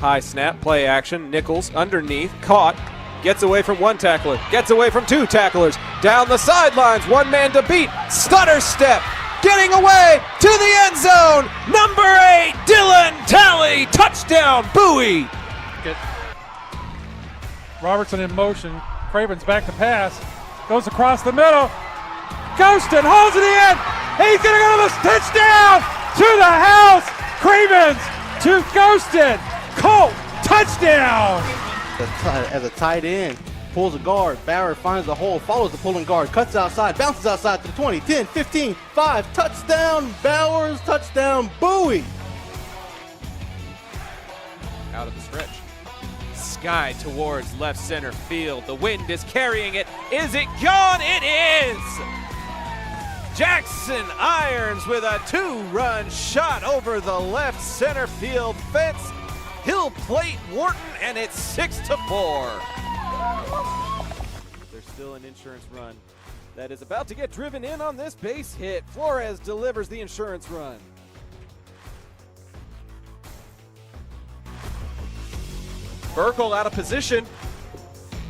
High snap, play action, Nichols underneath, caught, gets away from one tackler, gets away from two tacklers, down the sidelines, one man to beat, stutter step, getting away to the end zone, number 8, Dylan Talley, touchdown, Bowie. Robertson in motion, Craven's back to pass, goes across the middle, Ghostin holds it in, he's going to go to the touchdown, to the house, Cravens to Ghostin, Colt, touchdown. As a tight end, pulls a guard, Barrett finds the hole, follows the pulling guard, cuts outside, bounces outside to the 20, 10, 15, 5, touchdown, Bowers, touchdown, Bowie. Out of the stretch. Sky towards left center field. The wind is carrying it. Is it gone? It is! Jackson Irons with a 2-run shot over the left center field fence. He'll plate Wharton, and it's 6-4. There's still an insurance run that is about to get driven in on this base hit. Flores delivers the insurance run. Burkle out of position.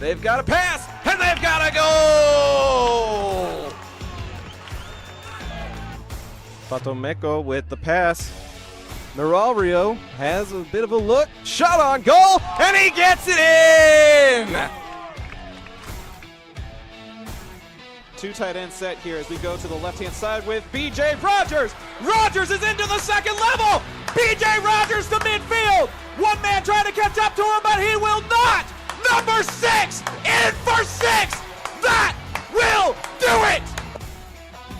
They've got to pass, and they've got to go! Patomeco with the pass. Mirario has a bit of a look. Shot on goal, and he gets it in! Two tight end set here as we go to the left-hand side with B.J. Rogers. Rogers is into the second level. B.J. Rogers to midfield. One man trying to catch up to him, but he will not. Number 6 in for 6. That will do it.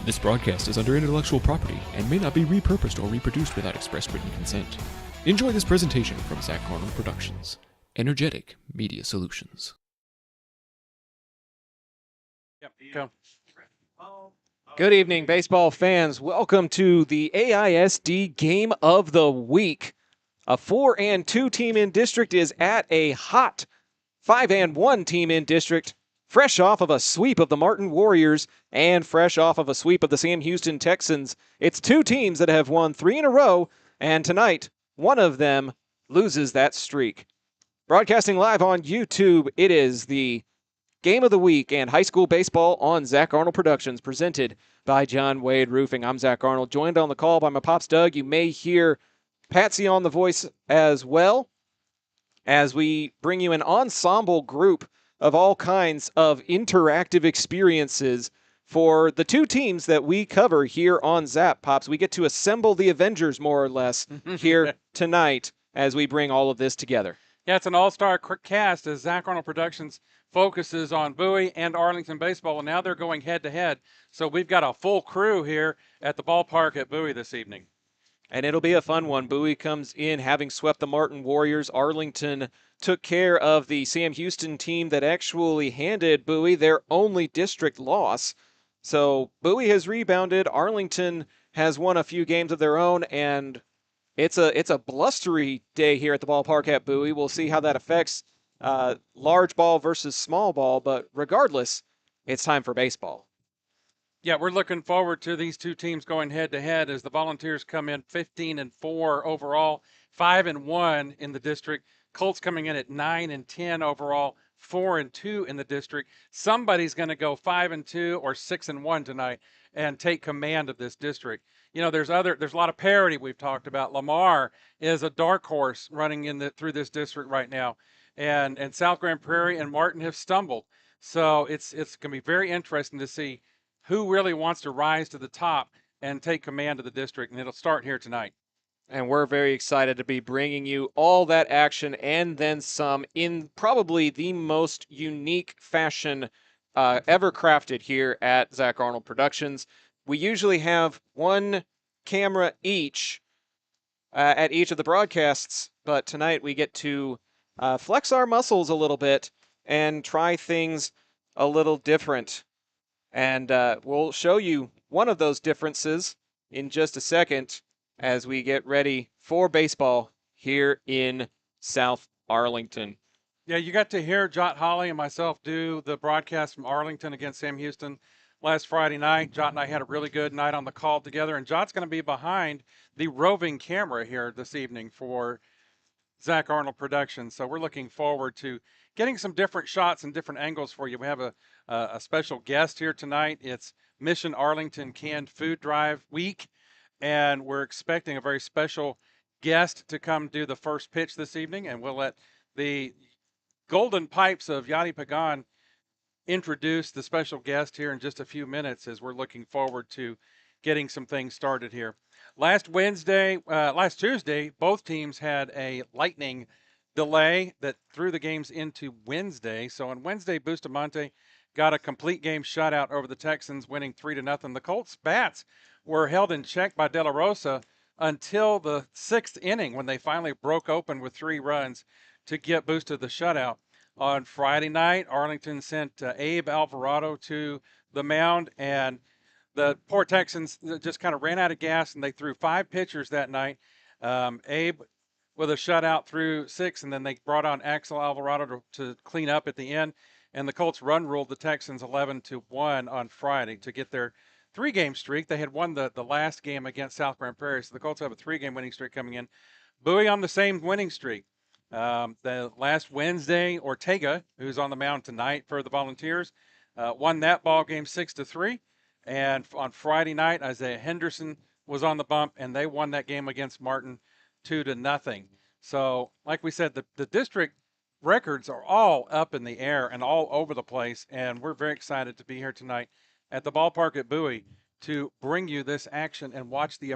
This broadcast is under intellectual property and may not be repurposed or reproduced without express written consent. Enjoy this presentation from Zach Arnold Productions, Energetic Media Solutions. Yep, go. Good evening, baseball fans. Welcome to the AISD Game of the Week. A 4-2 team in district is at a hot 5-1 team in district, fresh off of a sweep of the Martin Warriors and fresh off of a sweep of the Sam Houston Texans. It's two teams that have won 3 in a row, and tonight, one of them loses that streak. Broadcasting live on YouTube, it is the Game of the Week and high school baseball on Zach Arnold Productions, presented by John Wade Roofing. I'm Zach Arnold, joined on the call by my pops Doug. You may hear Patsy on the voice as well, as we bring you an ensemble group of all kinds of interactive experiences for the two teams that we cover here on Zap, Pops. We get to assemble the Avengers, more or less, here tonight as we bring all of this together. Yeah, it's an all-star cast as Zach Arnold Productions focuses on Bowie and Arlington baseball, and now they're going head-to-head. So we've got a full crew here at the ballpark at Bowie this evening. And it'll be a fun one. Bowie comes in having swept the Martin Warriors. Arlington took care of the Sam Houston team that actually handed Bowie their only district loss. So Bowie has rebounded. Arlington has won a few games of their own, and it's a blustery day here at the ballpark at Bowie. We'll see how that affects large ball versus small ball, but regardless, it's time for baseball. Yeah, we're looking forward to these two teams going head-to-head as the Volunteers come in 15-4 overall, 5-1 in the district. Colts coming in at 9-10 overall, 4-2 in the district. Somebody's going to go 5-2 or 6-1 tonight and take command of this district. You know, there's a lot of parity we've talked about. Lamar is a dark horse running through this district right now, and South Grand Prairie and Martin have stumbled. So it's going to be very interesting to see who really wants to rise to the top and take command of the district, and it'll start here tonight. And we're very excited to be bringing you all that action and then some in probably the most unique fashion ever crafted here at Zach Arnold Productions. We usually have one camera each at each of the broadcasts, but tonight we get to flex our muscles a little bit and try things a little different. And we'll show you one of those differences in just a second as we get ready for baseball here in South Arlington. Yeah, you got to hear Jot Holly and myself do the broadcast from Arlington against Sam Houston last Friday night. Jot and I had a really good night on the call together, and Jot's going to be behind the roving camera here this evening for Zach Arnold Productions. So we're looking forward to getting some different shots and different angles for you. We have a special guest here tonight. It's Mission Arlington Canned Food Drive Week, and we're expecting a very special guest to come do the first pitch this evening, and we'll let the golden pipes of Yadi Pagan introduce the special guest here in just a few minutes as we're looking forward to getting some things started here. Last Tuesday, both teams had a lightning delay that threw the games into Wednesday. So on Wednesday, Bustamante got a complete game shutout over the Texans, winning 3-0. The Colts bats were held in check by De La Rosa until the 6th inning when they finally broke open with 3 runs to get Busta the shutout. On Friday night, Arlington sent Abe Alvarado to the mound, and the poor Texans just kind of ran out of gas, and they threw 5 pitchers that night. Abe with a shutout through 6, and then they brought on Axel Alvarado to clean up at the end. And the Colts run ruled the Texans 11-1 on Friday to get their 3-game streak. They had won the last game against South Grand Prairie, so the Colts have a 3-game winning streak coming in. Bowie on the same winning streak. The last Wednesday, Ortega, who's on the mound tonight for the Volunteers, won that ball game 6-3. And on Friday night, Isaiah Henderson was on the bump, and they won that game against Martin 2-0. So, like we said, the district records are all up in the air and all over the place, and we're very excited to be here tonight at the ballpark at Bowie to bring you this action and watch the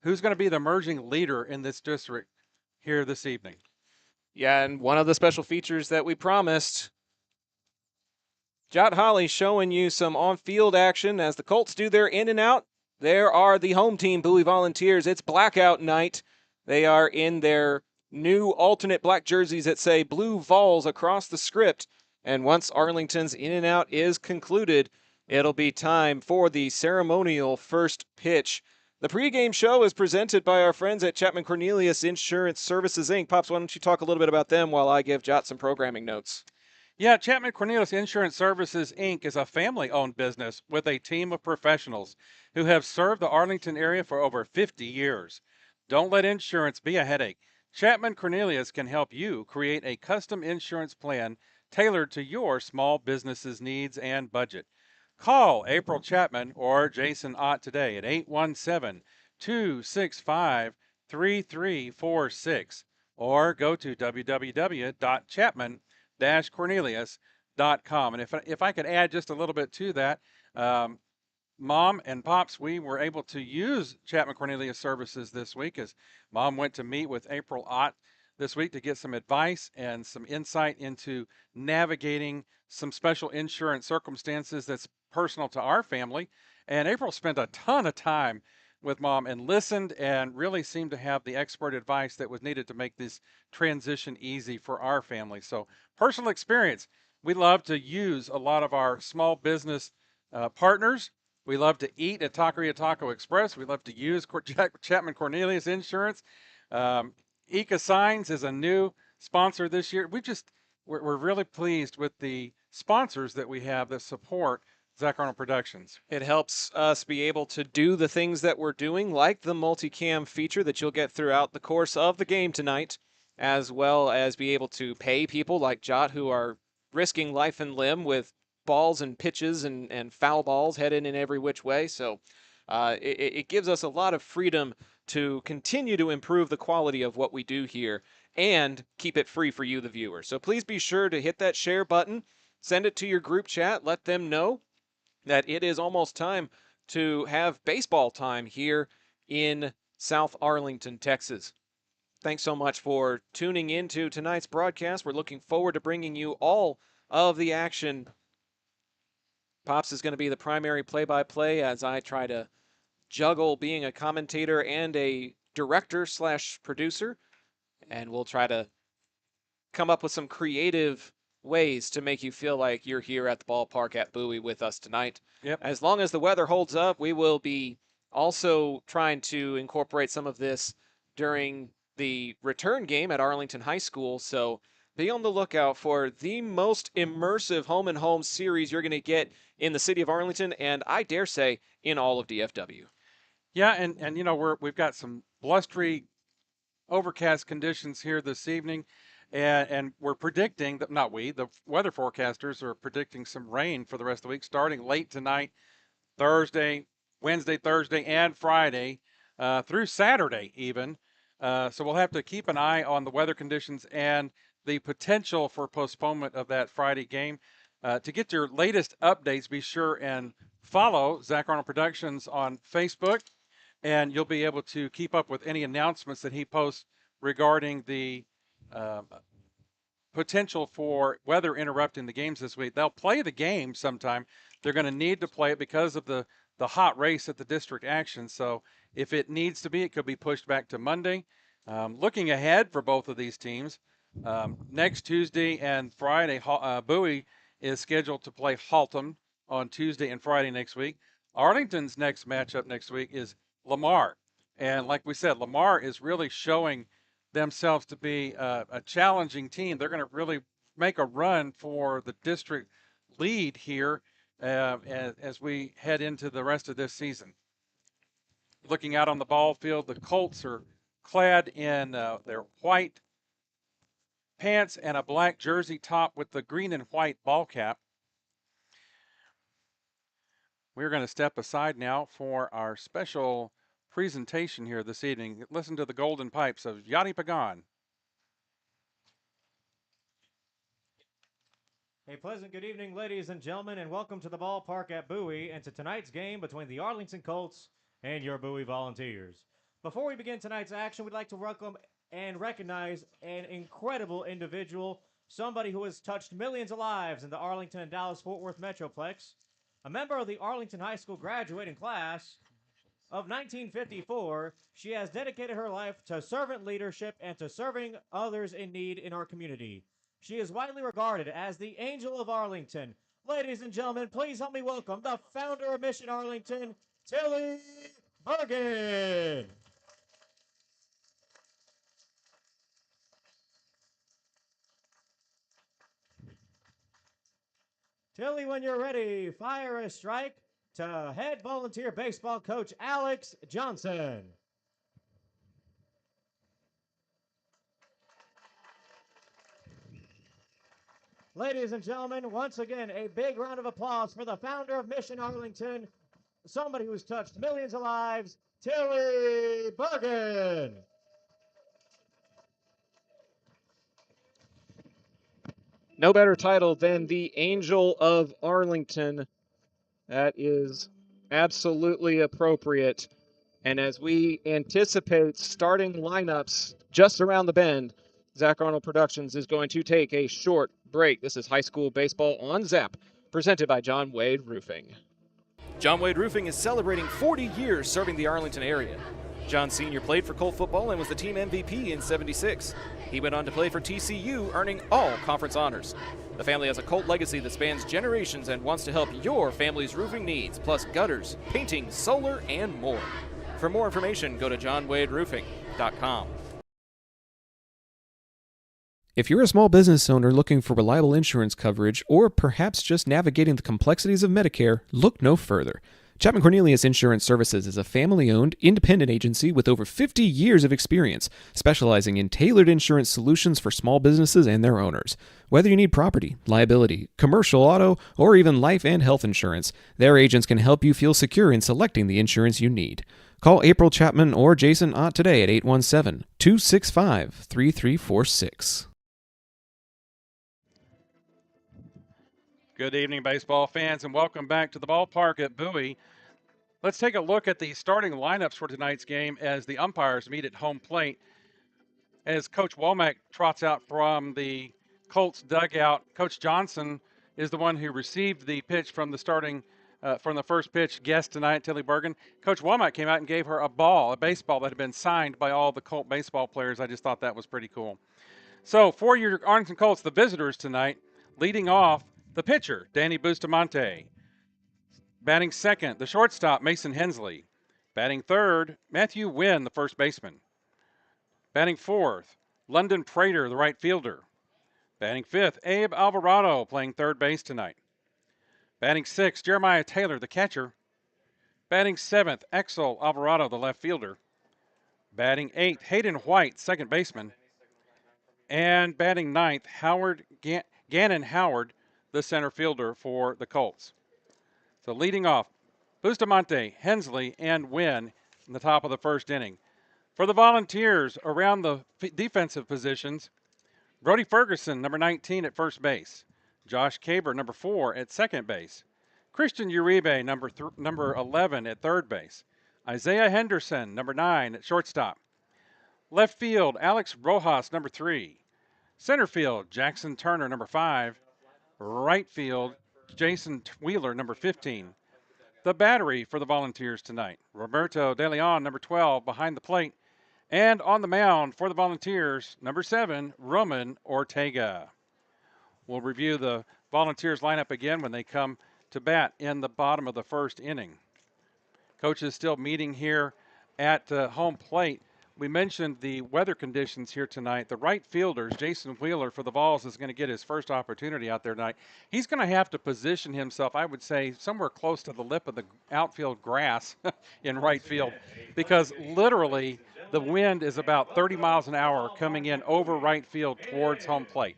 who's going to be the emerging leader in this district here this evening. Yeah, and one of the special features that we promised, Jot Holly showing you some on-field action as the Colts do their in and out. There are the home team, Bowie Volunteers. It's blackout night. They are in their new alternate black jerseys that say Blue Vols across the script. And once Arlington's in and out is concluded, it'll be time for the ceremonial first pitch. The pregame show is presented by our friends at Chapman Cornelius Insurance Services, Inc. Pops, why don't you talk a little bit about them while I give Jot some programming notes? Yeah, Chapman Cornelius Insurance Services, Inc. is a family-owned business with a team of professionals who have served the Arlington area for over 50 years. Don't let insurance be a headache. Chapman Cornelius can help you create a custom insurance plan tailored to your small business's needs and budget. Call April Chapman or Jason Ott today at 817-265-3346 or go to www.chapman-cornelius.com. And if I could add just a little bit to that, Mom and Pops, we were able to use Chapman Cornelius Services this week as Mom went to meet with April Ott this week to get some advice and some insight into navigating some special insurance circumstances that's personal to our family. And April spent a ton of time with Mom and listened and really seemed to have the expert advice that was needed to make this transition easy for our family. So personal experience. We love to use a lot of our small business partners. We love to eat at Taqueria Taco Express. We love to use Chapman Cornelius Insurance. Ika Signs is a new sponsor this year. We're really pleased with the sponsors that we have that support Zach Arnold Productions. It helps us be able to do the things that we're doing, like the multicam feature that you'll get throughout the course of the game tonight, as well as be able to pay people like Jot who are risking life and limb with balls and pitches and foul balls headed in every which way. So it gives us a lot of freedom to continue to improve the quality of what we do here and keep it free for you, the viewer. So please be sure to hit that share button, send it to your group chat, let them know that it is almost time to have baseball time here in South Arlington, Texas. Thanks so much for tuning into tonight's broadcast. We're looking forward to bringing you all of the action. Pops is going to be the primary play-by-play as I try to juggle being a commentator and a director/producer, and we'll try to come up with some creative ways to make you feel like you're here at the ballpark at Bowie with us tonight. Yep. As long as the weather holds up, we will be also trying to incorporate some of this during the return game at Arlington High School, so be on the lookout for the most immersive home-and-home series you're going to get in the city of Arlington, and I dare say in all of DFW. Yeah, and you know we've got some blustery overcast conditions here this evening. And we're predicting that, not we, the weather forecasters are predicting some rain for the rest of the week, starting late tonight, Thursday, Wednesday, Thursday, and Friday, through Saturday even. So we'll have to keep an eye on the weather conditions and the potential for postponement of that Friday game. To get your latest updates, be sure and follow Zach Arnold Productions on Facebook, and you'll be able to keep up with any announcements that he posts regarding the potential for weather interrupting the games this week. They'll play the game sometime. They're going to need to play it because of the hot race at the district action. So if it needs to be, it could be pushed back to Monday. Looking ahead for both of these teams, next Tuesday and Friday, Bowie is scheduled to play Haltom on Tuesday and Friday next week. Arlington's next matchup next week is Lamar. And like we said, Lamar is really showing themselves to be a challenging team. They're going to really make a run for the district lead here as we head into the rest of this season. Looking out on the ball field, the Colts are clad in their white pants and a black jersey top with the green and white ball cap. We're going to step aside now for our special presentation here this evening. Listen to the golden pipes of Yachty Pagan. A pleasant good evening, ladies and gentlemen, and welcome to the ballpark at Bowie and to tonight's game between the Arlington Colts and your Bowie Volunteers. Before we begin tonight's action, we'd like to welcome and recognize an incredible individual, somebody who has touched millions of lives in the Arlington and Dallas-Fort Worth Metroplex, a member of the Arlington High School graduating class of 1954. She has dedicated her life to servant leadership and to serving others in need in our community. She is widely regarded as the Angel of Arlington. Ladies and gentlemen, please help me welcome the founder of Mission Arlington, Tilly Bergen. Tilly, when you're ready, fire a strike to head volunteer baseball coach Alex Johnson. Ladies and gentlemen, once again, a big round of applause for the founder of Mission Arlington, somebody who's touched millions of lives, Tilly Bergen. No better title than the Angel of Arlington. That is absolutely appropriate. And as we anticipate starting lineups just around the bend, Zach Arnold Productions is going to take a short break. This is High School Baseball on Zap, presented by John Wade Roofing. John Wade Roofing is celebrating 40 years serving the Arlington area. John Sr. played for Colt football and was the team MVP in '76. He went on to play for TCU, earning all conference honors. The family has a Colt legacy that spans generations and wants to help your family's roofing needs, plus gutters, painting, solar, and more. For more information, go to johnwaderoofing.com. If you're a small business owner looking for reliable insurance coverage, or perhaps just navigating the complexities of Medicare, look no further. Chapman Cornelius Insurance Services is a family-owned, independent agency with over 50 years of experience, specializing in tailored insurance solutions for small businesses and their owners. Whether you need property, liability, commercial auto, or even life and health insurance, their agents can help you feel secure in selecting the insurance you need. Call April Chapman or Jason Ott today at 817-265-3346. Good evening, baseball fans, and welcome back to the ballpark at Bowie. Let's take a look at the starting lineups for tonight's game as the umpires meet at home plate. As Coach Womack trots out from the Colts dugout, Coach Johnson is the one who received the pitch from the first pitch guest tonight, Tilly Bergen. Coach Womack came out and gave her a baseball that had been signed by all the Colt baseball players. I just thought that was pretty cool. So for your Arlington Colts, the visitors tonight, leading off, the pitcher, Danny Bustamante. Batting second, the shortstop, Mason Hensley. Batting third, Matthew Wynn, the first baseman. Batting fourth, London Prater, the right fielder. Batting fifth, Abe Alvarado, playing third base tonight. Batting sixth, Jeremiah Taylor, the catcher. Batting seventh, Axel Alvarado, the left fielder. Batting 8th, Hayden White, second baseman. And batting 9th, Gannon Howard, the center fielder for the Colts. So leading off, Bustamante, Hensley, and Wynn in the top of the first inning. For the Volunteers, around the defensive positions, Brody Ferguson, number 19 at first base. Josh Caber, number 4 at second base. Christian Uribe, number 11 at third base. Isaiah Henderson, number 9 at shortstop. Left field, Alex Rojas, number 3. Center field, Jackson Turner, number 5. Right field, Jason Wheeler, number 15. The battery for the Volunteers tonight, Roberto De Leon, number 12, behind the plate. And on the mound for the Volunteers, number 7, Roman Ortega. We'll review the Volunteers lineup again when they come to bat in the bottom of the first inning. Coaches still meeting here at home plate. We mentioned the weather conditions here tonight. The right fielders, Jason Wheeler for the Vols, is going to get his first opportunity out there tonight. He's going to have to position himself, I would say, somewhere close to the lip of the outfield grass in right field, because literally the wind is about 30 miles an hour coming in over right field towards home plate.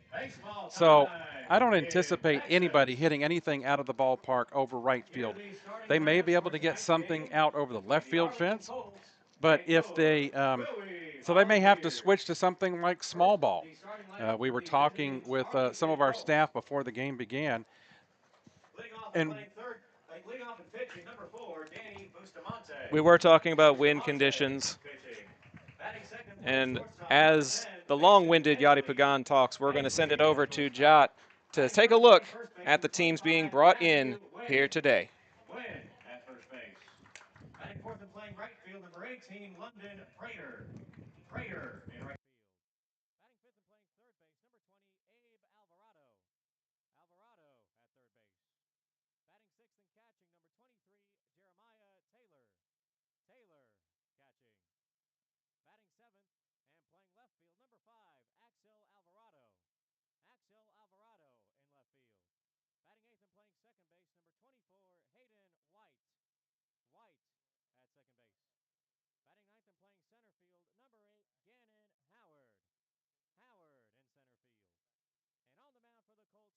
So I don't anticipate anybody hitting anything out of the ballpark over right field. They may be able to get something out over the left field fence, but if they, so they may have to switch to something like small ball. We were talking with some of our staff before the game began, and We were talking about wind conditions. And as the long-winded Yadi Pagan talks, we're going to send it over to Jot to take a look at the teams being brought in here today. Batting fourth and playing right field, number 18, London Prater. Prater in right field. Batting fifth and playing third base, number 20, Abe Alvarado. Alvarado at third base. Batting sixth and catching, number 23, Jeremiah Taylor. Taylor catching. Batting seventh and playing left field, number 5, Axel Alvarado. Axel Alvarado in left field. Batting eighth and playing second base, number 24, Hayden White. White at second base. Batting ninth and playing center field, number 8, Gannon Howard. Howard in center field. And on the mound for the Colts, number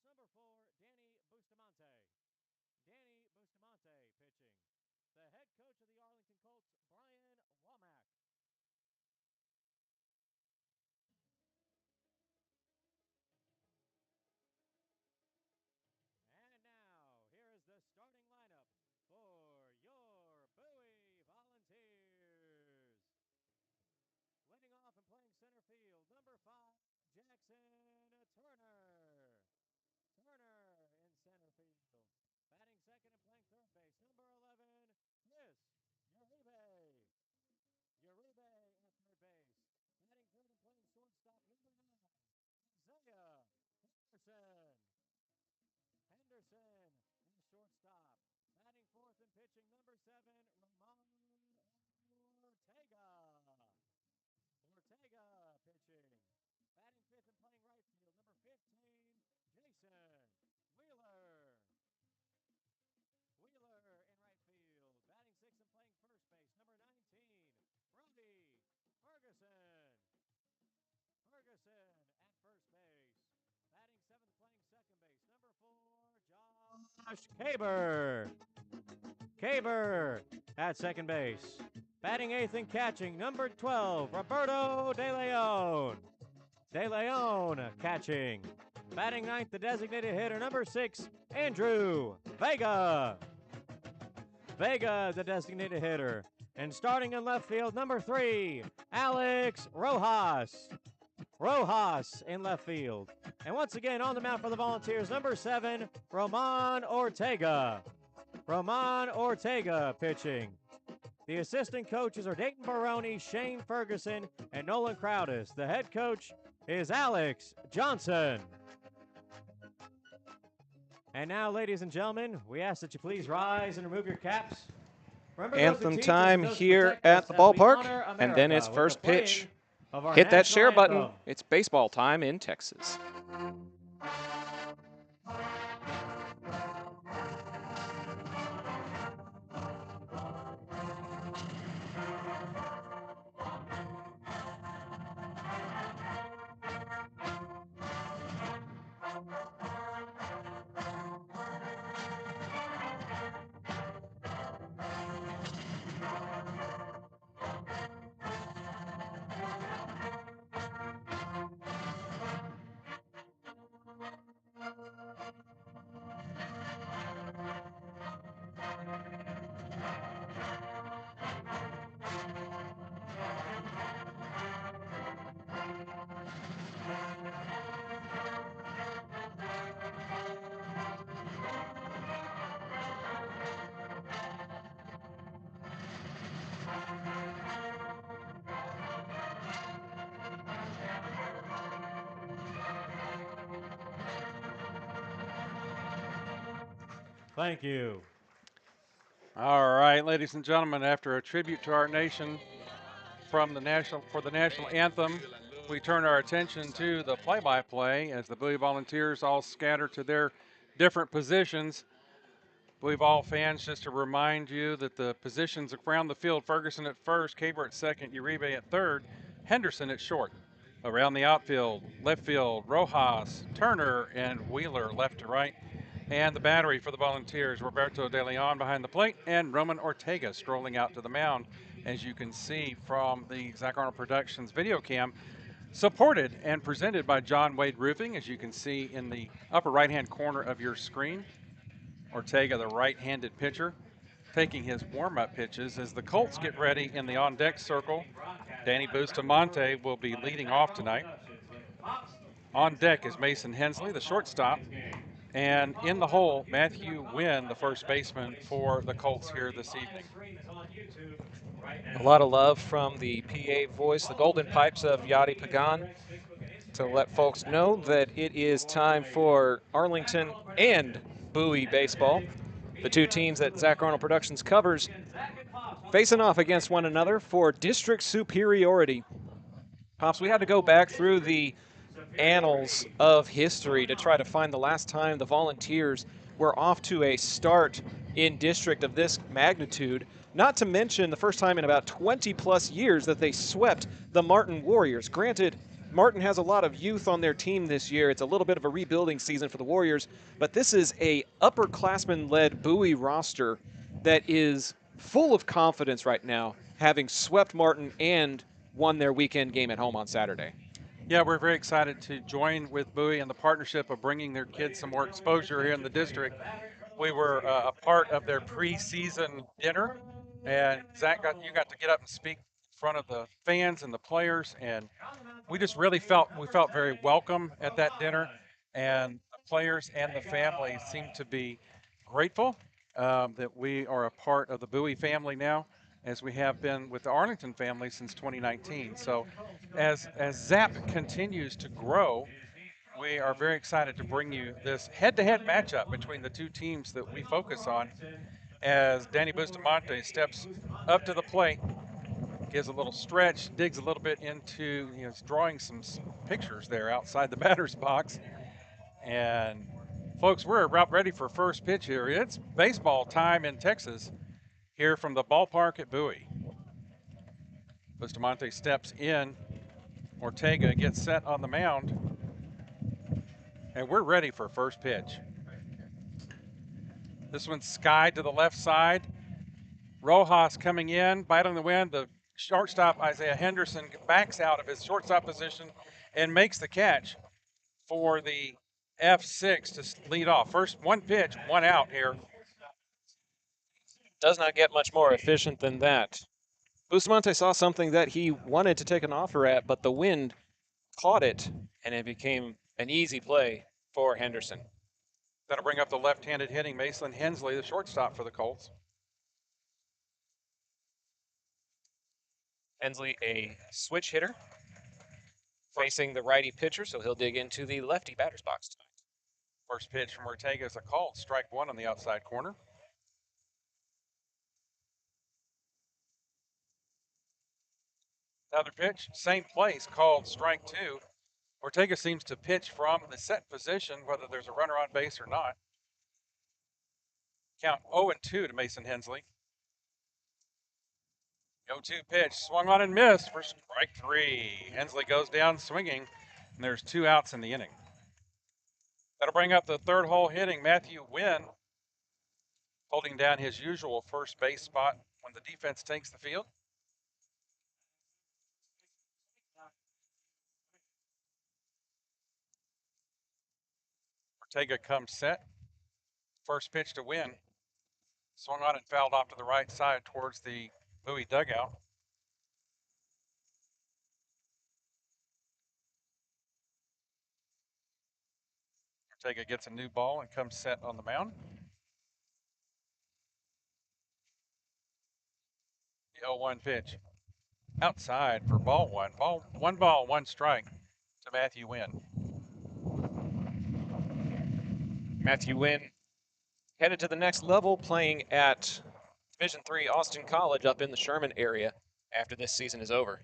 4, Danny Bustamante. Danny Bustamante pitching. The head coach of the Arlington Colts, Brian Womack. And now, here is the starting lineup for your Bowie Volunteers. Leading off and playing center field, number 5, Jackson Turner. Turner in center field. Batting second and playing third base, number 11, Chris Uribe. Uribe at third base. Batting third and playing shortstop, number 9, Isaiah Henderson. Henderson in shortstop. Batting fourth and pitching, number 7, Ramon Ortega. Ortega pitching. Batting fifth and playing right field, number 15, Jason Wheeler. Wheeler in right field. Batting sixth and playing first base, number 19, Brody Ferguson. Ferguson at first base. Batting seventh playing second base, number 4, Josh Caber. Caber at second base. Batting eighth and catching, number 12, Roberto De Leon. De Leon catching. Batting ninth, the designated hitter, number 6, Andrew Vega. Vega, the designated hitter. And starting in left field, number 3, Alex Rojas. Rojas in left field. And once again, on the mound for the Volunteers, number 7, Ramon Ortega. Ramon Ortega pitching. The assistant coaches are Dayton Baroni, Shane Ferguson, and Nolan Crowdis. The head coach is Alex Johnson. And now, ladies and gentlemen, we ask that you please rise and remove your caps. Remember, Anthem time here at the ballpark, and then it's first pitch. Hit that share button. It's baseball time in Texas. Thank you. All right, ladies and gentlemen, after a tribute to our nation for the national anthem, we turn our attention to the play-by-play as the Bowie Volunteers all scatter to their different positions. Bowie Vol fans, just to remind you that the positions around the field: Ferguson at first, Caber at second, Uribe at third, Henderson at short. Around the outfield, left field, Rojas, Turner, and Wheeler left to right. And the battery for the Volunteers: Roberto De Leon behind the plate and Roman Ortega strolling out to the mound. As you can see from the Zach Arnold Productions video cam, supported and presented by John Wade Roofing, as you can see in the upper right-hand corner of your screen. Ortega, the right-handed pitcher, taking his warm-up pitches as the Colts get ready in the on-deck circle. Danny Bustamante will be leading off tonight. On deck is Mason Hensley, the shortstop. And in the hole, Matthew Wynn, the first baseman for the Colts here this evening. A lot of love from the PA voice, the golden pipes of Yadi Pagan, to let folks know that it is time for Arlington and Bowie baseball. The two teams that Zach Arnold Productions covers facing off against one another for district superiority. Pops, we had to go back through the annals of history to try to find the last time the Volunteers were off to a start in district of this magnitude, not to mention the first time in about 20 plus years that they swept the Martin Warriors. Granted, Martin has a lot of youth on their team this year. It's a little bit of a rebuilding season for the Warriors, but this is a upperclassman-led Bowie roster that is full of confidence right now, having swept Martin and won their weekend game at home on Saturday. Yeah, we're very excited to join with Bowie in the partnership of bringing their kids some more exposure here in the district. We were a part of their preseason dinner, and Zach, you got to get up and speak in front of the fans and the players, and we just really felt very welcome at that dinner, and the players and the family seem to be grateful that we are a part of the Bowie family now, as we have been with the Arlington family since 2019. So as ZAP continues to grow, we are very excited to bring you this head-to-head matchup between the two teams that we focus on, as Danny Bustamante steps up to the plate, gives a little stretch, digs a little bit into, drawing some pictures there outside the batter's box. And folks, we're about ready for first pitch here. It's baseball time in Texas here from the ballpark at Bowie. Bustamante steps in. Ortega gets set on the mound. And we're ready for first pitch. This one's skied to the left side. Rojas coming in, biting the wind. The shortstop, Isaiah Henderson, backs out of his shortstop position and makes the catch for the F6 to lead off. First, one pitch, one out here. Does not get much more efficient than that. Bustamante saw something that he wanted to take an offer at, but the wind caught it, and it became an easy play for Henderson. That'll bring up the left-handed hitting Mason Hensley, the shortstop for the Colts. Hensley, a switch hitter, facing the righty pitcher, so he'll dig into the lefty batter's box tonight. First pitch from Ortega is a call. Strike one on the outside corner. Another pitch, same place, called strike two. Ortega seems to pitch from the set position, whether there's a runner on base or not. Count 0-2 to Mason Hensley. 0-2 pitch, swung on and missed for strike three. Hensley goes down swinging, and there's two outs in the inning. That'll bring up the third hole hitting Matthew Wynn, holding down his usual first base spot when the defense takes the field. Ortega comes set. First pitch to Wynn. Swung on and fouled off to the right side towards the Bowie dugout. Ortega gets a new ball and comes set on the mound. The 0-1 pitch. Outside for ball one. One ball, one strike to Matthew Wynn. Matthew Wynn headed to the next level, playing at Division III Austin College up in the Sherman area after this season is over.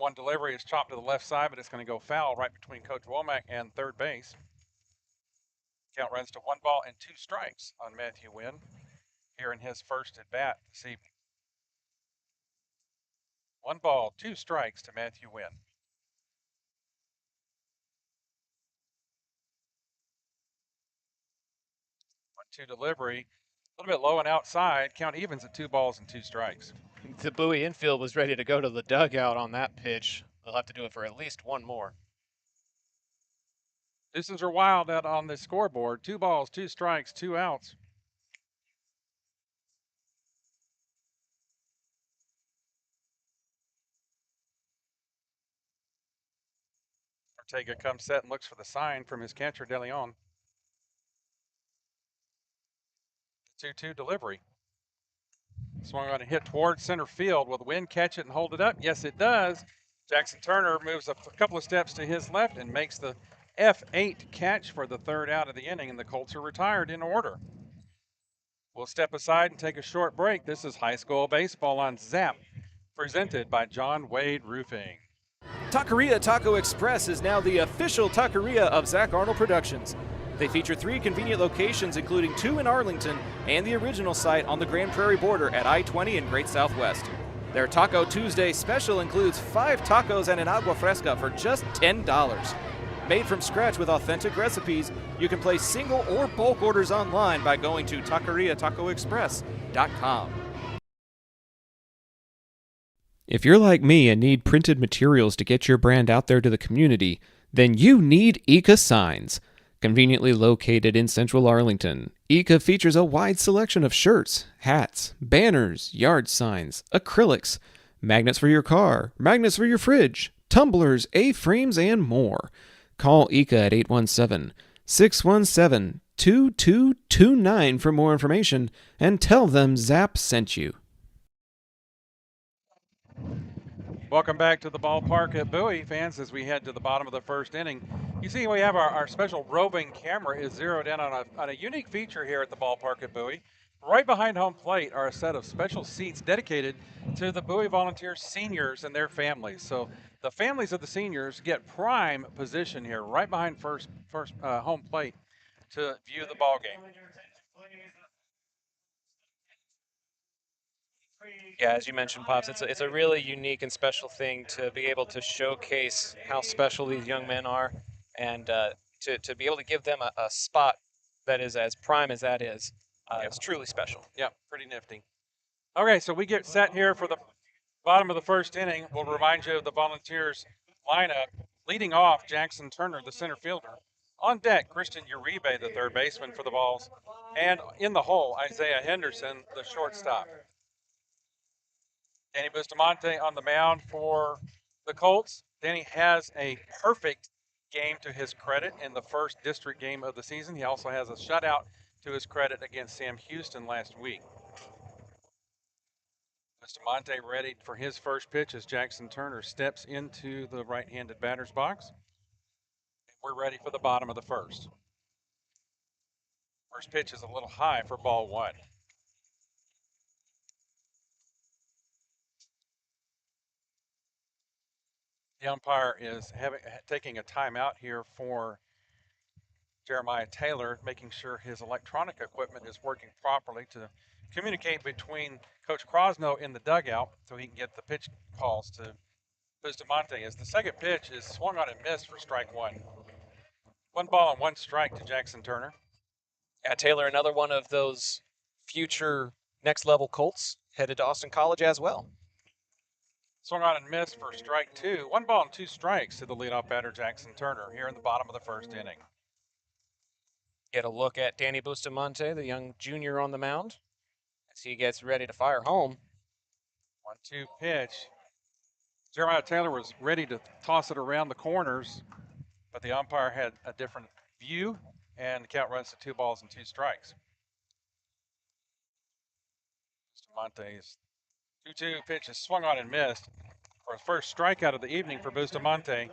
1-1 delivery is chopped to the left side, but it's going to go foul right between Coach Womack and third base. Count runs to 1 ball and 2 strikes on Matthew Wynn here in his first at bat this evening. 1 ball, 2 strikes to Matthew Wynn. 1-2 delivery, a little bit low and outside. Count evens at 2 balls and 2 strikes. The Bowie infield was ready to go to the dugout on that pitch. They'll have to do it for at least one more. Distance are wild out on the scoreboard. 2 balls, 2 strikes, 2 outs. Ortega comes set and looks for the sign from his catcher, De Leon. 2-2 delivery. Swung on a hit towards center field. Will the Wynn catch it and hold it up? Yes, it does. Jackson Turner moves a couple of steps to his left and makes the F8 catch for the 3rd out of the inning, and the Colts are retired in order. We'll step aside and take a short break. This is high school baseball on ZAP, presented by John Wade Roofing. Taqueria Taco Express is now the official taqueria of Zach Arnold Productions. They feature 3 convenient locations, including 2 in Arlington and the original site on the Grand Prairie border at I-20 in Great Southwest. Their Taco Tuesday special includes 5 tacos and an agua fresca for just $10. Made from scratch with authentic recipes, you can place single or bulk orders online by going to taqueriatacoexpress.com. If you're like me and need printed materials to get your brand out there to the community, then you need Eka Signs. Conveniently located in central Arlington, Eka features a wide selection of shirts, hats, banners, yard signs, acrylics, magnets for your car, magnets for your fridge, tumblers, A-frames, and more. Call Eka at 817-617-2229 for more information and tell them Zap sent you. Welcome back to the ballpark at Bowie, fans, as we head to the bottom of the first inning. You see, we have our special roving camera is zeroed in on a unique feature here at the ballpark at Bowie. Right behind home plate are a set of special seats dedicated to the Bowie Volunteers seniors and their families. So the families of the seniors get prime position here, right behind first home plate, to view the ball game. Yeah, as you mentioned, Pops, it's a really unique and special thing to be able to showcase how special these young men are, and to be able to give them a spot that is as prime as that is. It's truly special. Yeah, pretty nifty. Okay, so we get set here for the bottom of the first inning. We'll remind you of the Volunteers lineup. Leading off, Jackson Turner, the center fielder. On deck, Christian Uribe, the third baseman for the Vols. And in the hole, Isaiah Henderson, the shortstop. Danny Bustamante on the mound for the Colts. Danny has a perfect game to his credit in the first district game of the season. He also has a shutout to his credit against Sam Houston last week. Bustamante ready for his first pitch as Jackson Turner steps into the right-handed batter's box. We're ready for the bottom of the first. First pitch is a little high for ball 1. The umpire is taking a timeout here for Jeremiah Taylor, making sure his electronic equipment is working properly to communicate between Coach Crosno in the dugout so he can get the pitch calls to Bustamante. As the second pitch is swung on and missed for strike 1. 1 ball and 1 strike to Jackson Turner. Yeah, Taylor, another one of those future next level Colts headed to Austin College as well. Swung on and missed for strike 2. 1 ball and 2 strikes to the leadoff batter, Jackson Turner, here in the bottom of the first inning. Get a look at Danny Bustamante, the young junior on the mound, as he gets ready to fire home. 1-2 pitch. Jeremiah Taylor was ready to toss it around the corners, but the umpire had a different view, and the count runs to 2 balls and 2 strikes. Bustamante's 2-2 pitch is swung on and missed for his first strikeout of the evening for Bustamante.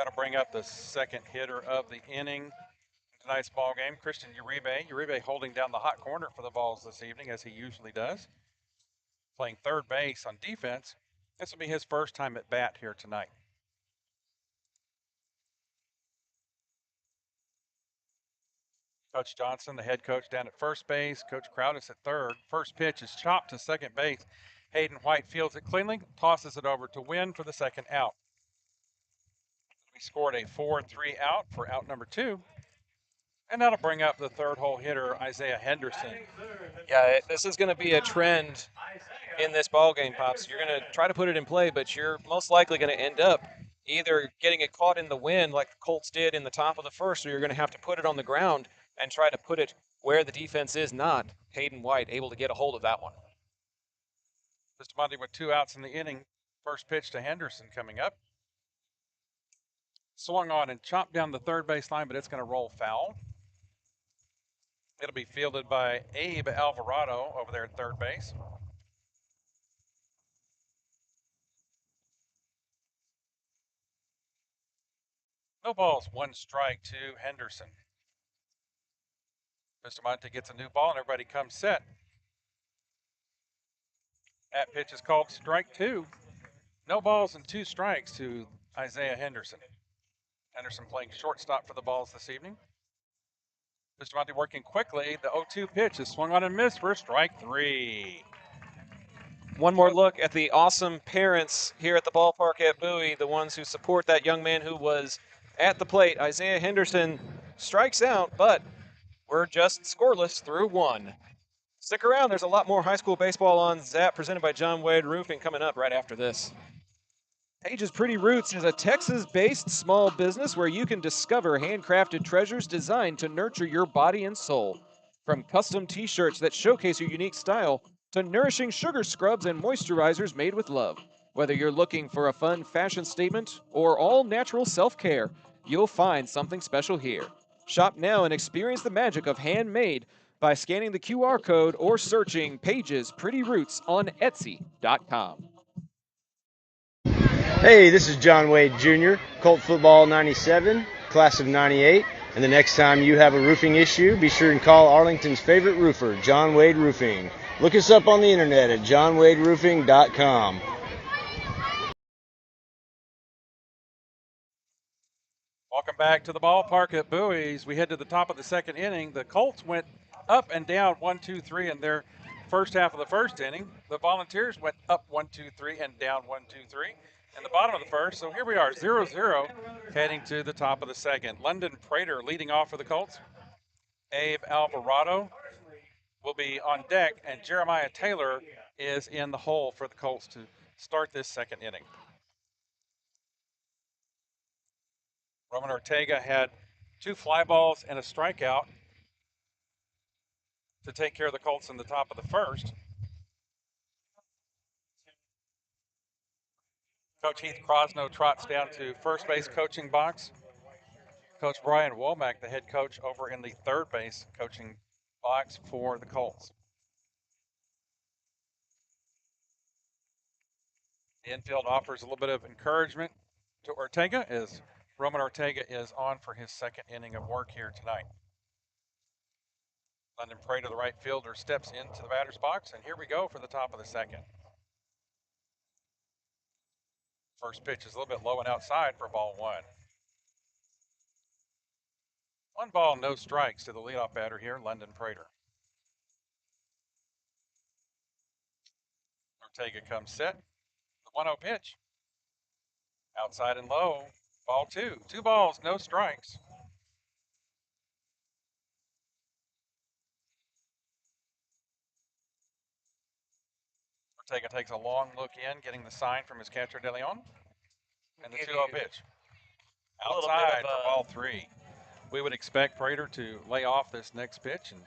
That'll bring up the second hitter of the inning. Tonight's ball game, Christian Uribe. Uribe holding down the hot corner for the Vols this evening, as he usually does. Playing third base on defense. This will be his first time at bat here tonight. Coach Johnson, the head coach, down at first base. Coach Crowdis at third. First pitch is chopped to second base. Hayden White fields it cleanly, tosses it over to Wynn for the second out. We scored a 4-3 out for out number 2. And that'll bring up the third hole hitter, Isaiah Henderson. Yeah, this is going to be a trend in this ball game, Pops. You're going to try to put it in play, but you're most likely going to end up either getting it caught in the wind like the Colts did in the top of the first, or you're going to have to put it on the ground and try to put it where the defense is not. Hayden White able to get a hold of that one. Bustamante with 2 outs in the inning. First pitch to Henderson coming up. Swung on and chopped down the third base line, but it's going to roll foul. It'll be fielded by Abe Alvarado over there at third base. No balls, 1 strike to Henderson. Bustamante gets a new ball and everybody comes set. That pitch is called strike 2. No balls and 2 strikes to Isaiah Henderson. Henderson playing shortstop for the Vols this evening. Bustamante working quickly. The 0-2 pitch is swung on and missed for strike 3. One more look at the awesome parents here at the ballpark at Bowie, the ones who support that young man who was at the plate. Isaiah Henderson strikes out, but we're just scoreless through 1. Stick around. There's a lot more high school baseball on ZAP presented by John Wade Roofing coming up right after this. Page's Pretty Roots is a Texas-based small business where you can discover handcrafted treasures designed to nurture your body and soul. From custom t-shirts that showcase your unique style to nourishing sugar scrubs and moisturizers made with love. Whether you're looking for a fun fashion statement or all-natural self-care, you'll find something special here. Shop now and experience the magic of handmade by scanning the QR code or searching Page's Pretty Roots on Etsy.com. Hey, this is John Wade Jr., Colt Football 97, class of 98. And the next time you have a roofing issue, be sure and call Arlington's favorite roofer, John Wade Roofing. Look us up on the internet at johnwaderoofing.com. Welcome back to the ballpark at Bowie's. We head to the top of the second inning. The Colts went up and down 1-2-3 in their first half of the first inning. The Volunteers went up 1-2-3 and down 1-2-3 in the bottom of the first. So here we are, 0-0, heading to the top of the second. London Prater leading off for the Colts. Abe Alvarado will be on deck, and Jeremiah Taylor is in the hole for the Colts to start this second inning. Roman Ortega had 2 fly balls and a strikeout to take care of the Colts in the top of the first. Coach Heath Crosno trots down to first base coaching box. Coach Brian Womack, the head coach, over in the third base coaching box for the Colts. The infield offers a little bit of encouragement to Ortega as Roman Ortega is on for his second inning of work here tonight. London Prater, the right fielder, steps into the batter's box, and here we go for the top of the second. First pitch is a little bit low and outside for ball 1. 1 ball, no strikes to the leadoff batter here, London Prater. Ortega comes set. The 1-0 pitch. Outside and low. Ball 2. 2 balls, no strikes. Ortega takes a long look in, getting the sign from his catcher, De Leon. And the 2-0 pitch. Outside for ball 3. We would expect Prater to lay off this next pitch and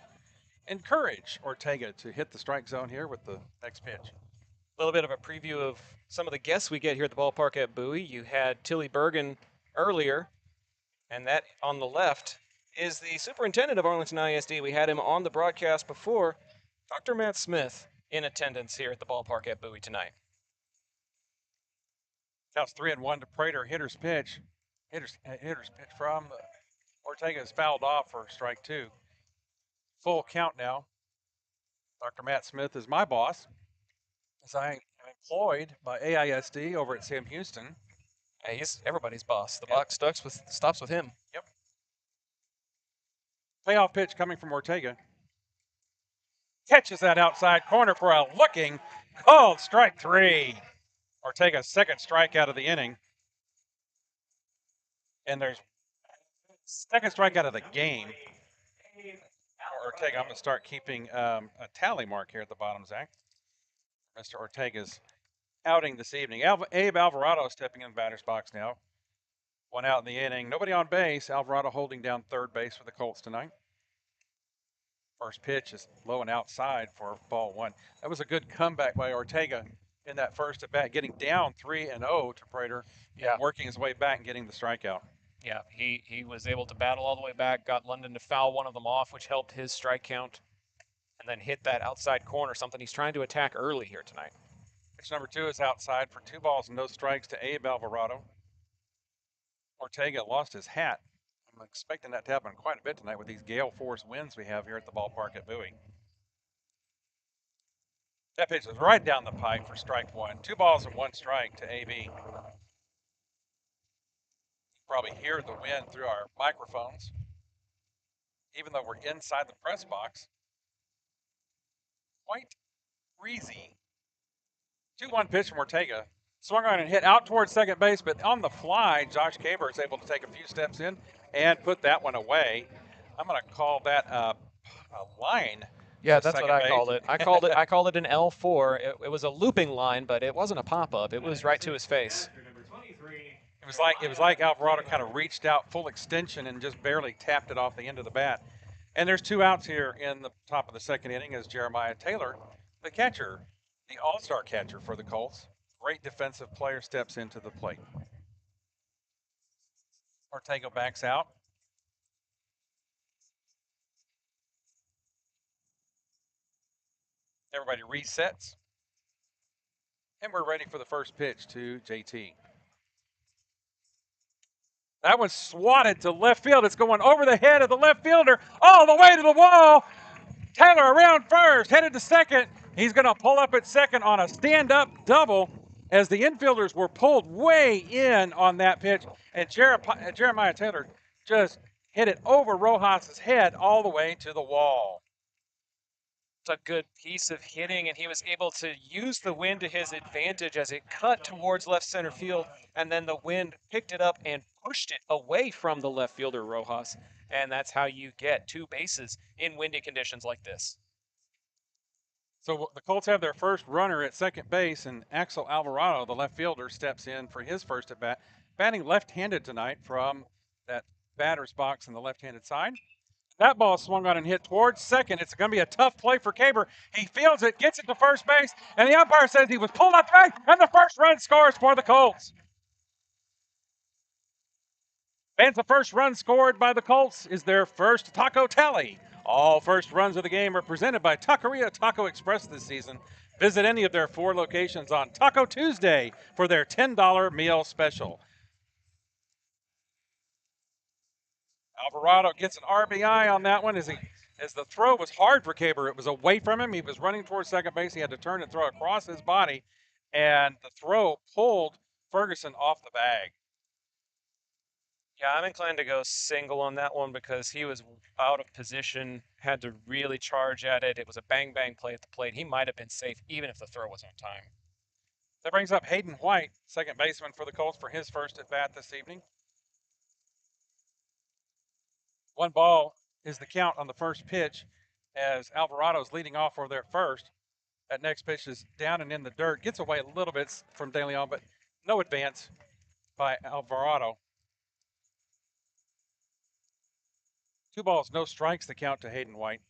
encourage Ortega to hit the strike zone here with the next pitch. A little bit of a preview of some of the guests we get here at the ballpark at Bowie. You had Tilly Bergen earlier, and that on the left is the superintendent of Arlington ISD. We had him on the broadcast before. Dr. Matt Smith in attendance here at the ballpark at Bowie tonight. Counts 3-1 to Prater. Hitter's pitch. Hitter's pitch from Ortega is fouled off for strike 2. Full count now. Dr. Matt Smith is my boss, as I am employed by AISD over at Sam Houston. Hey, he's everybody's boss. The buck stops with him. Yep. Payoff pitch coming from Ortega. Catches that outside corner for a looking called strike 3. Ortega's second strikeout of the inning. And there's second strikeout of the game. Ortega, I'm going to start keeping a tally mark here at the bottom, Zach. Mr. Ortega's outing this evening. Abe Alvarado stepping in the batter's box now. 1 out in the inning. Nobody on base. Alvarado holding down third base for the Colts tonight. First pitch is low and outside for ball 1. That was a good comeback by Ortega in that first at bat, getting down 3-0 to Prater, Yeah. working his way back and getting the strikeout. Yeah, he was able to battle all the way back, got London to foul one of them off, which helped his strike count, and then hit that outside corner, something he's trying to attack early here tonight. Pitch number 2 is outside for 2 balls and no strikes to Abe Alvarado. Ortega lost his hat. I'm expecting that to happen quite a bit tonight with these gale force winds we have here at the ballpark at Bowie. That pitch was right down the pipe for strike 1. 2 balls and 1 strike to AB. Probably hear the wind through our microphones, even though we're inside the press box. Quite breezy. 2-1 pitch from Ortega. Swung on and hit out towards second base, but on the fly, Josh Caber is able to take a few steps in and put that one away. I'm going to call that a line. Yeah, that's what I called it. I called it an L4. It was a looping line, but it wasn't a pop-up. It was right to his face. It was like Alvarado kind of reached out full extension and just barely tapped it off the end of the bat. And there's 2 outs here in the top of the second inning as Jeremiah Taylor, the catcher, the all-star catcher for the Colts, great defensive player, steps into the plate. Ortega backs out. Everybody resets. And we're ready for the first pitch to JT. That one's swatted to left field. It's going over the head of the left fielder all the way to the wall. Taylor around first, headed to second. He's going to pull up at second on a stand-up double as the infielders were pulled way in on that pitch. And Jeremiah Taylor just hit it over Rojas's head all the way to the wall. It's a good piece of hitting, and he was able to use the wind to his advantage as it cut towards left center field, and then the wind picked it up and pushed it away from the left fielder, Rojas, and that's how you get 2 bases in windy conditions like this. So the Colts have their first runner at second base, and Axel Alvarado, the left fielder, steps in for his first at bat, batting left-handed tonight from that batter's box on the left-handed side. That ball swung on and hit towards second. It's going to be a tough play for Caber. He fields it, gets it to first base, and the umpire says he was pulled out the bag, and the first run scores for the Colts. And the first run scored by the Colts is their first taco tally. All first runs of the game are presented by Taqueria Taco Express this season. Visit any of their 4 locations on Taco Tuesday for their $10 meal special. Alvarado gets an RBI on that one as the throw was hard for Caber. It was away from him. He was running towards second base. He had to turn and throw across his body, and the throw pulled Ferguson off the bag. Yeah, I'm inclined to go single on that one because he was out of position, had to really charge at it. It was a bang-bang play at the plate. He might have been safe even if the throw was on time. That brings up Hayden White, second baseman for the Colts, for his first at-bat this evening. 1 ball is the count on the first pitch as Alvarado's leading off over there at first. That next pitch is down and in the dirt. Gets away a little bit from De Leon, but no advance by Alvarado. 2 balls, no strikes, the count to Hayden White.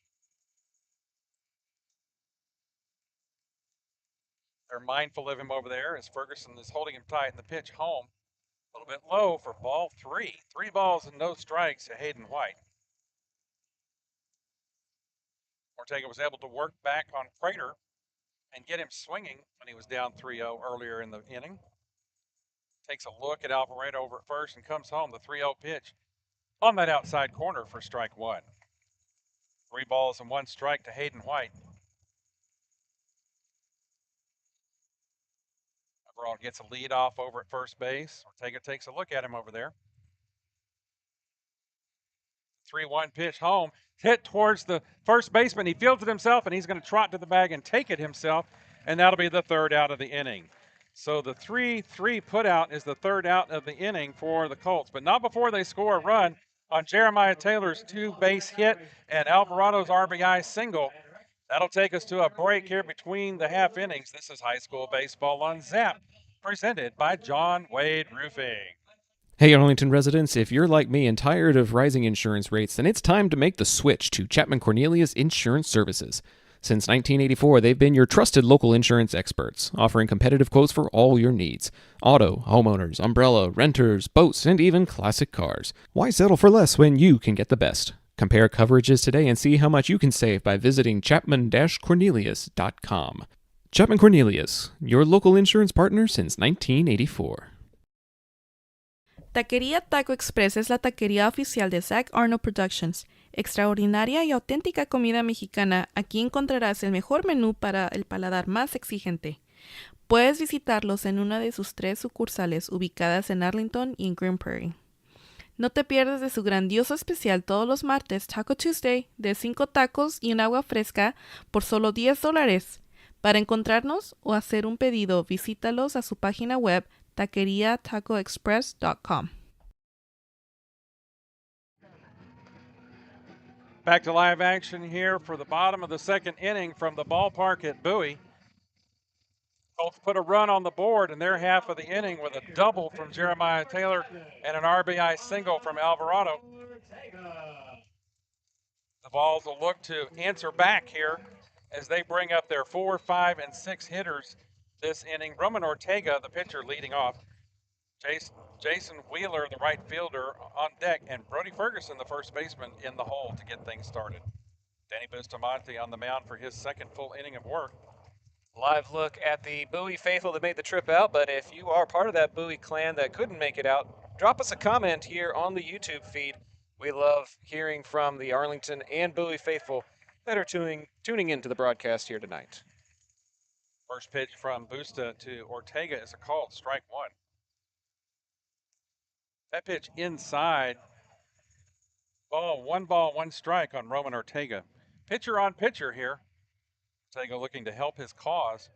They're mindful of him over there as Ferguson is holding him tight in the pitch home. A little bit low for ball 3. 3 balls and no strikes to Hayden White. Ortega was able to work back on Prater and get him swinging when he was down 3-0 earlier in the inning. Takes a look at Alvarado over at first and comes home. The 3-0 pitch on that outside corner for strike one. 3 balls and 1 strike to Hayden White. Arnold gets a lead off over at first base. Ortega takes a look at him over there. 3-1 pitch home, hit towards the first baseman. He fields it himself, and he's going to trot to the bag and take it himself, and that'll be the 3rd out of the inning. So the 3-3 putout is the 3rd out of the inning for the Colts, but not before they score a run on Jeremiah Taylor's 2-base hit and Alvarado's RBI single. That'll take us to a break here between the half innings. This is high school baseball on Zap, presented by John Wade Roofing. Hey, Arlington residents, if you're like me and tired of rising insurance rates, then it's time to make the switch to Chapman Cornelius Insurance Services. Since 1984, they've been your trusted local insurance experts, offering competitive quotes for all your needs. Auto, homeowners, umbrella, renters, boats, and even classic cars. Why settle for less when you can get the best? Compare coverages today and see how much you can save by visiting chapman-cornelius.com. Chapman Cornelius, your local insurance partner since 1984. Taquería Taco Express es la taquería oficial de Zach Arnold Productions. Extraordinaria y auténtica comida mexicana, aquí encontrarás el mejor menú para el paladar más exigente. Puedes visitarlos en una de sus 3 sucursales ubicadas en Arlington y en Green Prairie. No te pierdas de su grandioso especial todos los martes, Taco Tuesday, de 5 tacos y un agua fresca por solo $10. Para encontrarnos o hacer un pedido, visítalos a su página web taqueriatacoexpress.com. Back to live action here for the bottom of the 2nd inning from the ballpark at Bowie. Colts put a run on the board in their half of the inning with a double from Jeremiah Taylor and an RBI single from Alvarado. The Vols will look to answer back here as they bring up their 4, 5, and 6 hitters this inning. Roman Ortega, the pitcher, leading off. Jason Wheeler, the right fielder, on deck, and Brody Ferguson, the first baseman, in the hole to get things started. Danny Bustamante on the mound for his 2nd full inning of work. Live look at the Bowie faithful that made the trip out, but if you are part of that Bowie clan that couldn't make it out, drop us a comment here on the YouTube feed. We love hearing from the Arlington and Bowie faithful that are tuning into the broadcast here tonight. First pitch from Busta to Ortega is a called strike 1. That pitch inside. One ball, 1 strike on Roman Ortega. Pitcher on pitcher here. Ortega looking to help his cause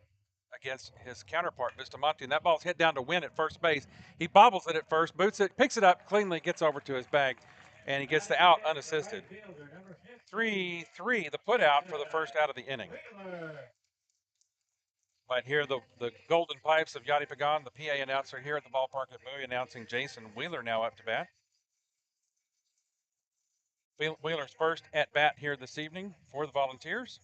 against his counterpart, Bustamante. And that ball's hit down to Wynn at first base. He bobbles it at first, boots it, picks it up cleanly, gets over to his bag, and he gets the out unassisted. 3-3, the put out for the 1st out of the inning. Might hear the golden pipes of Yadi Pagan, the PA announcer here at the ballpark at Bowie, announcing Jason Wheeler now up to bat. Wheeler's first at bat here this evening for the Volunteers.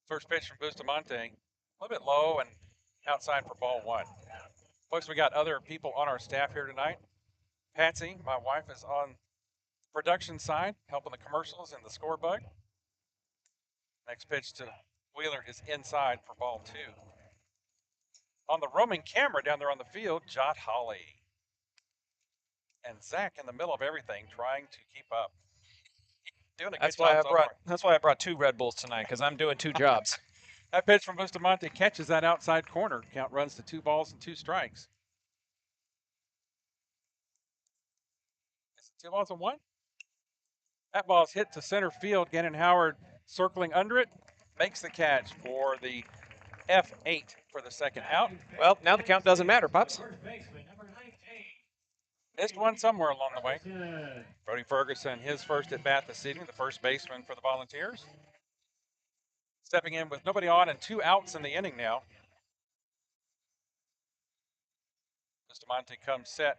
First pitch from Bustamante, a little bit low and outside for ball 1. Folks, we got other people on our staff here tonight. Patsy, my wife, is on production side, helping the commercials and the score bug. Next pitch to Wheeler is inside for ball 2. On the roaming camera down there on the field, Jot Holly. And Zach in the middle of everything, trying to keep up. Doing a good job. That's why I brought 2 Red Bulls tonight, because I'm doing 2 jobs. That pitch from Bustamante catches that outside corner. Count runs to 2 balls and 2 strikes. Is it 2 balls and 1? That ball's hit to center field. Gannon Howard circling under it, makes the catch for the F8 for the 2nd out. Well, now the count doesn't matter, Pops. Missed one somewhere along the way. Brody Ferguson, his first at bat this evening, the first baseman for the Volunteers. Stepping in with nobody on and 2 outs in the inning now. Bustamante comes set.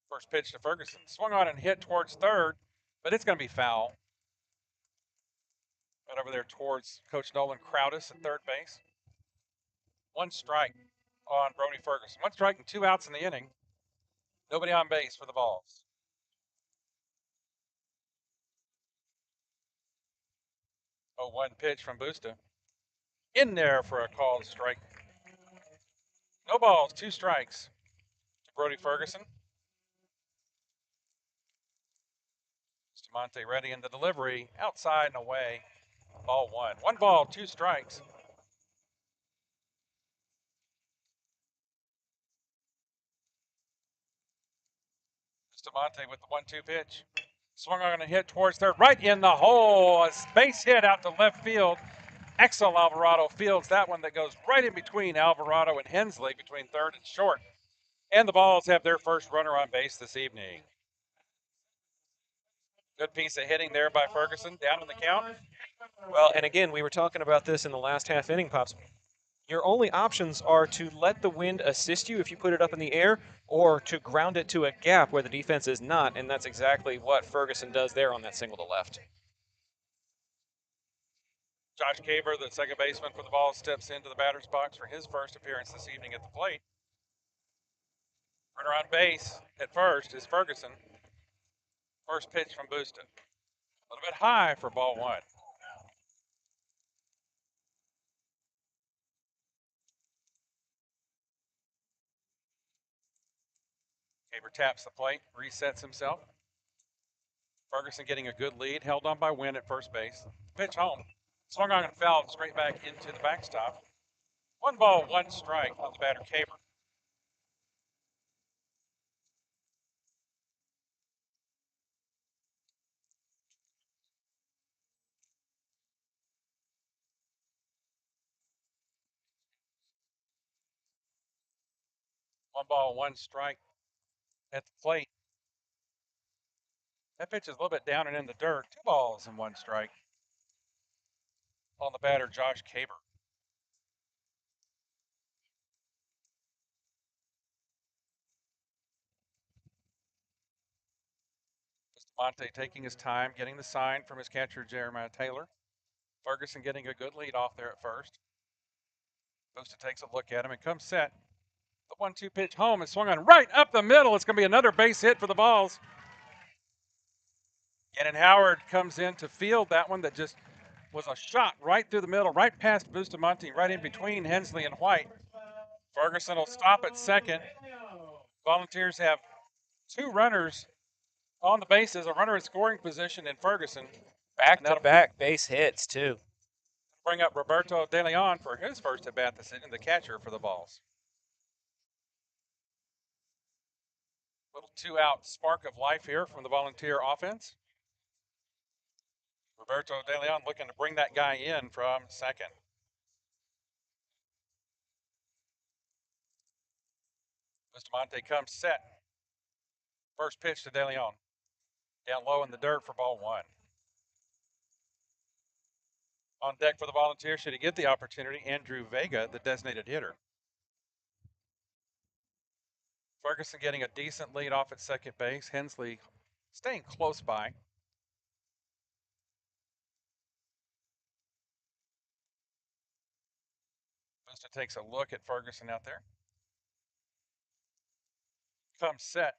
First pitch to Ferguson. Swung on and hit towards third, but it's going to be foul. Right over there towards Coach Nolan Crowdis at third base. 1 strike on Brody Ferguson. 1 strike and 2 outs in the inning. Nobody on base for the Vols. 0-1 pitch from Busta. in there for a called strike. No balls, 2 strikes to Brody Ferguson. Bustamante ready in the delivery, outside and away. Ball 1. 1 ball, 2 strikes. Bustamante with the 1-2 pitch. Swung on a hit towards third, right in the hole. A base hit out to left field. Axel Alvarado fields that one that goes right in between Alvarado and Hensley, between third and short. And the Balls have their first runner on base this evening. Good piece of hitting there by Ferguson, down in the count. Well, and again, we were talking about this in the last half inning, Pops. Your only options are to let the wind assist you if you put it up in the air, or to ground it to a gap where the defense is not, and that's exactly what Ferguson does there on that single to left. Josh Caber, the second baseman for the Balls, steps into the batter's box for his first appearance this evening at the plate. Runner on base at first is Ferguson. First pitch from Busta. A little bit high for ball 1. Caber taps the plate, resets himself. Ferguson getting a good lead, held on by Wynn at first base. Pitch home. Swung on and fouled straight back into the backstop. 1 ball, 1 strike on the batter, Caber. One ball, 1 strike at the plate. That pitch is a little bit down and in the dirt. 2 balls and 1 strike on the batter, Josh Caber. Bustamante taking his time, getting the sign from his catcher, Jeremiah Taylor. Ferguson getting a good lead off there at first. Busta takes a look at him and comes set. The 1-2 pitch home is swung on right up the middle. It's going to be another base hit for the Balls. Gannon Howard comes in to field that one that just was a shot right through the middle, right past Bustamante, right in between Hensley and White. Ferguson will stop at second. Volunteers have 2 runners on the bases, a runner in scoring position in Ferguson. Back-to-back base hits, too. Bring up Roberto De Leon for his first at-bat this inning, the catcher for the Balls. Little 2-out spark of life here from the Volunteer offense. Roberto De Leon looking to bring that guy in from second. Bustamante comes set. First pitch to De Leon. Down low in the dirt for ball 1. On deck for the Volunteers, should he get the opportunity, Andrew Vega, the designated hitter. Ferguson getting a decent lead off at second base. Hensley staying close by. Busta takes a look at Ferguson out there. Comes set.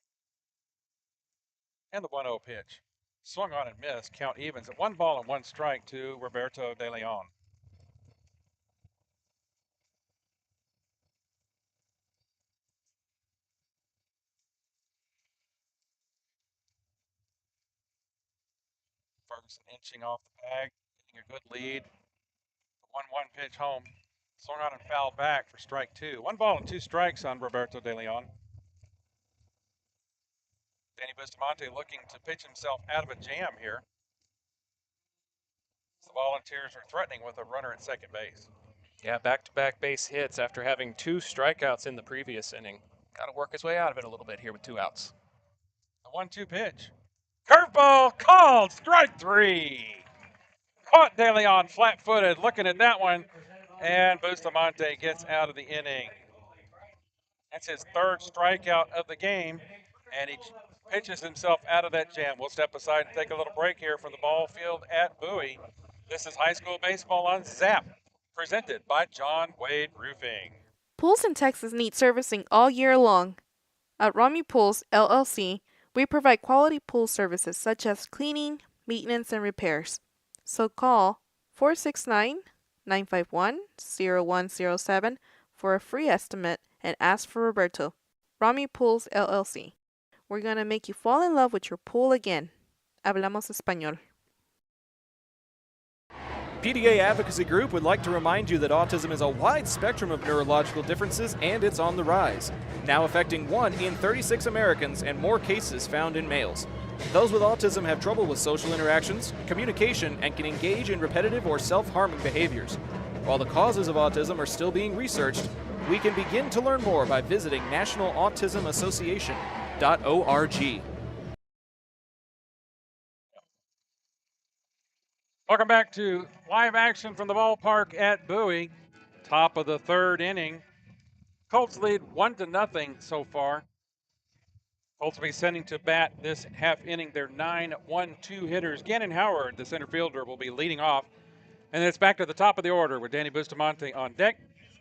And the 1-0 pitch. Swung on and missed. Count evens at 1 ball and 1 strike to Roberto De Leon. Ferguson inching off the bag, getting a good lead. The 1-1 pitch home. Swung on and fouled back for strike 2. 1 ball and 2 strikes on Roberto De Leon. Danny Bustamante looking to pitch himself out of a jam here. The Volunteers are threatening with a runner at second base. Yeah, back-to-back base hits after having 2 strikeouts in the previous inning. Got to work his way out of it a little bit here with 2 outs. The 1-2 pitch. Curveball called, strike 3. Caught De Leon flat-footed, looking at that one, and Bustamante gets out of the inning. That's his 3rd strikeout of the game, and he pitches himself out of that jam. We'll step aside and take a little break here from the ball field at Bowie. This is high school baseball on ZAP, presented by John Wade Roofing. Pools in Texas need servicing all year long. At Romy Pools, LLC, we provide quality pool services such as cleaning, maintenance, and repairs. So call 951-0107 for a free estimate and ask for Roberto. Rami Pools LLC. We're going to make you fall in love with your pool again. Hablamos español. PDA Advocacy Group would like to remind you that autism is a wide spectrum of neurological differences and it's on the rise, now affecting 1 in 36 Americans and more cases found in males. Those with autism have trouble with social interactions, communication, and can engage in repetitive or self-harming behaviors. While the causes of autism are still being researched, we can begin to learn more by visiting nationalautismassociation.org. Welcome back to live action from the ballpark at Bowie. Top of the third inning. Colts lead 1-0 so far. Colts will be sending to bat this half inning their 9-1-2 hitters. Gannon Howard, the center fielder, will be leading off. And it's back to the top of the order with Danny Bustamante on deck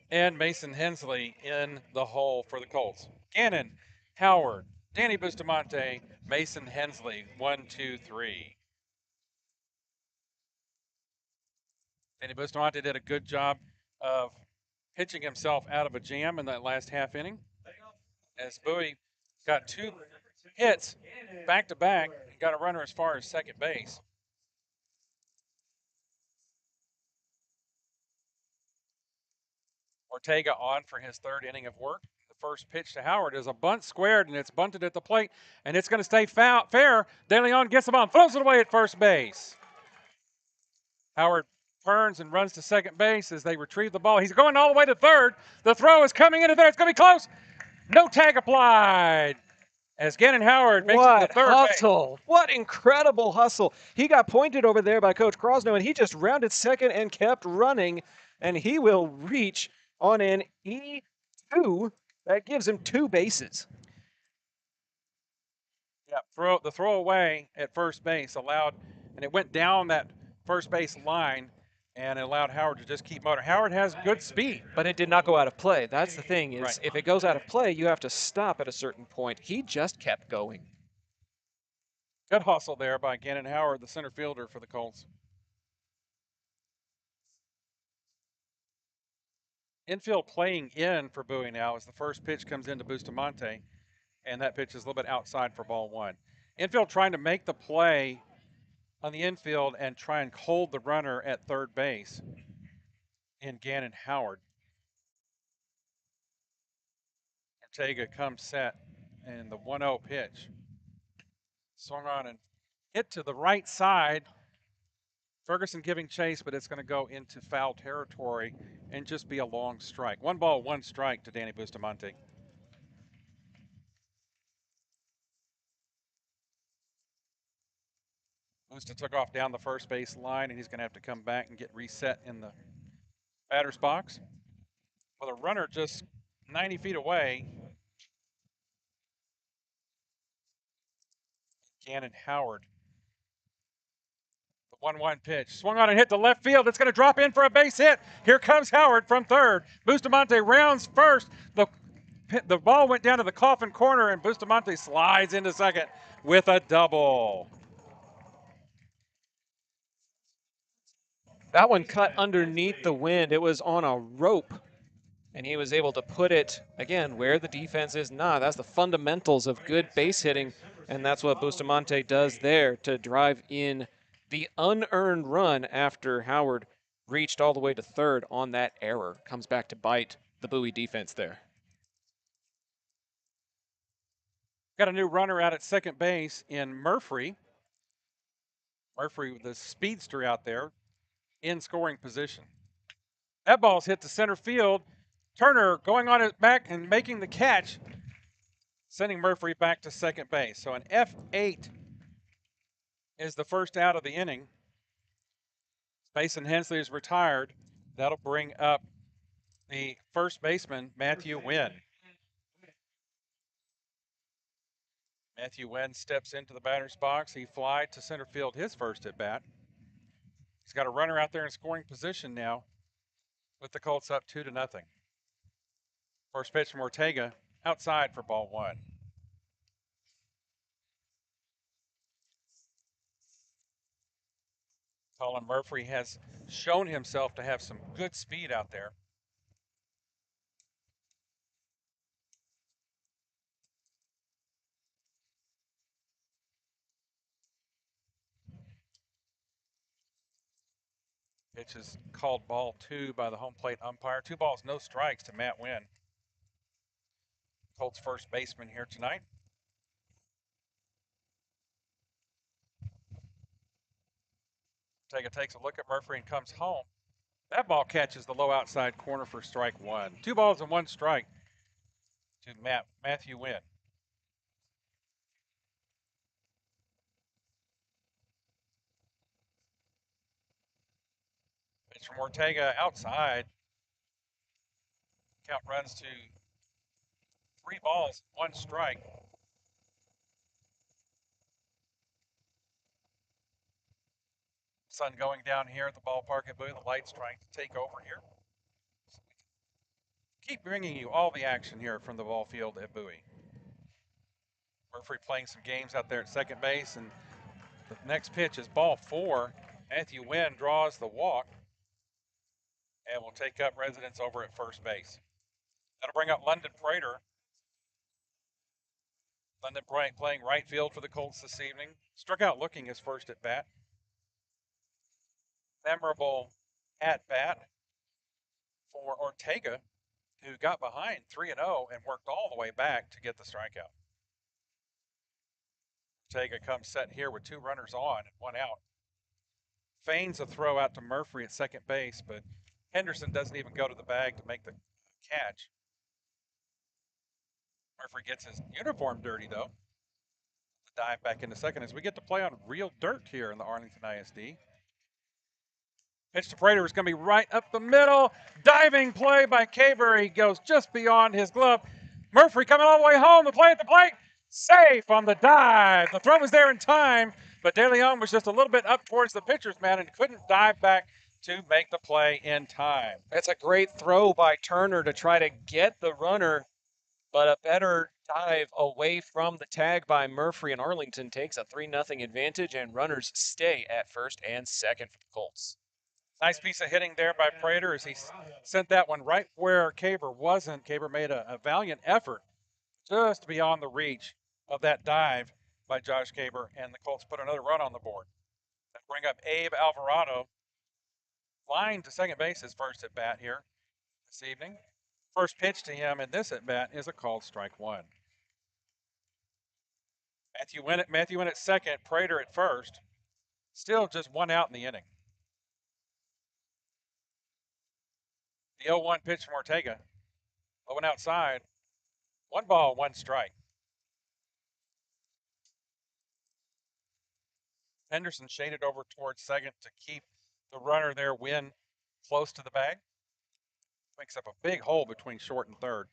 and Mason Hensley in the hole for the Colts. Gannon, Howard, Danny Bustamante, Mason Hensley, 1, 2, 3. Danny Bustamante did a good job of pitching himself out of a jam in that last half inning. As Bowie got 2 hits back-to-back, got a runner as far as second base. Ortega on for his third inning of work. The first pitch to Howard is a bunt squared, and it's bunted at the plate, and it's going to stay fair. De Leon gets the ball and throws it away at first base. Howard turns and runs to second base as they retrieve the ball. He's going all the way to third. The throw is coming into there. It's going to be close. No tag applied. As Gannon Howard makes it to third hustle! base. What incredible hustle! He got pointed over there by Coach Krosno, and he just rounded second and kept running, and he will reach on an E2 that gives him 2 bases. Yeah, the throw away at first base allowed, and it went down that first base line, and it allowed Howard to just keep motoring. Howard has good speed. But it did not go out of play. That's the thing is, Right. If it goes out of play, you have to stop at a certain point. He just kept going. Good hustle there by Gannon Howard, the center fielder for the Colts. Infield playing in for Bowie now as the first pitch comes into Bustamante, and that pitch is a little bit outside for ball 1. Infield trying to make the play on the infield and try and hold the runner at third base in Gannon Howard. Ortega comes set, and the 1-0 pitch. Swung on and hit to the right side. Ferguson giving chase, but it's going to go into foul territory and just be a long strike. 1 ball, 1 strike to Danny Bustamante. Busta took off down the first base line, and he's going to have to come back and get reset in the batter's box. With a runner just 90 feet away, Gannon Howard. The 1-1 pitch. Swung on and hit to left field. It's going to drop in for a base hit. Here comes Howard from third. Bustamante rounds first. The ball went down to the coffin corner, and Bustamante slides into second with a double. That one cut underneath the wind. It was on a rope, and he was able to put it, again, where the defense is not. That's the fundamentals of good base hitting, and that's what Bustamante does there to drive in the unearned run after Howard reached all the way to third on that error. Comes back to bite the Bowie defense there. Got a new runner out at second base in Murphy. Murphy, the speedster out there, in scoring position. That ball's hit to center field. Turner going on his back and making the catch, sending Murphy back to second base. So an F8 is the first out of the inning. Mason Hensley is retired. That'll bring up the first baseman, Matthew Wynn. Matthew Wynn steps into the batter's box. He flies to center field his first at bat. He's got a runner out there in scoring position now with the Colts up 2-0. First pitch from Ortega outside for ball 1. Colin Murphy has shown himself to have some good speed out there. Pitch is called ball 2 by the home plate umpire. 2 balls, no strikes to Matt Wynn, Colts first baseman here tonight. Ortega takes a look at Murphy and comes home. That ball catches the low outside corner for strike 1. 2 balls and 1 strike to Matthew Wynn. Pitch from Ortega outside. Count runs to 3 balls, 1 strike. Sun going down here at the ballpark at Bowie. The lights trying to take over here. Keep bringing you all the action here from the ball field at Bowie. Murphy playing some games out there at second base, and the next pitch is ball 4. Matthew Wynn draws the walk and will take up residence over at first base. That'll bring up London Prater. London playing right field for the Colts this evening. Struck out looking his first at bat. Memorable at bat for Ortega, who got behind 3-0 and worked all the way back to get the strikeout. Ortega comes set here with 2 runners on and 1 out. Feigns a throw out to Murphy at second base, but Henderson doesn't even go to the bag to make the catch. Murphy gets his uniform dirty, though. The dive back into second as we get to play on real dirt here in the Arlington ISD. Pitch to Prater is going to be right up the middle. Diving play by Caber. He goes just beyond his glove. Murphy coming all the way home. The play at the plate. Safe on the dive. The throw was there in time, but De Leon was just a little bit up towards the pitcher's mound and couldn't dive back to make the play in time. That's a great throw by Turner to try to get the runner, but a better dive away from the tag by Murphy, and Arlington takes a 3-0 advantage, and runners stay at first and second for the Colts. Nice piece of hitting there by Prater as he sent that one right where Caber wasn't. Caber made a valiant effort just beyond the reach of that dive by Josh Caber, and the Colts put another run on the board. That bring up Abe Alvarado, flying to second base his first at bat here this evening. First pitch to him in this at bat is a called strike 1. Matthew Wynn at second, Prater at first. Still just 1 out in the inning. The 0-1 pitch from Ortega. 0-1 outside. 1 ball, 1 strike. Henderson shaded over towards second to keep the runner there, Wynn, close to the bag. Makes up a big hole between short and third.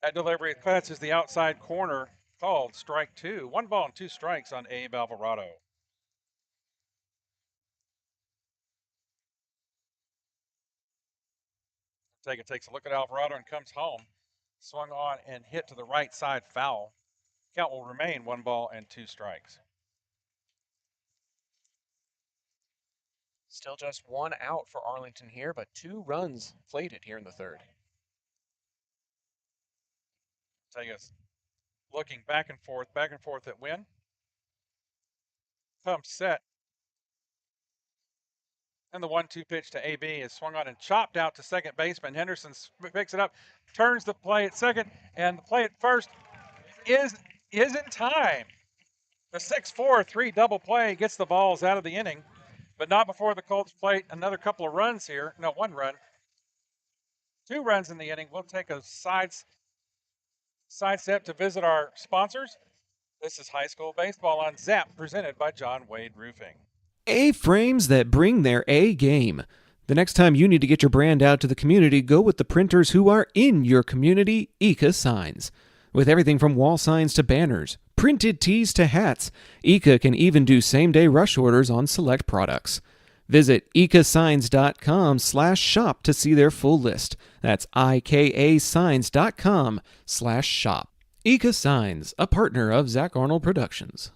That delivery catches the outside corner, called strike 2. 1 ball and 2 strikes on Abe Alvarado. Ortega takes a look at Alvarado and comes home. Swung on and hit to the right side, foul. Count will remain 1 ball and 2 strikes. Still just 1 out for Arlington here, but 2 runs plated here in the third. Ortega's looking back and forth at Wynn. Comes set. And the 1-2 pitch to AB is swung on and chopped out to second baseman. Henderson picks it up, turns the play at second, and the play at first is in time. The 6-4 3 double play gets the balls out of the inning, but not before the Colts plate another couple of runs here. No, 1 run. 2 runs in the inning. We'll take a side step to visit our sponsors. This is High School Baseball on Zap, presented by John Wade Roofing. A-frames that bring their A game. The next time you need to get your brand out to the community, go with the printers who are in your community, Ika Signs. With everything from wall signs to banners, printed tees to hats, Ika can even do same-day rush orders on select products. Visit ikasigns.com/shop to see their full list. That's ikasigns.com/shop. Ika Signs, a partner of Zach Arnold Productions.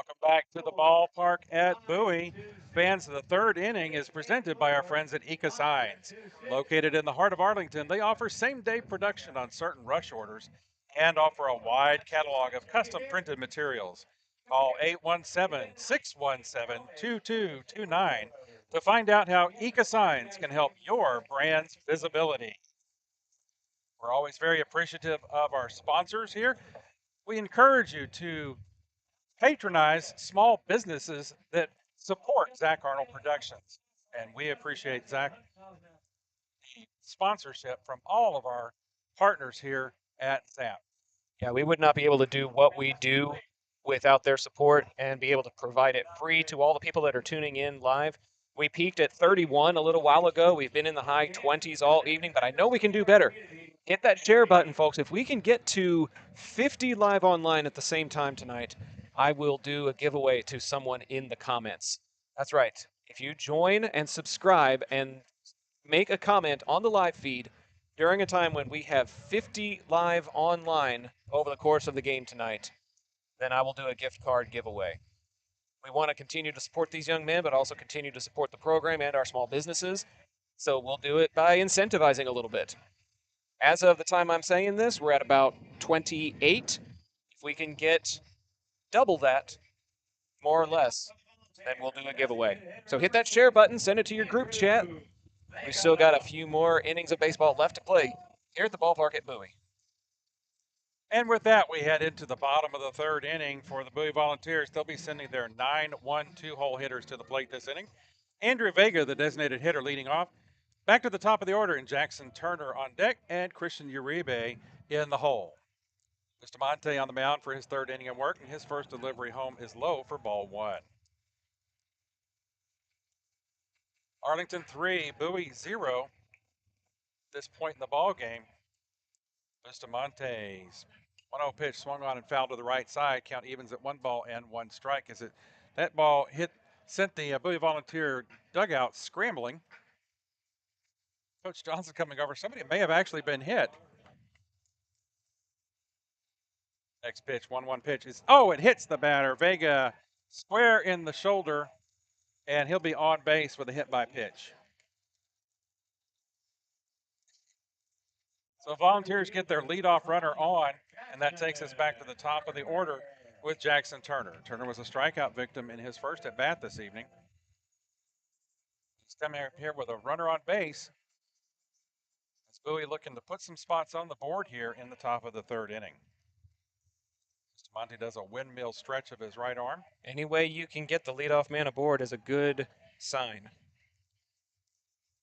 Welcome back to the ballpark at Bowie. Fans, the third inning is presented by our friends at Eka Signs. Located in the heart of Arlington, they offer same-day production on certain rush orders and offer a wide catalog of custom printed materials. Call 817-617-2229 to find out how Eka Signs can help your brand's visibility. We're always very appreciative of our sponsors here. We encourage you to patronize small businesses that support Zach Arnold Productions. And we appreciate, Zach, the sponsorship from all of our partners here at ZAP. Yeah, we would not be able to do what we do without their support and be able to provide it free to all the people that are tuning in live. We peaked at 31 a little while ago. We've been in the high 20s all evening, but I know we can do better. Hit that share button, folks. If we can get to 50 live online at the same time tonight, I will do a giveaway to someone in the comments. That's right. If you join and subscribe and make a comment on the live feed during a time when we have 50 live online over the course of the game tonight, then I will do a gift card giveaway. We want to continue to support these young men, but also continue to support the program and our small businesses. So we'll do it by incentivizing a little bit. As of the time I'm saying this, we're at about 28. If we can get double that, more or less, then we'll do a giveaway. So hit that share button, send it to your group chat. We've still got a few more innings of baseball left to play here at the ballpark at Bowie. And with that, we head into the bottom of the third inning for the Bowie Volunteers. They'll be sending their 9-1-2-hole hitters to the plate this inning. Andrew Vega, the designated hitter, leading off. Back to the top of the order in Jackson Turner on deck and Christian Uribe in the hole. Bustamante on the mound for his third inning of work, and his first delivery home is low for ball one. Arlington 3, Bowie 0. This point in the ball game. Bustamante's 1-0 pitch swung on and fouled to the right side. Count evens at 1 ball and 1 strike. As that ball sent the Bowie Volunteer dugout scrambling. Coach Johnson coming over. Somebody may have actually been hit. Next pitch, 1-1 pitch is, it hits the batter. Vega square in the shoulder, and he'll be on base with a hit by pitch. So Volunteers get their leadoff runner on, and that takes us back to the top of the order with Jackson Turner. Turner was a strikeout victim in his first at bat this evening. He's coming here with a runner on base. It's Bowie looking to put some spots on the board here in the top of the third inning. Monty does a windmill stretch of his right arm. Any way you can get the leadoff man aboard is a good sign.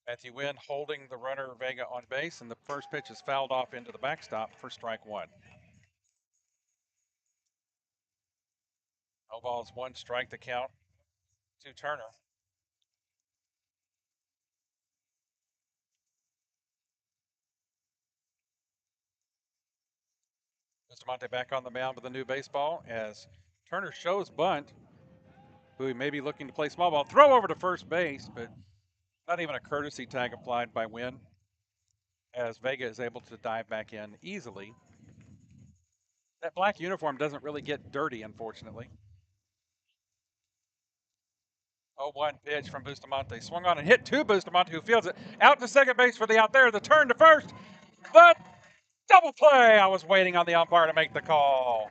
Matthew Wynn holding the runner Vega on base, and the first pitch is fouled off into the backstop for strike one. No balls, 1 strike to count to Turner. Bustamante back on the mound with a new baseball as Turner shows bunt. Bowie may be looking to play small ball. Throw over to first base, but not even a courtesy tag applied by Wynn as Vega is able to dive back in easily. That black uniform doesn't really get dirty, unfortunately. 0-1 pitch from Bustamante. Swung on and hit to Bustamante, who fields it out to second base for the out there. The turn to first. But double play. I was waiting on the umpire to make the call.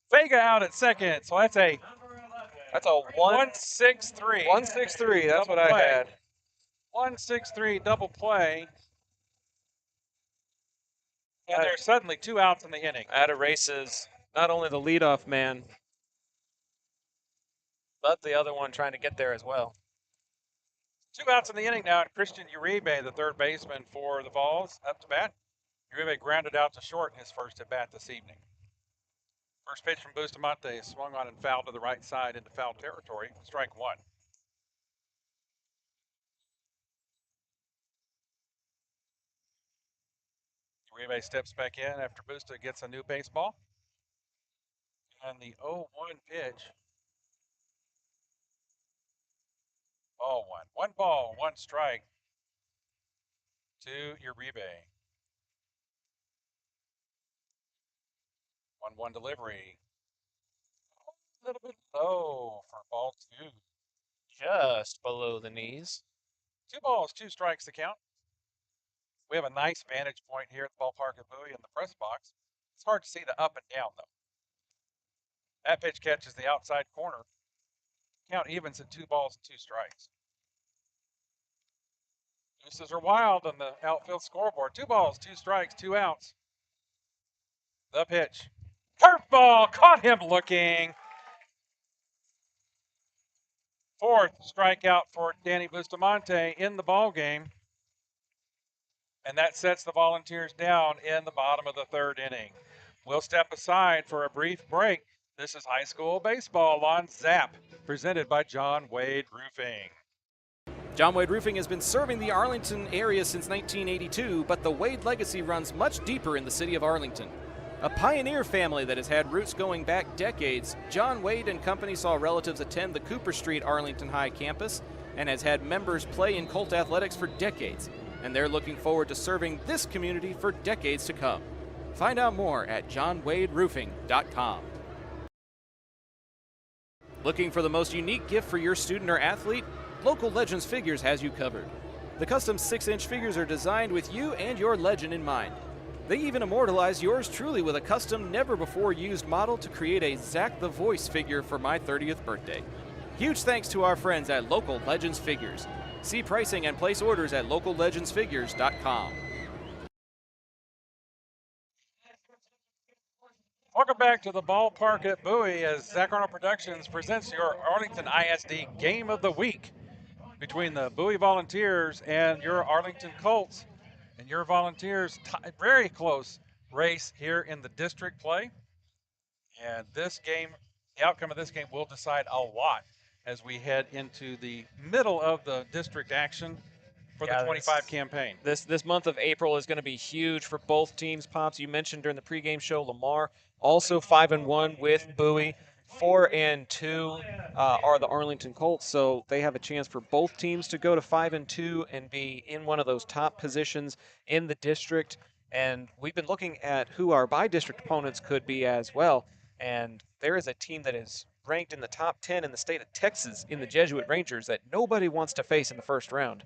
Vega out at second. So that's a 1-6-3. 1-6-3. That's what I had. 1-6-3 double play. And there's suddenly 2 outs in the inning. That erases not only the leadoff man, but the other one trying to get there as well. 2 outs in the inning now, and Christian Uribe, the third baseman for the Vols, up to bat. Uribe grounded out to short in his first at bat this evening. First pitch from Bustamante swung on and fouled to the right side into foul territory. Strike one. Uribe steps back in after Busta gets a new baseball. And the 0-1 pitch. 0-1. 1 ball, 1 strike to Uribe. 1-1 delivery. A little bit low for ball 2. Just below the knees. 2 balls, 2 strikes to count. We have a nice vantage point here at the ballpark at Bowie in the press box. It's hard to see the up and down, though. That pitch catches the outside corner. Count evens at 2 balls and 2 strikes. Deuces are wild on the outfield scoreboard. 2 balls, 2 strikes, 2 outs. The pitch. Curveball, caught him looking. 4th strikeout for Danny Bustamante in the ball game. And that sets the Volunteers down in the bottom of the 3rd inning. We'll step aside for a brief break. This is high school baseball on ZAP, presented by John Wade Roofing. John Wade Roofing has been serving the Arlington area since 1982, but the Wade legacy runs much deeper in the city of Arlington. A pioneer family that has had roots going back decades, John Wade and Company saw relatives attend the Cooper Street Arlington High campus and has had members play in Colt athletics for decades, and they're looking forward to serving this community for decades to come. Find out more at johnwaderoofing.com. Looking for the most unique gift for your student or athlete? Local Legends Figures has you covered. The custom 6-inch figures are designed with you and your legend in mind. They even immortalize yours truly with a custom, never-before-used model to create a Zach the Voice figure for my 30th birthday. Huge thanks to our friends at Local Legends Figures. See pricing and place orders at locallegendsfigures.com. Welcome back to the ballpark at Bowie as Zach Arnold Productions presents your Arlington ISD Game of the Week between the Bowie Volunteers and your Arlington Colts. And your Volunteers, very close race here in the district play. And this game, the outcome of this game will decide a lot as we head into the middle of the district action for the 25 campaign. This month of April is going to be huge for both teams. Pops, you mentioned during the pregame show, Lamar also 5-1 with Bowie. 4-2 are the Arlington Colts, so they have a chance for both teams to go to 5-2 and be in one of those top positions in the district. And we've been looking at who our by-district opponents could be as well. And there is a team that is ranked in the top 10 in the state of Texas in the Jesuit Rangers that nobody wants to face in the first round.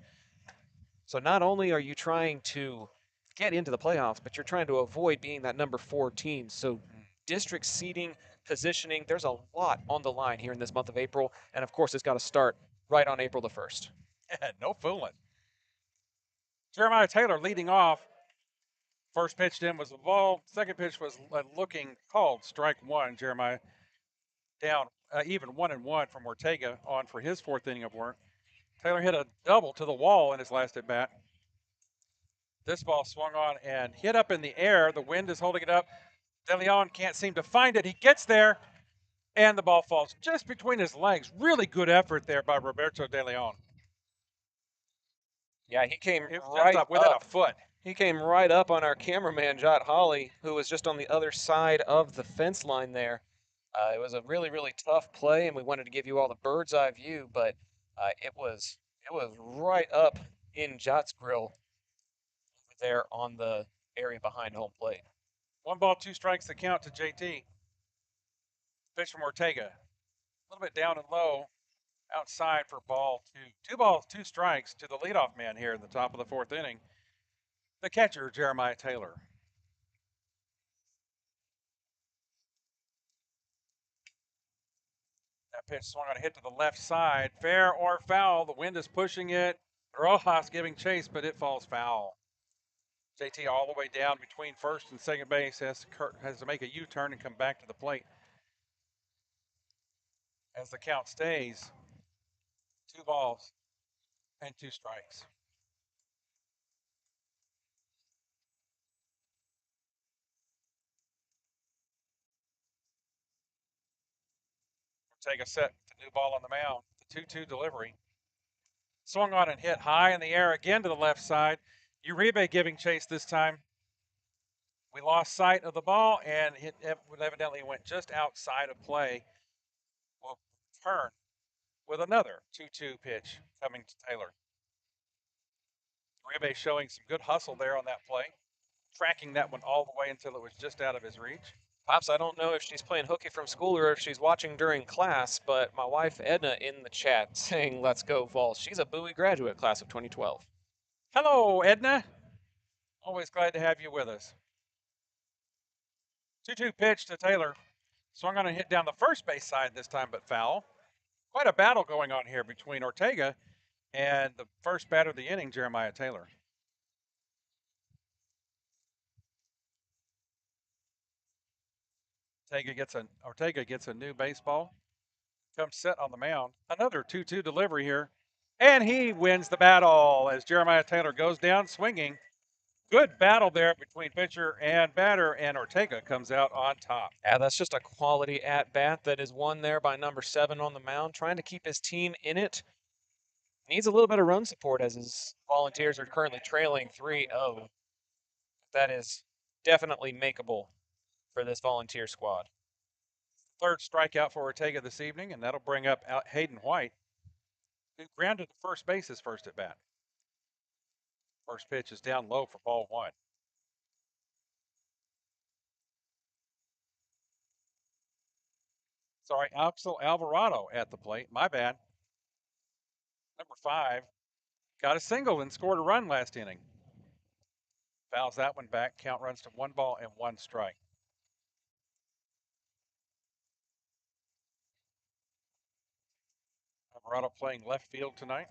So not only are you trying to get into the playoffs, but you're trying to avoid being that number 4 team. So district seeding, positioning, there's a lot on the line here in this month of April. And of course, it's got to start right on April the 1st. No fooling. Jeremiah Taylor leading off. First pitch in was a ball. Second pitch was looking called strike 1. Jeremiah down even 1-1 from Ortega on for his 4th inning of work. Taylor hit a double to the wall in his last at bat. This ball swung on and hit up in the air. The wind is holding it up. De Leon can't seem to find it. He gets there, and the ball falls just between his legs. Really good effort there by Roberto De Leon. Yeah, he came right up within a foot. He came right up on our cameraman, Jot Holly, who was just on the other side of the fence line there. It was a really, really tough play, and we wanted to give you all the bird's eye view, but it was right up in Jot's grill there on the area behind home plate. 1 ball, 2 strikes to count to JT. Pitch from Ortega. A little bit down and low outside for ball 2. 2 balls, 2 strikes to the leadoff man here in the top of the 4th inning. The catcher, Jeremiah Taylor. That pitch swung on a hit to the left side. Fair or foul. The wind is pushing it. Rojas giving chase, but it falls foul. JT all the way down between first and second base has to make a U-turn and come back to the plate. As the count stays, 2 balls and 2 strikes. Take a set to new ball on the mound. The 2-2 delivery. Swung on and hit high in the air again to the left side. Uribe giving chase this time. We lost sight of the ball, and it evidently went just outside of play. We'll turn with another 2-2 pitch coming to Taylor. Uribe showing some good hustle there on that play, tracking that one all the way until it was just out of his reach. Pops, I don't know if she's playing hooky from school or if she's watching during class, but my wife Edna in the chat saying, let's go Vols. She's a Bowie graduate, class of 2012. Hello, Edna. Always glad to have you with us. 2-2 pitch to Taylor. Swung on and hit down the first base side this time, but foul. Quite a battle going on here between Ortega and the first batter of the inning, Jeremiah Taylor. Ortega gets a new baseball. Comes set on the mound. Another 2-2 delivery here. And he wins the battle as Jeremiah Taylor goes down swinging. Good battle there between pitcher and batter, and Ortega comes out on top. Yeah, that's just a quality at-bat that is won there by number 7 on the mound, trying to keep his team in it. Needs a little bit of run support as his Volunteers are currently trailing 3-0. That is definitely makeable for this Volunteer squad. Third strikeout for Ortega this evening, and that'll bring up Hayden White, who grounded to first base his first at bat. First pitch is down low for ball 1. Sorry, Axel Alvarado at the plate. My bad. Number 5 got a single and scored a run last inning. Fouls that one back. Count runs to 1 ball and 1 strike. Alvarado playing left field tonight.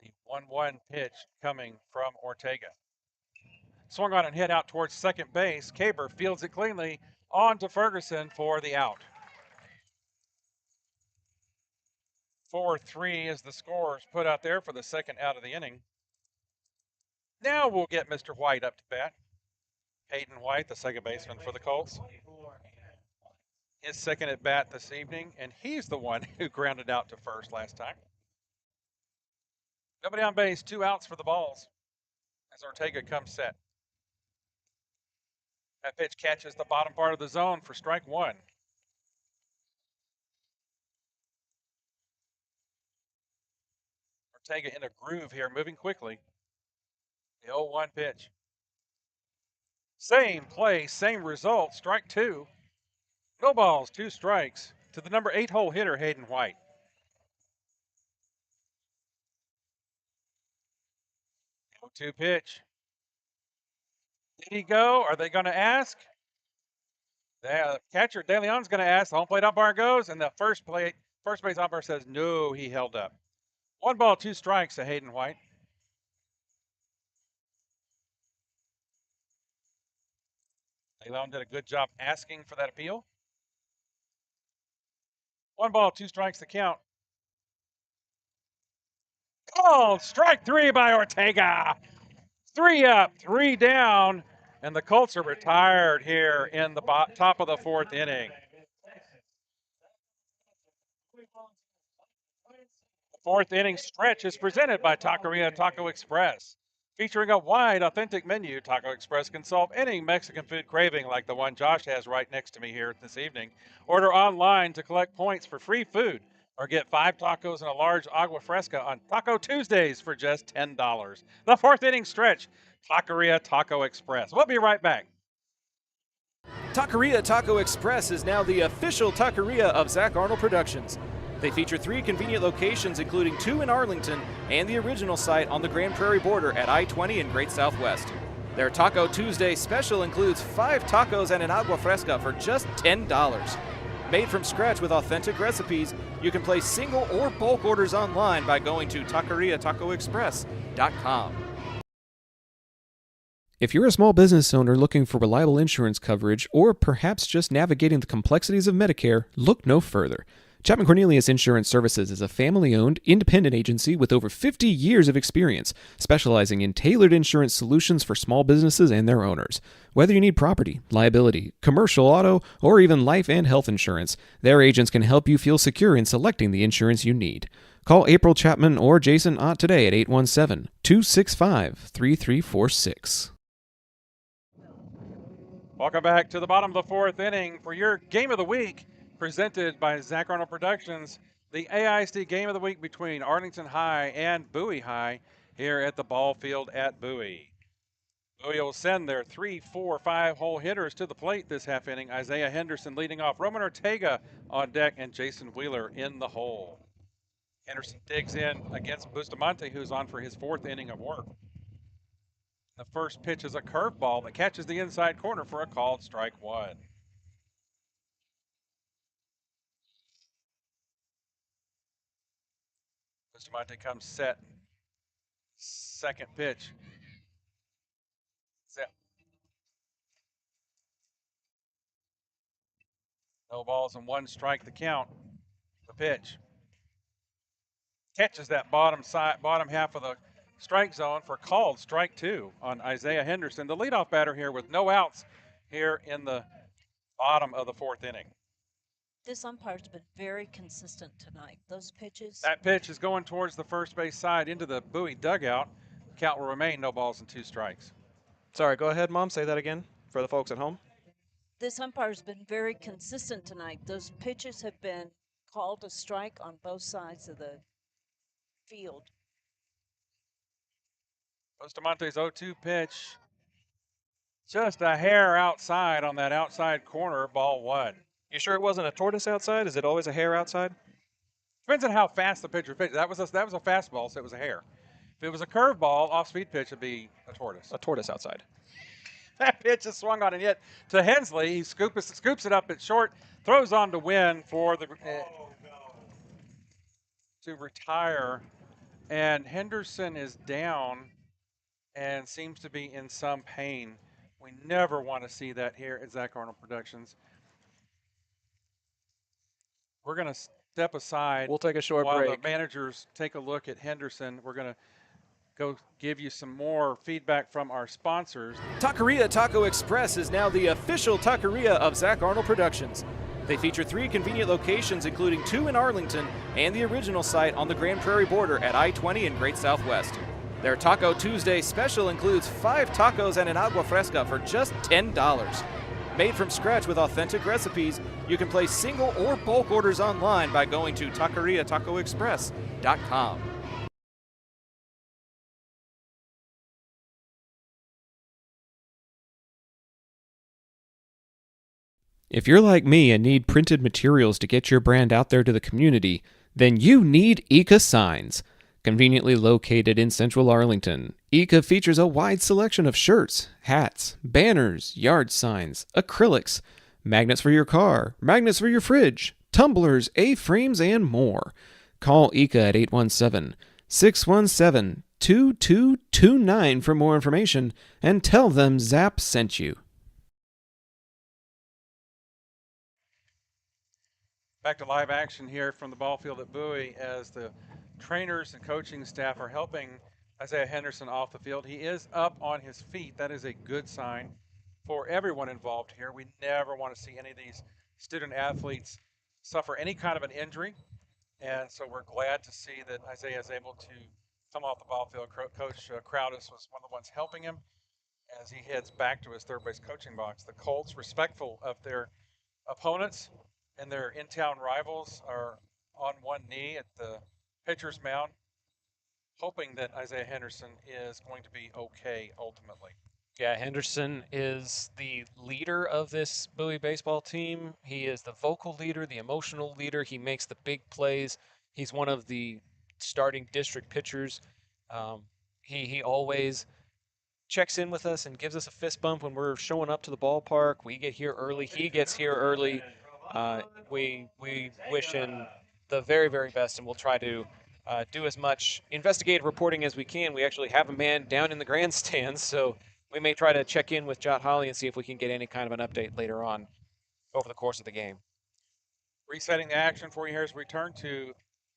The 1-1 pitch coming from Ortega. Swung on and hit out towards second base. Caber fields it cleanly on to Ferguson for the out. 4-3 is the scores put out there for the second out of the inning. Now we'll get Mr. White up to bat. Hayden White, the second baseman for the Colts. His second at bat this evening, and he's the one who grounded out to first last time. Nobody on base, 2 outs for the Balls as Ortega comes set. That pitch catches the bottom part of the zone for strike 1. Ortega in a groove here, moving quickly. The 0-1 pitch. Same play, same result. Strike 2. No balls, 2 strikes to the number 8 hole hitter, Hayden White. 0-2 pitch. Did he go? Are they going to ask? The catcher, De Leon's going to ask. The home plate umpire goes, and the first base umpire says, no, he held up. 1 ball, 2 strikes to Hayden White. De Leon did a good job asking for that appeal. 1 ball, 2 strikes to count. Called strike 3 by Ortega. 3 up, 3 down, and the Colts are retired here in the top of the 4th inning. The 4th inning stretch is presented by Taqueria Taco Express. Featuring a wide, authentic menu, Taco Express can solve any Mexican food craving like the one Josh has right next to me here this evening. Order online to collect points for free food or get 5 tacos and a large agua fresca on Taco Tuesdays for just $10. The 4th inning stretch, Taqueria Taco Express. We'll be right back. Taqueria Taco Express is now the official taqueria of Zach Arnold Productions. They feature 3 convenient locations, including 2 in Arlington and the original site on the Grand Prairie border at I-20 in Great Southwest. Their Taco Tuesday special includes 5 tacos and an agua fresca for just $10. Made from scratch with authentic recipes, you can place single or bulk orders online by going to taqueriatacoexpress.com. If you're a small business owner looking for reliable insurance coverage or perhaps just navigating the complexities of Medicare, look no further. Chapman Cornelius Insurance Services is a family-owned, independent agency with over 50 years of experience, specializing in tailored insurance solutions for small businesses and their owners. Whether you need property, liability, commercial auto, or even life and health insurance, their agents can help you feel secure in selecting the insurance you need. Call April Chapman or Jason Ott today at 817-265-3346. Welcome back to the bottom of the 4th inning for your Game of the Week, presented by Zach Arnold Productions, the AISD Game of the Week between Arlington High and Bowie High here at the ball field at Bowie. Bowie will send their 3, 4, 5 hole hitters to the plate this half inning. Isaiah Henderson leading off. Roman Ortega on deck and Jason Wheeler in the hole. Henderson digs in against Bustamante, who's on for his 4th inning of work. The first pitch is a curveball that catches the inside corner for a called strike 1. Bustamante comes set. Second pitch. Set. No balls and 1 strike the count. The pitch. Catches that bottom half of the strike zone for called strike 2 on Isaiah Henderson, the leadoff batter here with no outs here in the bottom of the 4th inning. This umpire's been very consistent tonight. Those pitches. That pitch is going towards the first base side into the Bowie dugout. Count will remain no balls and 2 strikes. Sorry, go ahead, Mom. Say that again for the folks at home. This umpire's been very consistent tonight. Those pitches have been called a strike on both sides of the field. Bustamante's 0-2 pitch. Just a hair outside on that outside corner, ball 1. You sure it wasn't a tortoise outside? Is it always a hair outside? Depends on how fast the pitcher pitched. That was a fastball, so it was a hair. If it was a curveball, off-speed pitch, it'd be a tortoise. A tortoise outside. That pitch is swung on and yet to Hensley. He scoops it up at short, throws on to win for the to retire, and Henderson is down and seems to be in some pain. We never want to see that here at Zach Arnold Productions. We're going to step aside. We'll take a short while break. The managers take a look at Henderson. We're going to go give you some more feedback from our sponsors. Taqueria Taco Express is now the official taqueria of Zach Arnold Productions. They feature 3 convenient locations, including 2 in Arlington and the original site on the Grand Prairie border at I-20 in Great Southwest. Their Taco Tuesday special includes 5 tacos and an agua fresca for just $10. Made from scratch with authentic recipes, you can place single or bulk orders online by going to taqueriatacoexpress.com. If you're like me and need printed materials to get your brand out there to the community, then you need Eka Signs. Conveniently located in central Arlington, Eka features a wide selection of shirts, hats, banners, yard signs, acrylics, magnets for your car, magnets for your fridge, tumblers, A-frames, and more. Call Eka at 817-617-2229 for more information and tell them Zap sent you. Back to live action here from the ball field at Bowie as the trainers and coaching staff are helping Isaiah Henderson off the field. He is up on his feet. That is a good sign for everyone involved here. We never want to see any of these student athletes suffer any kind of an injury. And so we're glad to see that Isaiah is able to come off the ball field. Coach Crowdis was one of the ones helping him as he heads back to his third base coaching box. The Colts, respectful of their opponents and their in-town rivals, are on one knee at the pitcher's mound, hoping that Isaiah Henderson is going to be okay ultimately. Yeah, Henderson is the leader of this Bowie baseball team. He is the vocal leader, the emotional leader. He makes the big plays. He's one of the starting district pitchers. He always checks in with us and gives us a fist bump when we're showing up to the ballpark. We get here early. He gets here early. We wish him the very, very best, and we'll try to do as much investigative reporting as we can. We actually have a man down in the grandstands, so we may try to check in with Jot Holly and see if we can get any kind of an update later on over the course of the game. Resetting the action for you here as we return to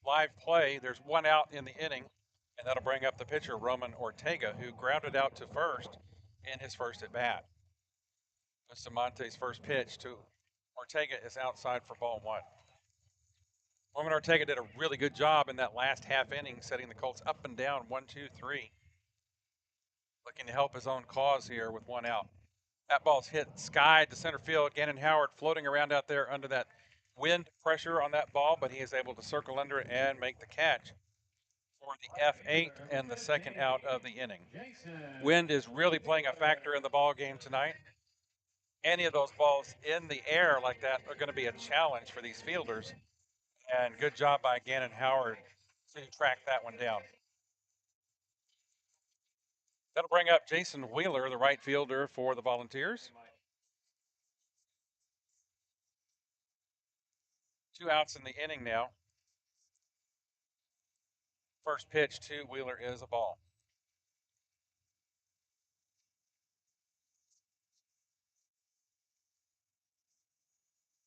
live play. There's 1 out in the inning, and that'll bring up the pitcher, Roman Ortega, who grounded out to first in his first at-bat. Bustamante's first pitch to Ortega is outside for ball 1. Roman Ortega did a really good job in that last half inning, setting the Colts up and down 1-2-3. Looking to help his own cause here with 1 out. That ball's hit skied to center field. Gannon Howard floating around out there under that wind pressure on that ball, but he is able to circle under it and make the catch for the F8 and the second out of the inning. Wind is really playing a factor in the ball game tonight. Any of those balls in the air like that are going to be a challenge for these fielders. And good job by Gannon Howard to track that one down. That'll bring up Jason Wheeler, the right fielder for the Volunteers. 2 outs in the inning now. First pitch to Wheeler is a ball.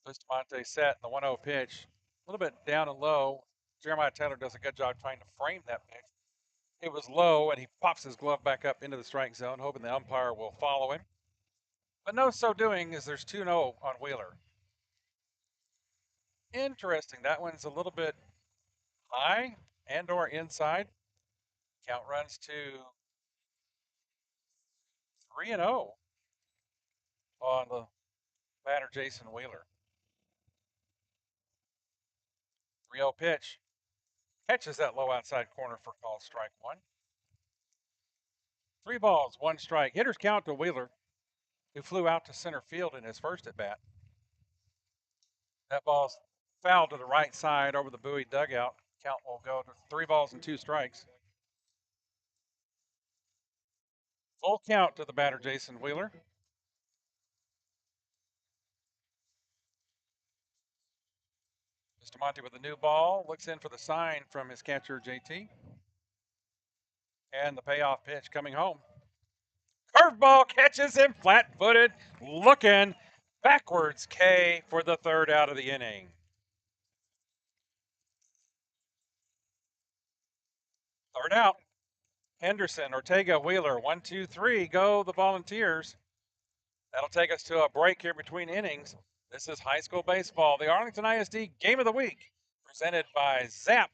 Bustamante set in the 1-0 pitch. A little bit down and low. Jeremiah Taylor does a good job trying to frame that pitch. It was low, and he pops his glove back up into the strike zone, hoping the umpire will follow him. But no so doing, as there's 2-0 on Wheeler. Interesting. That one's a little bit high and or inside. Count runs to 3-0 on the batter, Jason Wheeler. 3-0 pitch. Catches that low outside corner for call strike 1. 3 balls, 1 strike. Hitters count to Wheeler, who flew out to center field in his first at bat. That ball's fouled to the right side over the Bowie dugout. Count will go to 3 balls and 2 strikes. Full count to the batter, Jason Wheeler. Mr. Monty with the new ball, looks in for the sign from his catcher, JT. And the payoff pitch coming home. Curveball catches him flat-footed, looking backwards. K for the 3rd out of the inning. Third out. Henderson, Ortega, Wheeler, 1, 2, 3, go the Volunteers. That'll take us to a break here between innings. This is high school baseball, the Arlington ISD Game of the Week, presented by Zap,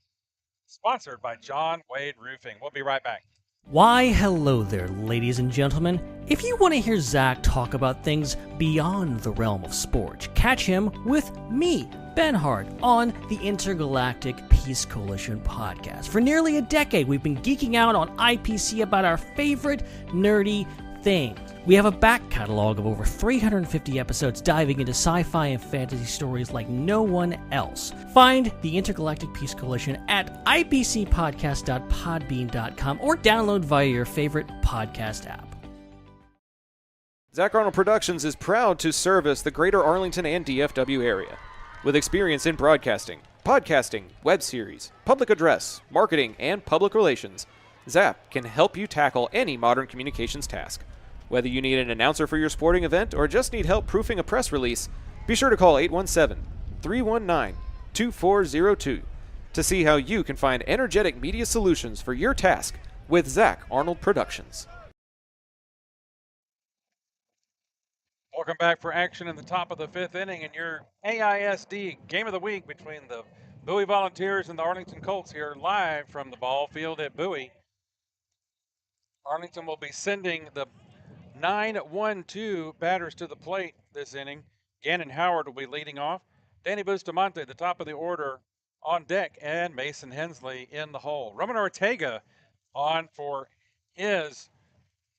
sponsored by John Wade Roofing. We'll be right back. Why, hello there, ladies and gentlemen. If you want to hear Zach talk about things beyond the realm of sport, catch him with me, Ben Hart, on the Intergalactic Peace Coalition podcast. For nearly a decade, we've been geeking out on IPC about our favorite nerdy things. We have a back catalog of over 350 episodes diving into sci-fi and fantasy stories like no one else. Find the Intergalactic Peace Coalition at ipcpodcast.podbean.com or download via your favorite podcast app. Zach Arnold Productions is proud to service the greater Arlington and DFW area. With experience in broadcasting, podcasting, web series, public address, marketing, and public relations, Zap can help you tackle any modern communications task. Whether you need an announcer for your sporting event or just need help proofing a press release, be sure to call 817-319-2402 to see how you can find energetic media solutions for your task with Zach Arnold Productions. Welcome back for action in the top of the 5th inning in your AISD Game of the Week between the Bowie Volunteers and the Arlington Colts here live from the ball field at Bowie. Arlington will be sending the 9-1-2 batters to the plate this inning. Gannon Howard will be leading off. Danny Bustamante, the top of the order, on deck, and Mason Hensley in the hole. Roman Ortega on for his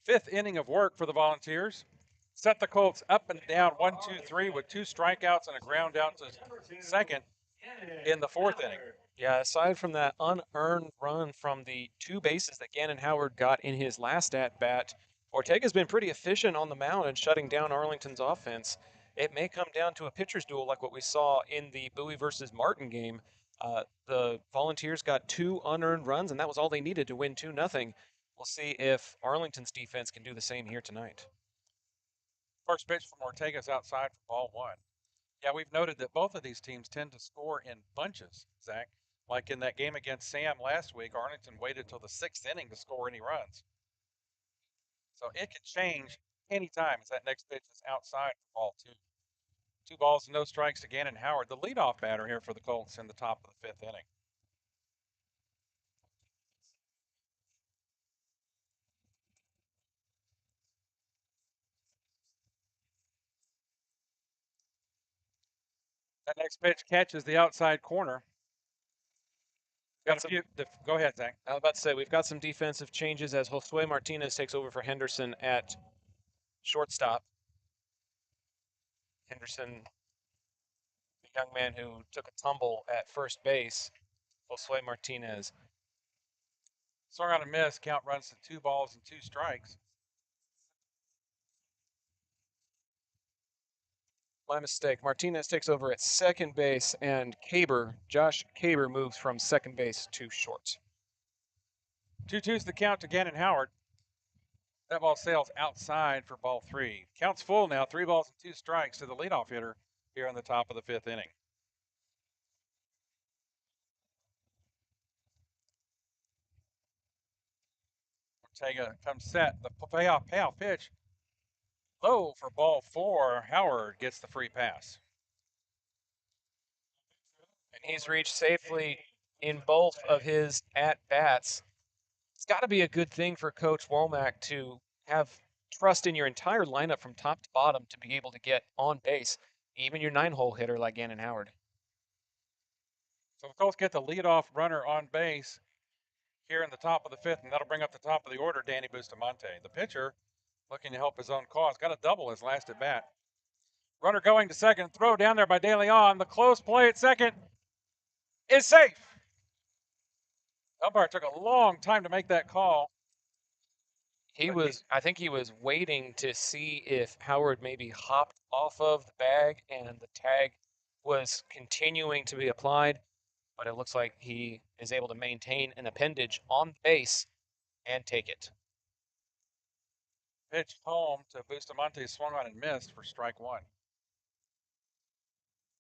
5th inning of work for the Volunteers. Set the Colts up and down 1-2-3 with 2 strikeouts and a ground out to second in the 4th inning. Yeah, aside from that unearned run from the 2 bases that Gannon Howard got in his last at-bat, Ortega's been pretty efficient on the mound and shutting down Arlington's offense. It may come down to a pitcher's duel like what we saw in the Bowie versus Martin game. The Volunteers got 2 unearned runs, and that was all they needed to win 2-0. We'll see if Arlington's defense can do the same here tonight. First pitch from Ortega's outside for ball 1. Yeah, we've noted that both of these teams tend to score in bunches, Zach. Like in that game against Sam last week, Arlington waited till the 6th inning to score any runs. So it could change anytime as that next pitch is outside for ball 2. 2 balls and no strikes to Gannon Howard, the leadoff batter here for the Colts in the top of the 5th inning. That next pitch catches the outside corner. Got a few. Go ahead, Zach. I was about to say, we've got some defensive changes as Josue Martinez takes over for Henderson at shortstop. Henderson, the young man who took a tumble at first base, Josue Martinez. Swung on a miss. Count runs to 2 balls and 2 strikes. My mistake. Martinez takes over at second base, and Josh Caber, moves from second base to short. 2-2's the count to Gannon Howard. That ball sails outside for ball 3. Count's full now. 3 balls and 2 strikes to the leadoff hitter here in the top of the 5th inning. Ortega comes set. The payoff pitch. Low for ball 4. Howard gets the free pass. And he's reached safely in both of his at-bats. It's got to be a good thing for Coach Womack to have trust in your entire lineup from top to bottom to be able to get on base, even your 9-hole hitter like Gannon Howard. So the Colts get the leadoff runner on base here in the top of the 5th, and that'll bring up the top of the order Danny Bustamante. The pitcher, looking to help his own cause, got a double his last at bat. Runner going to second, throw down there by De Leon. The close play at second is safe. Umpire took a long time to make that call. I think he was waiting to see if Howard maybe hopped off of the bag and the tag was continuing to be applied, but it looks like he is able to maintain an appendage on base and take it. Pitch home to Bustamante, swung on and missed for strike 1.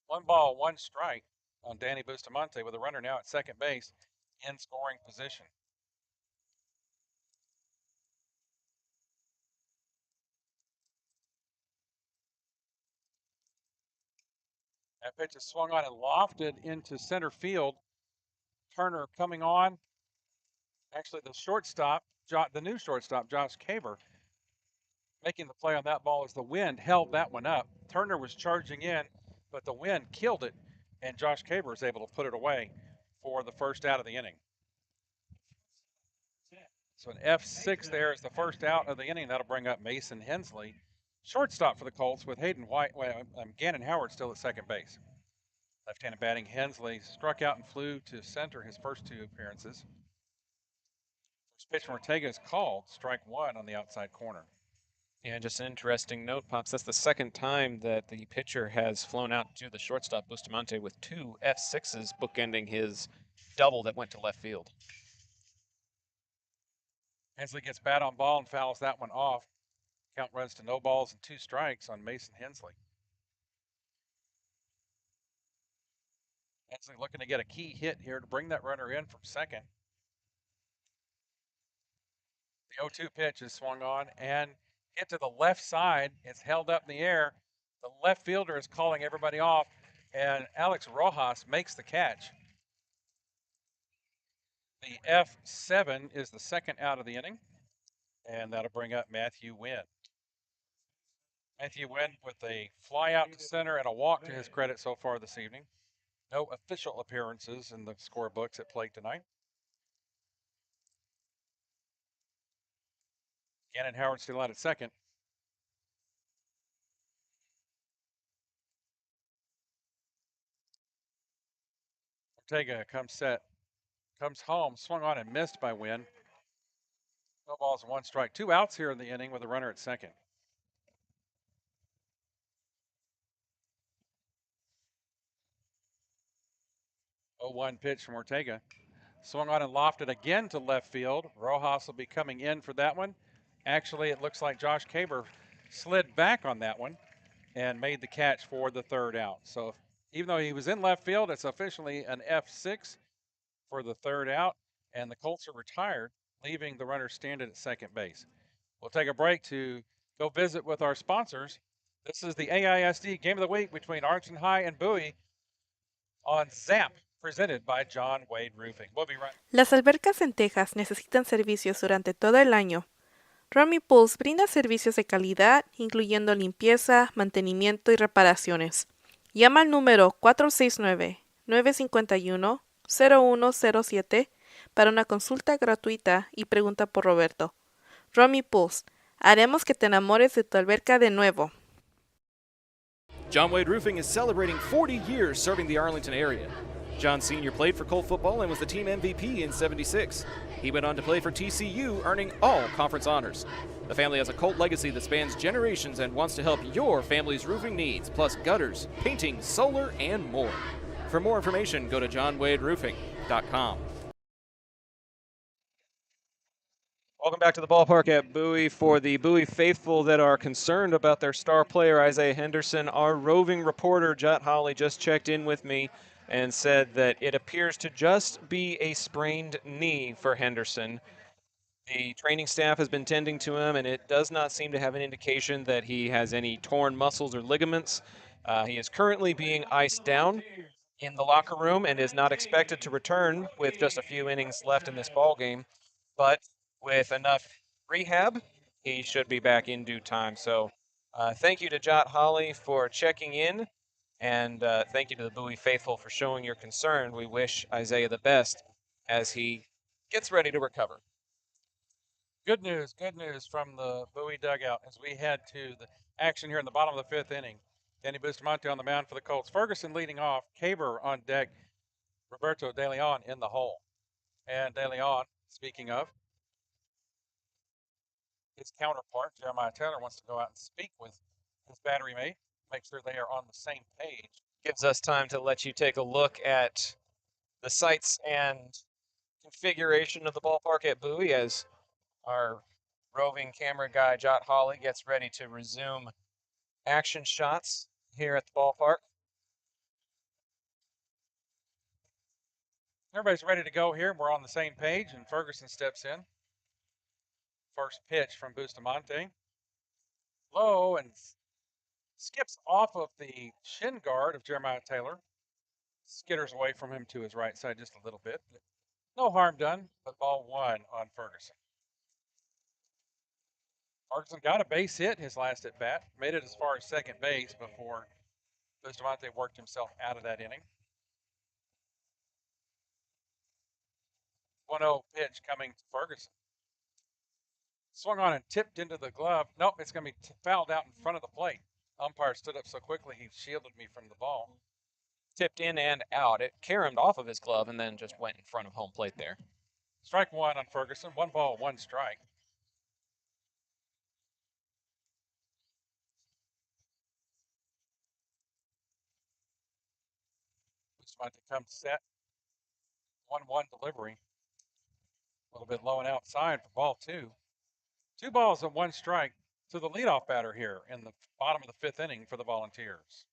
1 ball, 1 strike on Danny Bustamante with a runner now at second base in scoring position. That pitch is swung on and lofted into center field. Turner coming on. Actually, the shortstop, the new shortstop, Josh Caber, making the play on that ball as the wind held that one up. Turner was charging in, but the wind killed it, and Josh Caber was able to put it away for the first out of the inning. So an F6 there is the first out of the inning. That'll bring up Mason Hensley, shortstop for the Colts, with Gannon Howard still at second base. Left-handed batting, Hensley struck out and flew to center his first 2 appearances. First pitch from Ortega is called, strike 1 on the outside corner. Yeah, just an interesting note, Pops. That's the second time that the pitcher has flown out to the shortstop, Bustamante, with 2 F6s bookending his double that went to left field. Hensley gets bat on ball and fouls that one off. Count runs to no balls and 2 strikes on Mason Hensley. Hensley looking to get a key hit here to bring that runner in from second. The 0-2 pitch is swung on and hit to the left side. It's held up in the air. The left fielder is calling everybody off, and Alex Rojas makes the catch. The F7 is the second out of the inning, and that'll bring up Matthew Wynn. Matthew Wynn with a fly out to center and a walk to his credit so far this evening. No official appearances in the scorebooks at plate tonight. Gannon Howard still out at second. Ortega comes set. Comes home, swung on and missed by Wynn. No balls and 1 strike. 2 outs here in the inning with a runner at second. Oh, 1 pitch from Ortega. Swung on and lofted again to left field. Rojas will be coming in for that one. Actually, it looks like Josh Caber slid back on that one and made the catch for the 3rd out. So even though he was in left field, it's officially an F6 for the 3rd out, and the Colts are retired, leaving the runner standing at second base. We'll take a break to go visit with our sponsors. This is the AISD Game of the Week between Arlington High and Bowie on ZAP, presented by John Wade Roofing. We'll be right back. Las albercas en Texas necesitan servicios durante todo el año. Romy Pools brinda servicios de calidad, incluyendo limpieza, mantenimiento y reparaciones. Llama al número 469-951 0107 para una consulta gratuita y pregunta por Roberto. Romy Pools, haremos que te enamores de tu alberca de nuevo. John Wade Roofing is celebrating 40 years serving the Arlington area. John Sr. played for Colt football and was the team MVP in '76. He went on to play for TCU, earning all conference honors. The family has a Colt legacy that spans generations and wants to help your family's roofing needs, plus gutters, painting, solar, and more. For more information, go to johnwaderoofing.com. Welcome back to the ballpark at Bowie. For the Bowie faithful that are concerned about their star player, Isaiah Henderson, our roving reporter, Jot Holly, just checked in with me and said that it appears to just be a sprained knee for Henderson. The training staff has been tending to him, and it does not seem to have an indication that he has any torn muscles or ligaments. He is currently being iced down in the locker room and is not expected to return with just a few innings left in this ball game. But with enough rehab, he should be back in due time. So thank you to Jot Holly for checking in, and thank you to the Bowie faithful for showing your concern. We wish Isaiah the best as he gets ready to recover. Good news from the Bowie dugout as we head to the action here in the bottom of the 5th inning. Danny Bustamante on the mound for the Colts. Ferguson leading off. Caber on deck. Roberto De Leon in the hole. And De Leon, speaking of, his counterpart, Jeremiah Taylor, wants to go out and speak with his battery mate, make sure they are on the same page. Gives us time to let you take a look at the sights and configuration of the ballpark at Bowie as our roving camera guy, Jot Holly, gets ready to resume action shots here at the ballpark. Everybody's ready to go here. We're on the same page, and Ferguson steps in. First pitch from Bustamante. Low and skips off of the shin guard of Jeremiah Taylor. Skitters away from him to his right side just a little bit. No harm done, but ball 1 on Ferguson. Ferguson got a base hit his last at bat, made it as far as second base before Bustamante worked himself out of that inning. 1-0 pitch coming to Ferguson. Swung on and tipped into the glove. Nope, it's going to be fouled out in front of the plate. Umpire stood up so quickly he shielded me from the ball. Tipped in and out. It caromed off of his glove and then just went in front of home plate there. Strike 1 on Ferguson. 1 ball, 1 strike. Bustamante comes set. 1-1 delivery. A little bit low and outside for ball 2. 2 balls and 1 strike to the leadoff batter here in the bottom of the 5th inning for the Volunteers.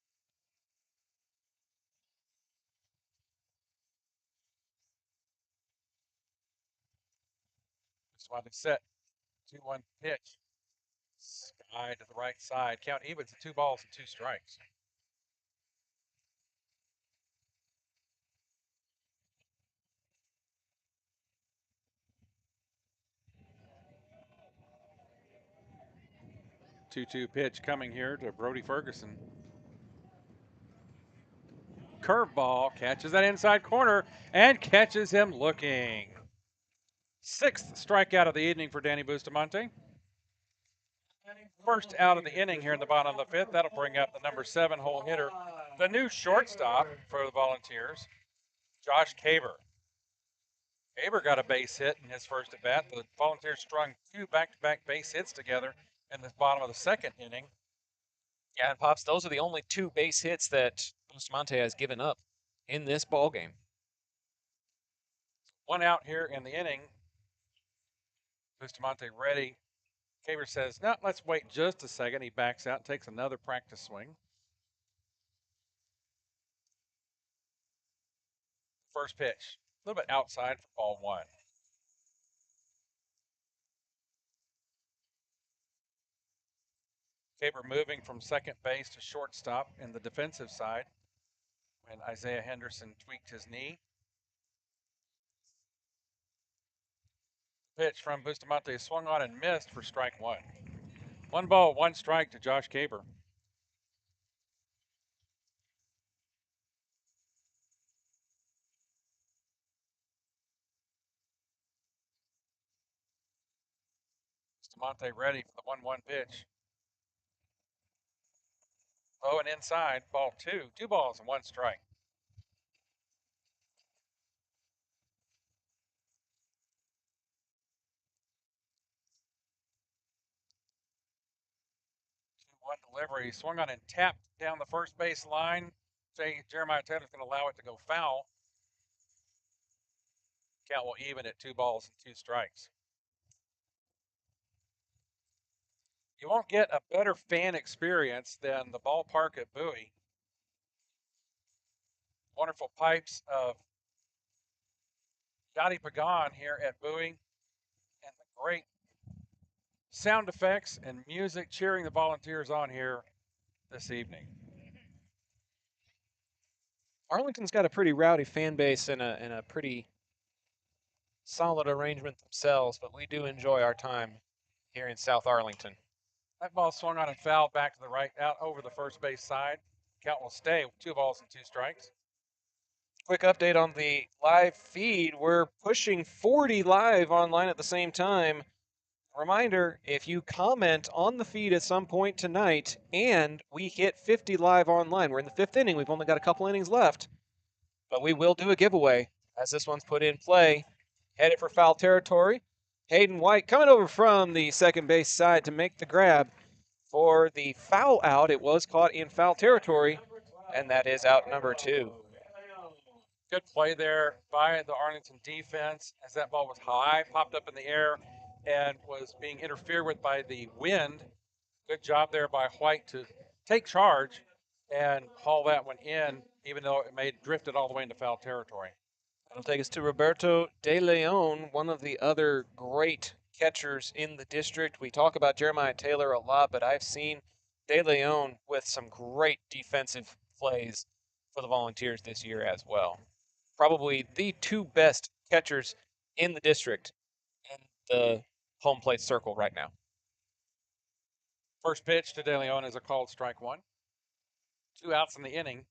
Bustamante set. 2-1 pitch. Sky to the right side. Count evens at 2 balls and 2 strikes. Two-two pitch coming here to Brody Ferguson. Curveball catches that inside corner and catches him looking. 6th strikeout of the evening for Danny Bustamante. First out of the inning here in the bottom of the 5th. That'll bring up the number 7 hole hitter, the new shortstop for the Volunteers, Josh Caber. Caber got a base hit in his first at bat. The Volunteers strung 2 back-to-back base hits together in the bottom of the 2nd inning. Yeah, and Pops, those are the only 2 base hits that Bustamante has given up in this ball game. 1 out here in the inning. Bustamante ready. Caber says, no, let's wait just a second. He backs out, takes another practice swing. First pitch, a little bit outside for ball 1. Caber moving from second base to shortstop in the defensive side when Isaiah Henderson tweaked his knee. Pitch from Bustamante swung on and missed for strike 1. 1 ball, 1 strike to Josh Caber. Bustamante ready for the 1-1 pitch. Low and inside, ball 2. 2 balls and 1 strike. One delivery, swung on and tapped down the first base line. Jeremiah Taylor's going to allow it to go foul. Count will even at 2 balls and 2 strikes. You won't get a better fan experience than the ballpark at Bowie. Wonderful pipes of Yachty Pagan here at Bowie, and the great sound effects and music cheering the Volunteers on here this evening. Arlington's got a pretty rowdy fan base and a pretty solid arrangement themselves, but we do enjoy our time here in South Arlington. That ball swung on and fouled back to the right, out over the first base side. Count will stay with 2 balls and 2 strikes. Quick update on the live feed. We're pushing 40 live online at the same time. Reminder, if you comment on the feed at some point tonight and we hit 50 live online, we're in the 5th inning. We've only got a couple innings left, but we will do a giveaway as this one's put in play. Headed for foul territory. Hayden White coming over from the second base side to make the grab for the foul out. It was caught in foul territory, and that is out number 2. Good play there by the Arlington defense as that ball was high, popped up in the air, and was being interfered with by the wind. Good job there by White to take charge and haul that one in, even though it drifted all the way into foul territory. That'll take us to Roberto De Leon, one of the other great catchers in the district. We talk about Jeremiah Taylor a lot, but I've seen De Leon with some great defensive plays for the Volunteers this year as well. Probably the 2 best catchers in the district in the home plate circle right now. First pitch to De Leon is a called strike 1. 2 outs in the inning.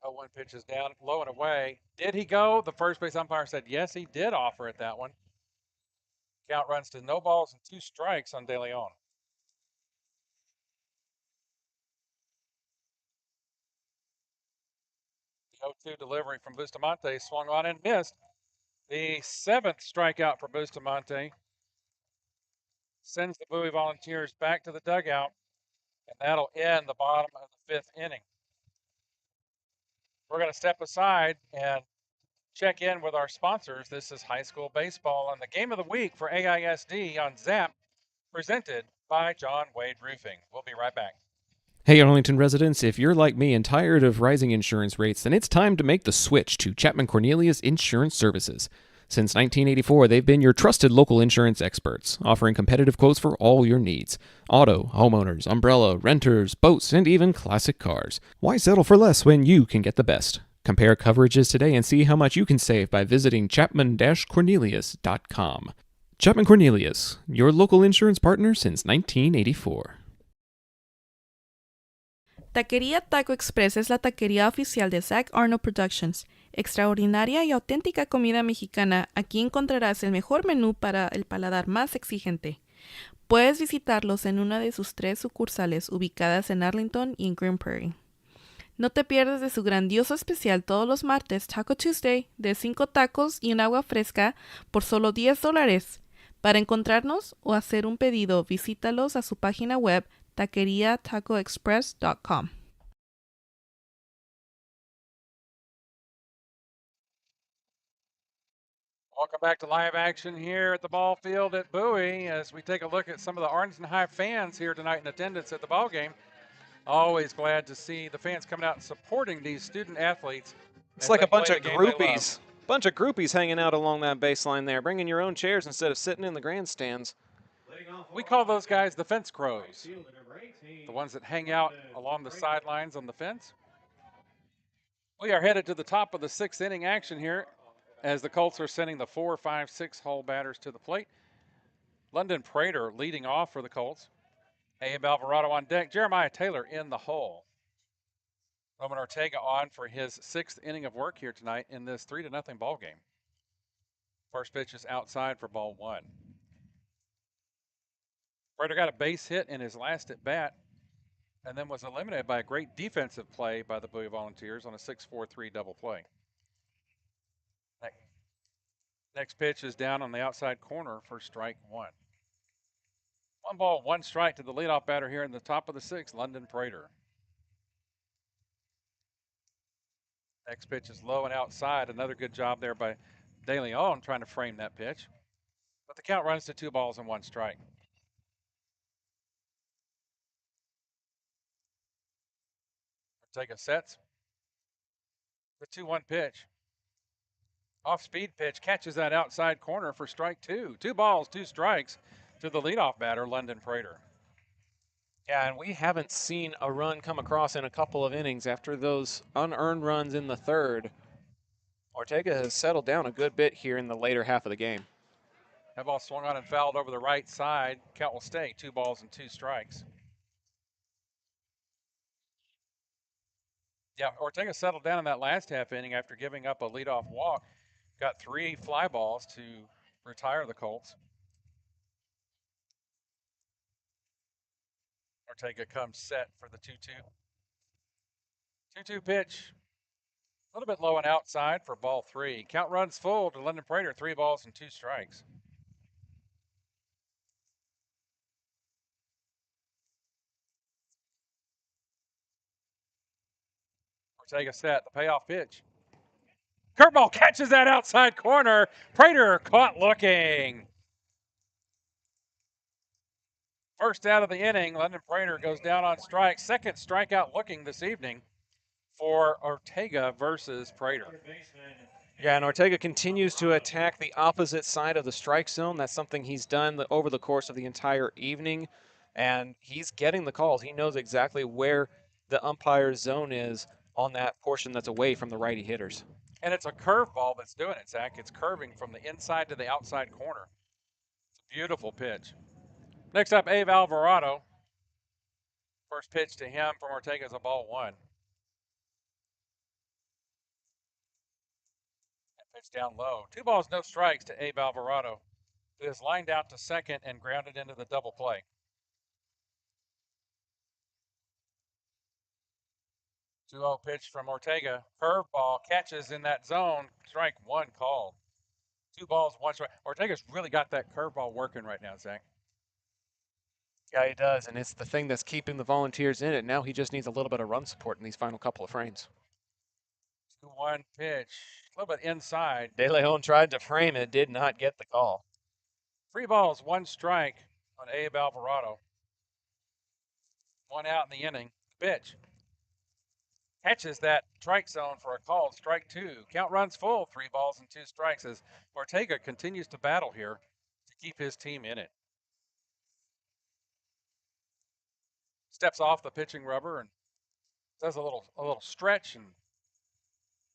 0-1 pitch is down, low and away. Did he go? The first base umpire said yes, he did offer it that one. Count runs to no balls and 2 strikes on De Leon. The 0-2 delivery from Bustamante swung on and missed. The 7th strikeout for Bustamante sends the Bowie Volunteers back to the dugout, and that'll end the bottom of the 5th inning. We're going to step aside and check in with our sponsors. This is high school baseball and the game of the week for AISD on ZAP, presented by John Wade Roofing. We'll be right back. Hey Arlington residents, if you're like me and tired of rising insurance rates, then it's time to make the switch to Chapman Cornelius Insurance Services. Since 1984, they've been your trusted local insurance experts, offering competitive quotes for all your needs. Auto, homeowners, umbrella, renters, boats, and even classic cars. Why settle for less when you can get the best? Compare coverages today and see how much you can save by visiting chapman-cornelius.com. Chapman Cornelius, your local insurance partner since 1984. Taquería Taco Express es la taquería oficial de Zach Arnold Productions. Extraordinaria y auténtica comida mexicana, aquí encontrarás el mejor menú para el paladar más exigente. Puedes visitarlos en una de sus 3 sucursales ubicadas en Arlington y en Green Prairie. No te pierdas de su grandioso especial todos los martes, Taco Tuesday, de 5 tacos y un agua fresca por solo $10. Para encontrarnos o hacer un pedido, visítalos a su página web taqueriatacoexpress.com. Welcome back to live action here at the ball field at Bowie as we take a look at some of the Arlington High fans here tonight in attendance at the ball game. Always glad to see the fans coming out and supporting these student athletes. It's like a bunch of groupies. Bunch of groupies hanging out along that baseline there, bringing your own chairs instead of sitting in the grandstands. We call those guys the fence crows, the ones that hang out along the sidelines on the fence. We are headed to the top of the 6th inning action here as the Colts are sending the 4, 5, 6 hole batters to the plate. London Prater leading off for the Colts. Abe Alvarado on deck. Jeremiah Taylor in the hole. Roman Ortega on for his 6th inning of work here tonight in this 3-0 ball game. First pitch is outside for ball 1. Prater got a base hit in his last at bat and then was eliminated by a great defensive play by the Bowie Volunteers on a 6-4-3 double play. Next pitch is down on the outside corner for strike one. 1 ball, 1 strike to the leadoff batter here in the top of the 6th, London Prater. Next pitch is low and outside. Another good job there by De Leon trying to frame that pitch. But the count runs to 2 balls and 1 strike. Ortega sets. The 2-1 pitch. Off-speed pitch, catches that outside corner for strike 2. 2 balls, 2 strikes to the leadoff batter, London Prater. Yeah, and we haven't seen a run come across in a couple of innings after those unearned runs in the 3rd. Ortega has settled down a good bit here in the later half of the game. That ball swung on and fouled over the right side. Count will stay, 2 balls and 2 strikes. Yeah, Ortega settled down in that last half inning after giving up a leadoff walk. Got 3 fly balls to retire the Colts. Ortega comes set for the 2-2. 2-2 pitch. A little bit low and outside for ball 3. Count runs full to London Prater, 3 balls and 2 strikes. Ortega set, the payoff pitch. Curveball catches that outside corner. Prater caught looking. First out of the inning, London Prater goes down on strike. Second strikeout looking this evening for Ortega versus Prater. Yeah, and Ortega continues to attack the opposite side of the strike zone. That's something he's done over the course of the entire evening, and he's getting the calls. He knows exactly where the umpire's zone is on that portion that's away from the righty hitters. And it's a curveball that's doing it, Zach. It's curving from the inside to the outside corner. It's a beautiful pitch. Next up, Abe Alvarado. First pitch to him from Ortega is a ball 1. That pitch down low. 2 balls, no strikes to Abe Alvarado, who is lined out to second and grounded into the double play. 2-0 pitch from Ortega. Curveball catches in that zone. Strike 1 called. 2 balls, 1 strike. Ortega's really got that curveball working right now, Zach. Yeah, he does, and it's the thing that's keeping the Volunteers in it. Now he just needs a little bit of run support in these final couple of frames. 2-1 pitch. A little bit inside. De Leon tried to frame it, did not get the call. 3 balls, 1 strike on Abe Alvarado. 1 out in the inning. Pitch. Catches that strike zone for a call. Strike 2. Count runs full. 3 balls and 2 strikes as Ortega continues to battle here to keep his team in it. Steps off the pitching rubber and does a little stretch and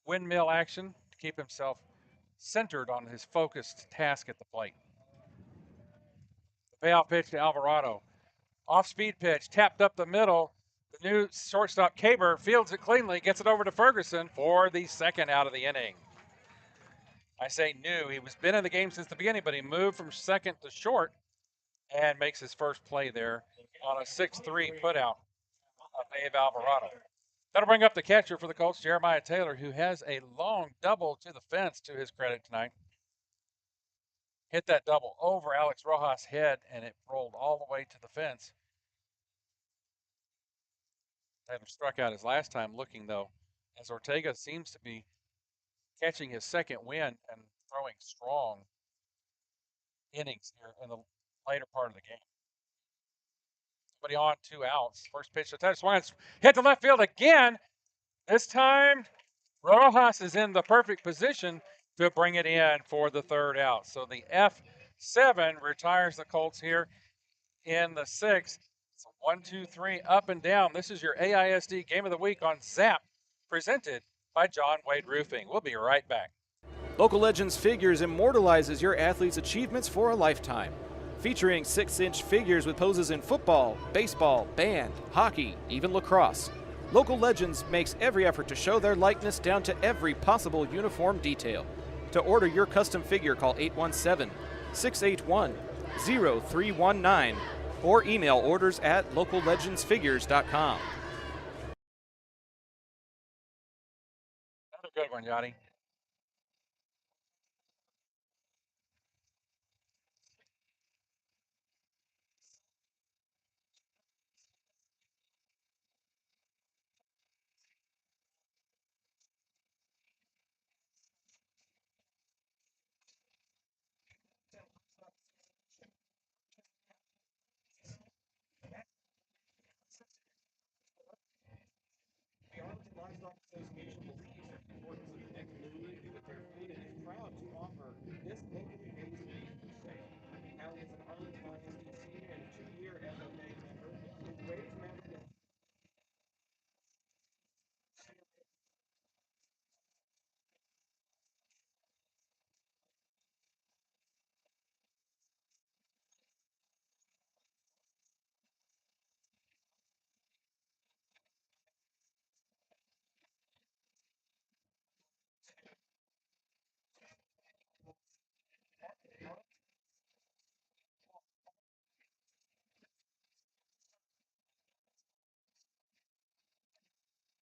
windmill action to keep himself centered on his focused task at the plate. The payoff pitch to Alvarado. Off-speed pitch, tapped up the middle. The new shortstop, Caber, fields it cleanly, gets it over to Ferguson for the 2nd out of the inning. I say new. He was been in the game since the beginning, but he moved from second to short and makes his first play there on a 6-3 putout of Abe Alvarado. That'll bring up the catcher for the Colts, Jeremiah Taylor, who has a long double to the fence to his credit tonight. Hit that double over Alex Rojas' head, and it rolled all the way to the fence. Taylor struck out his last time looking, though, as Ortega seems to be catching his 2nd win and throwing strong innings here in the later part of the game. Somebody on, 2 outs. First pitch to Taylor swung, hit to left field again. This time, Rojas is in the perfect position to bring it in for the 3rd out. So the F7 retires the Colts here in the 6th. So 1, 2, 3, up and down. This is your AISD Game of the Week on ZAP, presented by John Wade Roofing. We'll be right back. Local Legends Figures immortalizes your athlete's achievements for a lifetime. Featuring 6-inch figures with poses in football, baseball, band, hockey, even lacrosse. Local Legends makes every effort to show their likeness down to every possible uniform detail. To order your custom figure, call 817-681-0319 or email orders at locallegendsfigures.com. Another good one, Yachty.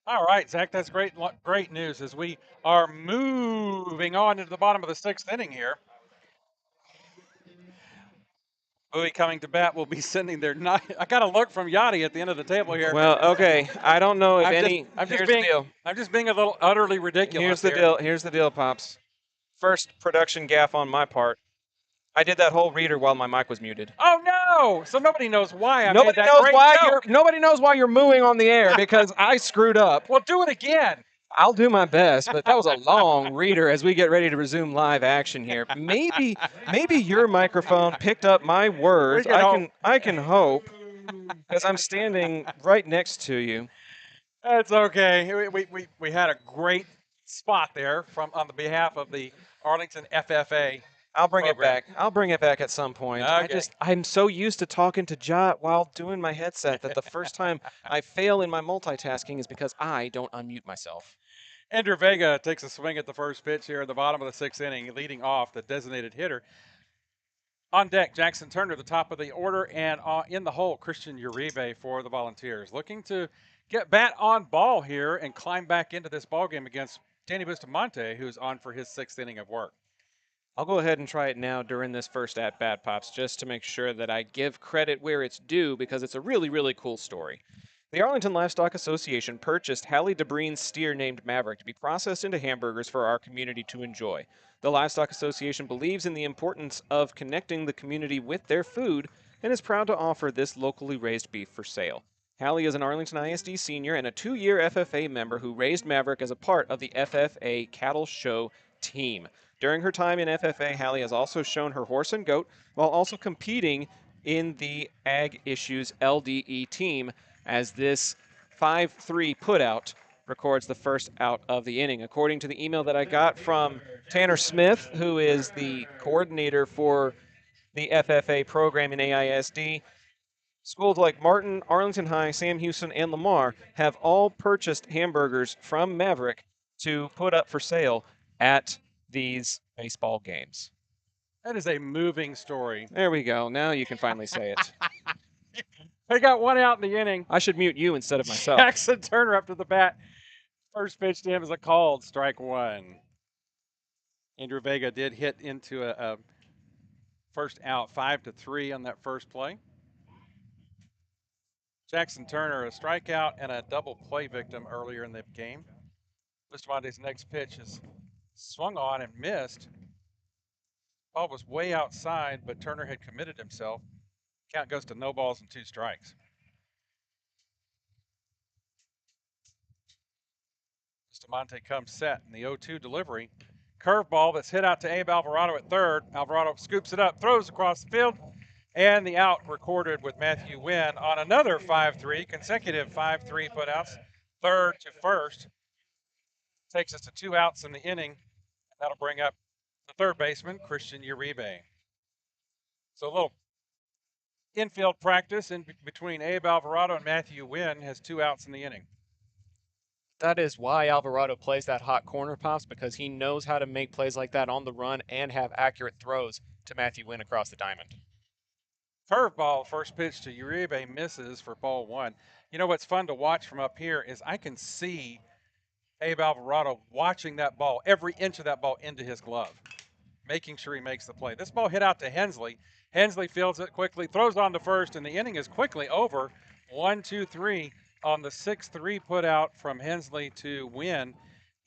All right, Zach, that's great news as we are moving on into the bottom of the 6th inning here. Bowie coming to bat will be sending their nine. I got a look from Yachty at the end of the table here. Well, okay. I don't know if here's the deal. I'm just being a little utterly ridiculous. Here's the deal. Here's the deal, Pops. First production gaffe on my part. I did that whole reader while my mic was muted. Oh no! So nobody knows why I Nobody made that knows great why joke. nobody knows why you're mooing on the air because I screwed up. Well, do it again. I'll do my best, but that was a long reader as we get ready to resume live action here. Maybe your microphone picked up my words. I can hope because I'm standing right next to you. That's okay. We had a great spot there on the behalf of the Arlington FFA. I'll bring it back. I'll bring it back at some point. Okay. I'm so used to talking to Jot while doing my headset that the first time I fail in my multitasking is because I don't unmute myself. Andrew Vega takes a swing at the first pitch here in the bottom of the 6th inning, leading off the designated hitter. On deck, Jackson Turner, the top of the order, and in the hole, Christian Uribe for the Volunteers. Looking to get bat on ball here and climb back into this ballgame against Danny Bustamante, who's on for his 6th inning of work. I'll go ahead and try it now during this first at-bat, Pops, just to make sure that I give credit where it's due because it's a really, really cool story. The Arlington Livestock Association purchased Hallie DeBreen's steer named Maverick to be processed into hamburgers for our community to enjoy. The Livestock Association believes in the importance of connecting the community with their food and is proud to offer this locally raised beef for sale. Hallie is an Arlington ISD senior and a 2-year FFA member who raised Maverick as a part of the FFA Cattle Show team. During her time in FFA, Hallie has also shown her horse and goat while also competing in the Ag Issues LDE team as this 5-3 putout records the first out of the inning. According to the email that I got from Tanner Smith, who is the coordinator for the FFA program in AISD, schools like Martin, Arlington High, Sam Houston, and Lamar have all purchased hamburgers from Maverick to put up for sale at these baseball games. That is a moving story. There we go. Now you can finally say it. They got one out in the inning. I should mute you instead of myself. Jackson Turner up to the bat. First pitch to him is a called strike one. Andrew Vega did hit into a first out, 5-3 on that first play. Jackson Turner, a strikeout and a double play victim earlier in the game. Bustamante's next pitch is swung on and missed. Ball was way outside, but Turner had committed himself. Count goes to no balls and 2 strikes. Bustamante comes set in the 0-2 delivery. Curveball that's hit out to Abe Alvarado at third. Alvarado scoops it up, throws across the field, and the out recorded with Matthew Wynn on another 5-3, consecutive 5-3 putouts, third to first. Takes us to 2 outs in the inning. That'll bring up the third baseman, Christian Uribe. So a little infield practice in between Abe Alvarado and Matthew Wynn has 2 outs in the inning. That is why Alvarado plays that hot corner, Pops, because he knows how to make plays like that on the run and have accurate throws to Matthew Wynn across the diamond. Curveball, first pitch to Uribe, misses for ball one. You know what's fun to watch from up here is I can see Abe Alvarado watching that ball, every inch of that ball into his glove, making sure he makes the play. This ball hit out to Hensley. Hensley fields it quickly, throws on to first, and the inning is quickly over. 1-2-3 on the 6-3 put out from Hensley to win.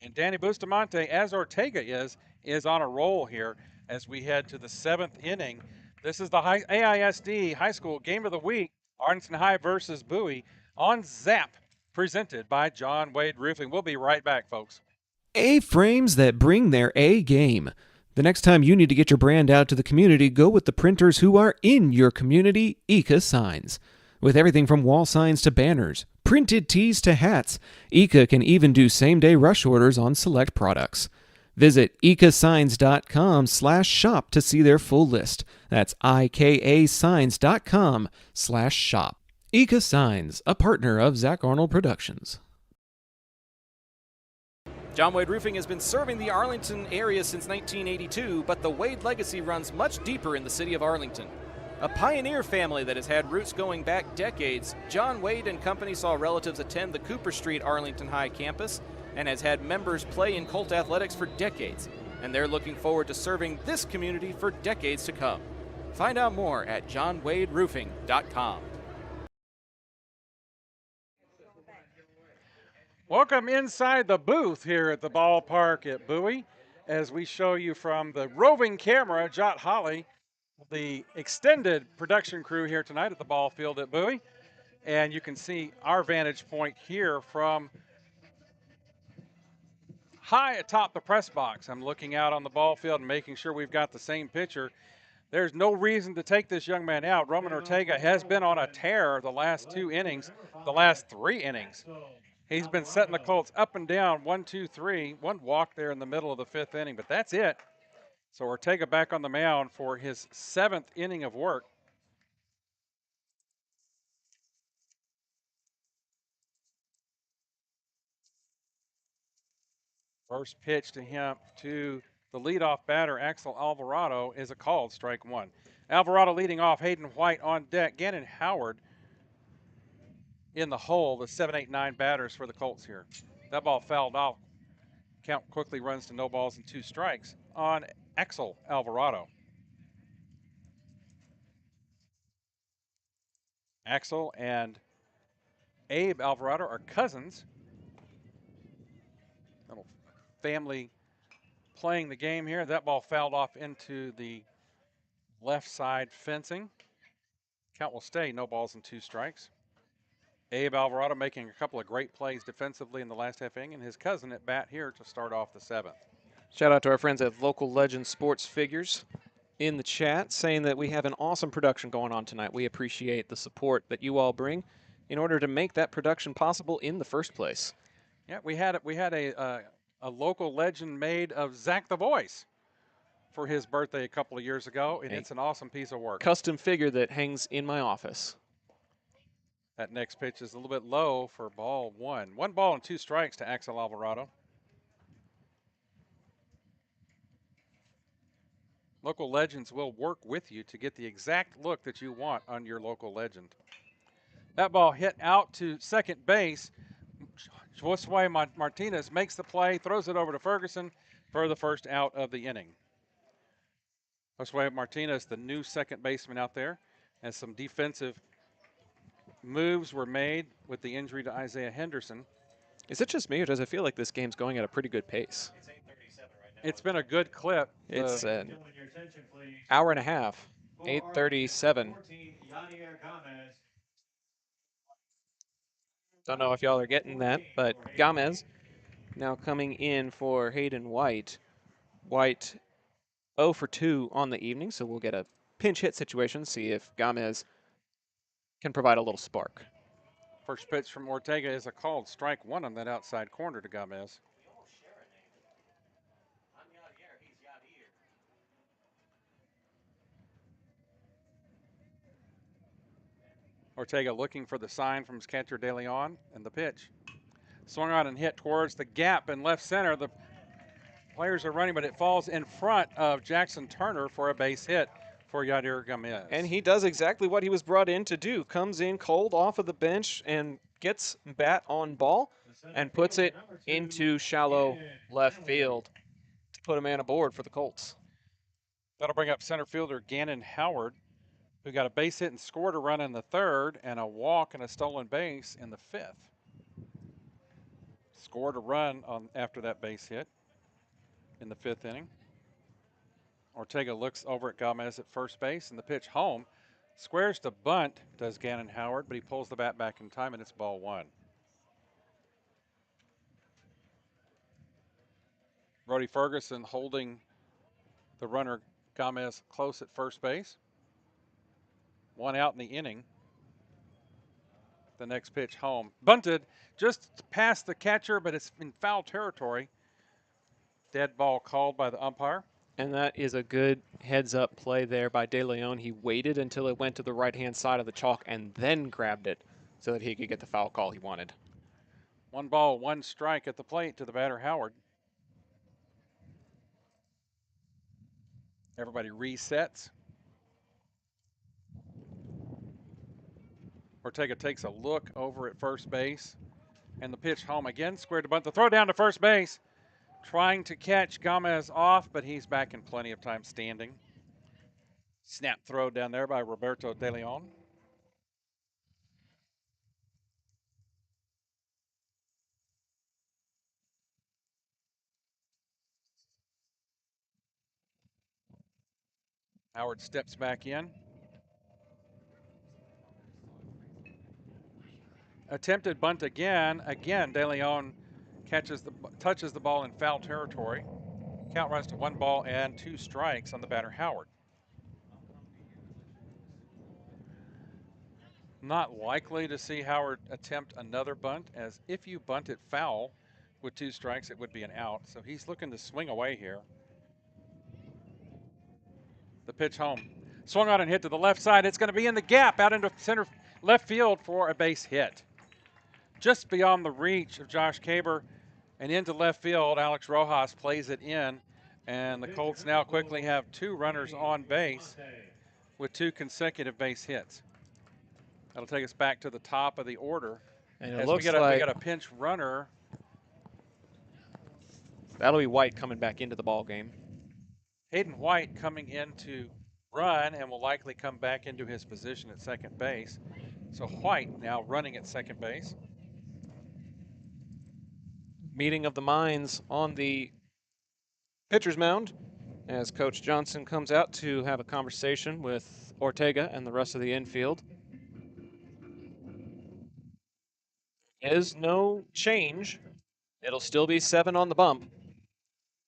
And Danny Bustamante, as Ortega is on a roll here as we head to the 7th inning. This is the AISD High School Game of the Week, Arlington High versus Bowie on ZAP, presented by John Wade Roofing. We'll be right back, folks. A-frames that bring their A game. The next time you need to get your brand out to the community, go with the printers who are in your community, Ika Signs. With everything from wall signs to banners, printed tees to hats, Ika can even do same-day rush orders on select products. Visit ikasigns.com/shop to see their full list. That's ikasigns.com/shop. Ika Signs, a partner of Zach Arnold Productions. John Wade Roofing has been serving the Arlington area since 1982, but the Wade legacy runs much deeper in the city of Arlington. A pioneer family that has had roots going back decades, John Wade and Company saw relatives attend the Cooper Street Arlington High campus and has had members play in Colt athletics for decades, and they're looking forward to serving this community for decades to come. Find out more at johnwaderoofing.com. Welcome inside the booth here at the ballpark at Bowie as we show you from the roving camera, Jot Holly, the extended production crew here tonight at the ball field at Bowie. And you can see our vantage point here from high atop the press box. I'm looking out on the ball field and making sure we've got the same picture. There's no reason to take this young man out. Roman Ortega has been on a tear the last 2 innings, the last 3 innings. He's been setting the Colts up and down, 1-2-3, one walk there in the middle of the 5th inning, but that's it. So Ortega back on the mound for his 7th inning of work. First pitch to him, to the leadoff batter, Axel Alvarado, is a called strike one. Alvarado leading off, Hayden White on deck, Gannon Howard in the hole, the 7, 8, 9 batters for the Colts here. That ball fouled off. Count quickly runs to no balls and 2 strikes on Axel Alvarado. Axel and Abe Alvarado are cousins. Little family playing the game here. That ball fouled off into the left side fencing. Count will stay, no balls and 2 strikes. Abe Alvarado making a couple of great plays defensively in the last half inning, and his cousin at bat here to start off the 7th. Shout out to our friends at Local Legend Sports Figures in the chat saying that we have an awesome production going on tonight. We appreciate the support that you all bring in order to make that production possible in the first place. Yeah, we had a local legend made of Zach the Voice for his birthday a couple of years ago, and it's an awesome piece of work. Custom figure that hangs in my office. That next pitch is a little bit low for ball 1. 1 ball and 2 strikes to Axel Alvarado. Local Legends will work with you to get the exact look that you want on your local legend. That ball hit out to second base. Josue Martinez makes the play, throws it over to Ferguson for the first out of the inning. Josue Martinez, the new second baseman out there, and some defensive moves were made with the injury to Isaiah Henderson. Is it just me, or does it feel like this game's going at a pretty good pace? It's 8:37 right now. It's been a good clip. It's an hour and a half. 8:37. Don't know if y'all are getting that, but Gamez now coming in for Hayden White. White 0 for 2 on the evening, so we'll get a pinch hit situation, see if Gamez can provide a little spark. First pitch from Ortega is a called strike one on that outside corner to Gamez. Ortega looking for the sign from his catcher De Leon, and the pitch. Swung on and hit towards the gap in left center. The players are running, but it falls in front of Jackson Turner for a base hit. for Yadier Gomez. And he does exactly what he was brought in to do. Comes in cold off of the bench and gets bat on ball and puts it into shallow left field to put a man aboard for the Colts. That'll bring up center fielder Gannon Howard, who got a base hit and scored a run in the third and a walk and a stolen base in the fifth. Scored a run after that base hit in the fifth inning. Ortega looks over at Gomez at first base, and the pitch home. Squares to bunt, does Gannon Howard, but he pulls the bat back in time, and it's ball one. Brody Ferguson holding the runner Gomez close at first base. One out in the inning. The next pitch home. Bunted just past the catcher, but it's in foul territory. Dead ball called by the umpire. And that is a good heads-up play there by De Leon. He waited until it went to the right-hand side of the chalk and then grabbed it so that he could get the foul call he wanted. 1 ball, 1 strike at the plate to the batter, Howard. Everybody resets. Ortega takes a look over at first base. And the pitch home again, squared to bunt. The throw down to first base. Trying to catch Gomez off, but he's back in plenty of time standing. Snap throw down there by Roberto De Leon. Howard steps back in. Attempted bunt again. Again, De Leon touches the ball in foul territory. Count runs to 1 ball and 2 strikes on the batter, Howard. Not likely to see Howard attempt another bunt, as if you bunt it foul with 2 strikes, it would be an out. So he's looking to swing away here. The pitch home. Swung on and hit to the left side. It's going to be in the gap out into center left field for a base hit. Just beyond the reach of Josh Kaber and into left field, Alex Rojas plays it in. And the Colts now quickly have 2 runners on base with 2 consecutive base hits. That'll take us back to the top of the order. And it looks like we got a pinch runner. That'll be White coming back into the ball game. Hayden White coming in to run and will likely come back into his position at second base. So White now running at second base. Meeting of the minds on the pitcher's mound as Coach Johnson comes out to have a conversation with Ortega and the rest of the infield. Is no change. It'll still be 7 on the bump,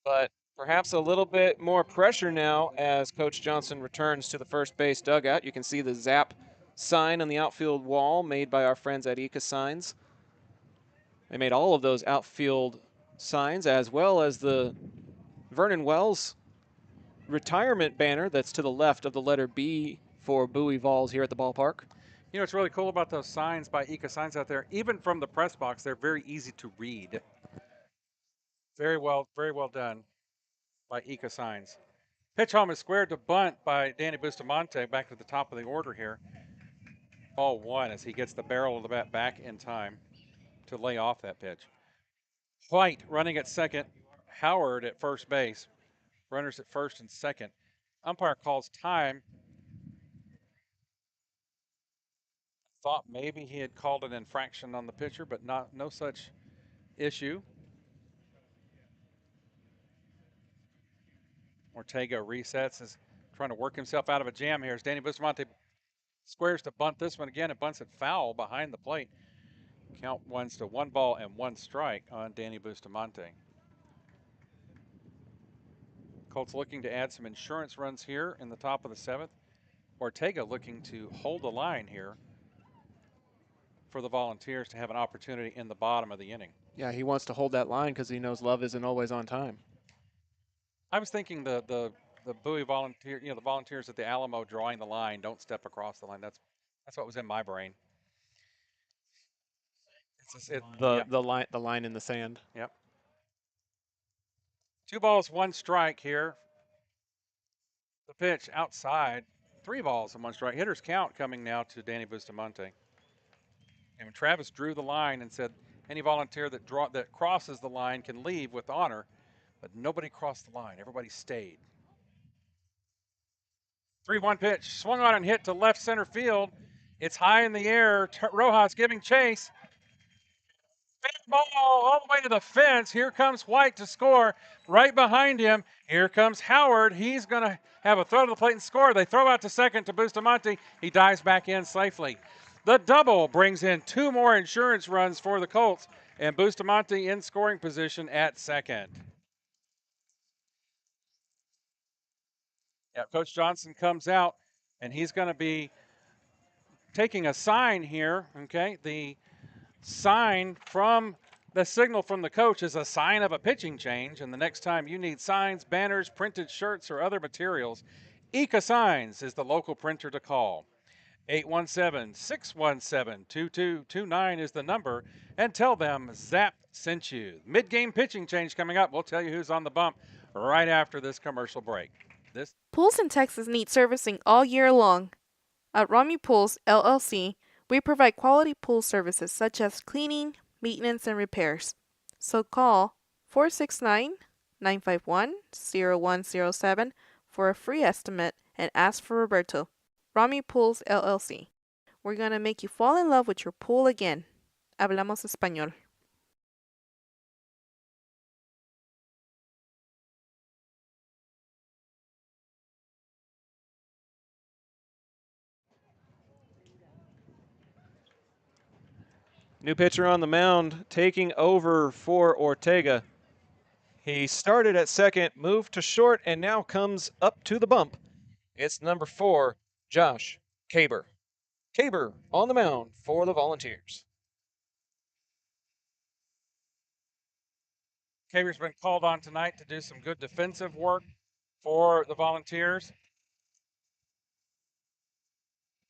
but perhaps a little bit more pressure now as Coach Johnson returns to the first base dugout. You can see the Zap sign on the outfield wall made by our friends at Eka Signs. They made all of those outfield signs, as well as the Vernon Wells retirement banner that's to the left of the letter B for Bowie Vols here at the ballpark. You know what's really cool about those signs by Eka Signs out there? Even from the press box, they're very easy to read. Very well done by Eka Signs. Pitch home is squared to bunt by Danny Bustamante back to the top of the order here. Ball 1 as he gets the barrel of the bat back in time to lay off that pitch. White running at second. Howard at first base. Runners at first and second. Umpire calls time. Thought maybe he had called an infraction on the pitcher, but no such issue. Ortega resets, is trying to work himself out of a jam here as Danny Bustamante squares to bunt this one again. It bunts it foul behind the plate. Count runs to 1 ball and 1 strike on Danny Bustamante. Colts looking to add some insurance runs here in the top of the 7th. Ortega looking to hold the line here for the Volunteers to have an opportunity in the bottom of the inning. Yeah, he wants to hold that line because he knows Love isn't always on time. I was thinking the Bowie Volunteer, the Volunteers at the Alamo drawing the line, don't step across the line. That's what was in my brain. The line in the sand. Yep. 2 balls, 1 strike here. The pitch outside. 3 balls and 1 strike. Hitter's count coming now to Danny Bustamante. And Travis drew the line and said any volunteer that crosses the line can leave with honor, but nobody crossed the line. Everybody stayed. 3-1 pitch, swung on and hit to left center field. It's high in the air. Rojas giving chase. Ball all the way to the fence. Here comes White to score. Right behind him, here comes Howard. He's going to have a throw to the plate and score. They throw out to second to Bustamante. He dives back in safely. The double brings in 2 more insurance runs for the Colts, and Bustamante in scoring position at second. Yeah, Coach Johnson comes out, and he's going to be taking a sign here, okay? The sign from the signal from the coach is a sign of a pitching change, and the next time you need signs, banners, printed shirts, or other materials, Eka Signs is the local printer to call. 817-617-2229 is the number, and tell them Zap sent you. Mid-game pitching change coming up. We'll tell you who's on the bump right after this commercial break. Pools in Texas need servicing all year long. At Romy Pools, LLC, we provide quality pool services such as cleaning, maintenance, and repairs. So call 469-951-0107 for a free estimate and ask for Roberto. Romy Pools, LLC. We're going to make you fall in love with your pool again. Hablamos español. New pitcher on the mound, taking over for Ortega. He started at second, moved to short, and now comes up to the bump. It's number 4, Josh Caber. Caber on the mound for the Volunteers. Caber's been called on tonight to do some good defensive work for the Volunteers.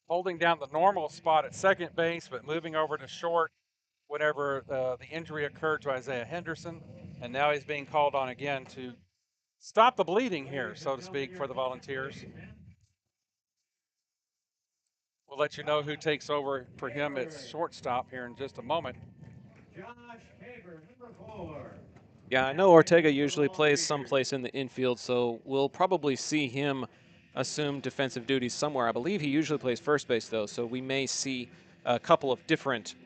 Holding down the normal spot at second base, but moving over to short whenever the injury occurred to Isaiah Henderson. And now he's being called on again to stop the bleeding here, so to speak, for the Volunteers. We'll let you know who takes over for him at shortstop here in just a moment. Josh Caber, number 4. Yeah, I know Ortega usually plays someplace in the infield, so we'll probably see him assume defensive duties somewhere. I believe he usually plays first base, though, so we may see a couple of different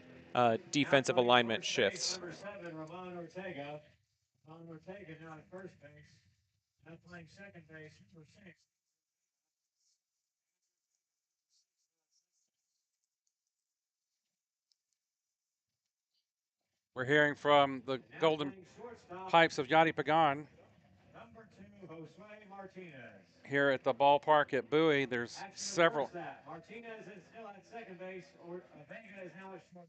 defensive alignment shifts. Number 7, Ramon Ortega. Ramon Ortega now at first base. Now playing second base, number 6. We're hearing from the Golden Pipes of Yadi Pagan. Number 2, Josue Martinez. Here at the ballpark at Bowie, there's several. Martinez is still at second base, or Vega is now at shortstop.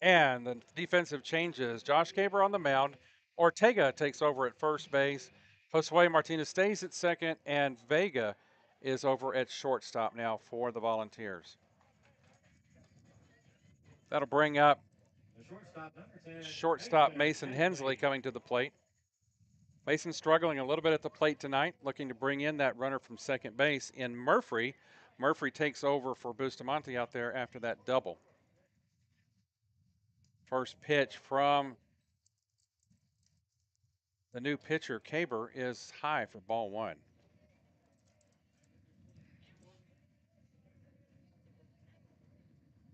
And the defensive changes. Josh Caber on the mound. Ortega takes over at first base. Josue Martinez stays at second, and Vega is over at shortstop now for the Volunteers. That'll bring up shortstop Mason Hensley coming to the plate. Mason struggling a little bit at the plate tonight, looking to bring in that runner from second base in Murphy. Murphy takes over for Bustamante out there after that double. First pitch from the new pitcher, Caber, is high for ball 1.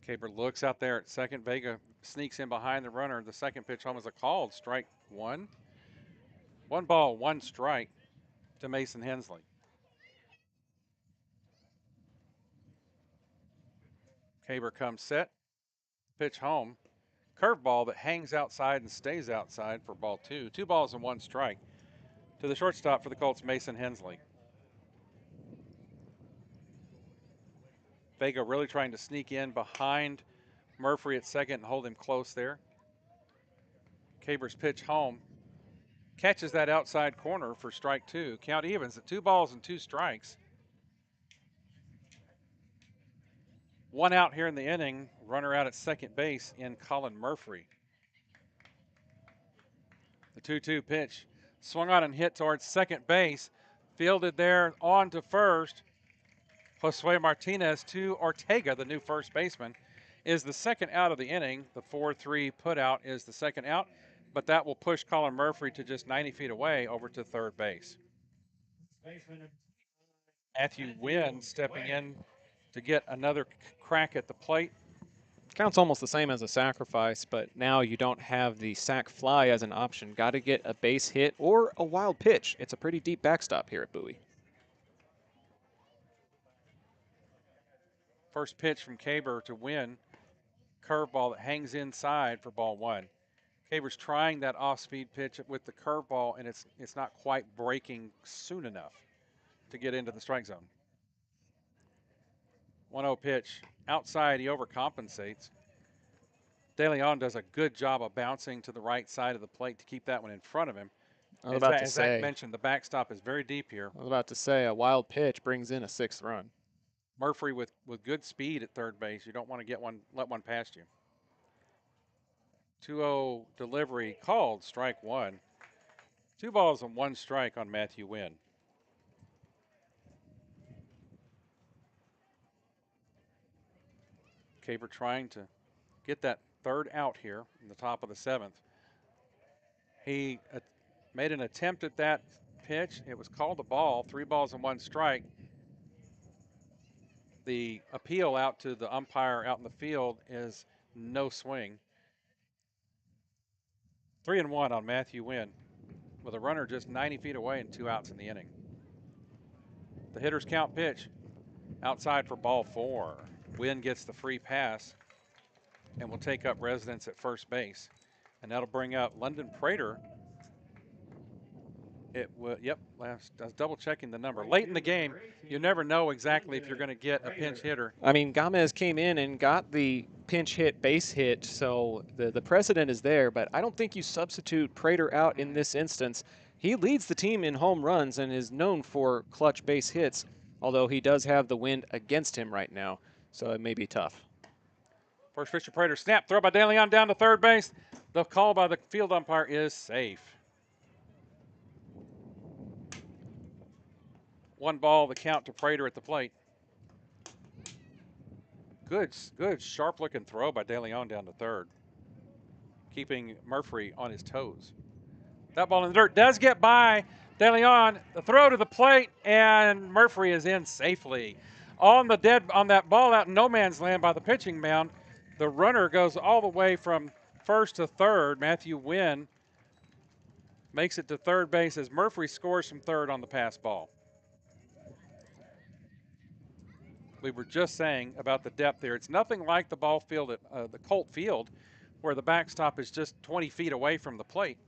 Caber looks out there at second. Vega sneaks in behind the runner. The second pitch home is a called strike 1. 1 ball, 1 strike to Mason Hensley. Caber comes set. Pitch home. Curveball that hangs outside and stays outside for ball 2. 2 balls and 1 strike to the shortstop for the Colts, Mason Hensley. Vega really trying to sneak in behind Murphy at second and hold him close there. Caber's pitch home. Catches that outside corner for strike 2. Count evens at 2 balls and 2 strikes. 1 out here in the inning. Runner out at second base in Colin Murphy. The 2-2 pitch. swung on and hit towards second base. Fielded there on to first. Josue Martinez to Ortega, the new first baseman, is the second out of the inning. The 4-3 put out is the second out, but that will push Colin Murphy to just 90 feet away over to third base. Matthew Wynn stepping in to get another crack at the plate. Counts almost the same as a sacrifice, but now you don't have the sac fly as an option. Got to get a base hit or a wild pitch. It's a pretty deep backstop here at Bowie. First pitch from Caber to Wynn. Curveball that hangs inside for ball one. Caber's trying that off-speed pitch with the curveball, and it's not quite breaking soon enough to get into the strike zone. 1-0 pitch. Outside, he overcompensates. De Leon does a good job of bouncing to the right side of the plate to keep that one in front of him. As Zach mentioned, the backstop is very deep here. I was about to say, a wild pitch brings in a 6th run. Murphy with good speed at third base. You don't want to let one past you. 2-0 delivery called, strike one. 2 balls and 1 strike on Matthew Wynn. Caber trying to get that third out here in the top of the 7th. He made an attempt at that pitch. It was called a ball, 3 balls and 1 strike. The appeal out to the umpire out in the field is no swing. 3-1 on Matthew Wynn with a runner just 90 feet away and 2 outs in the inning. The hitter's count pitch outside for ball 4. Wynn gets the free pass and will take up residence at first base. And that'll bring up London Prater. I was double checking the number. Late in the game, you never know exactly if you're going to get a pinch hitter. I mean, Gamez came in and got the pinch hit, base hit, so the precedent is there, but I don't think you substitute Prater out in this instance. He leads the team in home runs and is known for clutch base hits, although he does have the wind against him right now, so it may be tough. First pitch to Prater, snap, throw by De Leon down to third base. The call by the field umpire is safe. 1 ball, the count to Prater at the plate. Good, sharp-looking throw by De Leon down to third, keeping Murphy on his toes. That ball in the dirt does get by De Leon. The throw to the plate, and Murphy is in safely. On that ball out in no man's land by the pitching mound, the runner goes all the way from first to third. Matthew Wynn makes it to third base as Murphy scores from third on the pass ball. We were just saying about the depth there. It's nothing like the ball field at the Colt Field, where the backstop is just 20 feet away from the plate.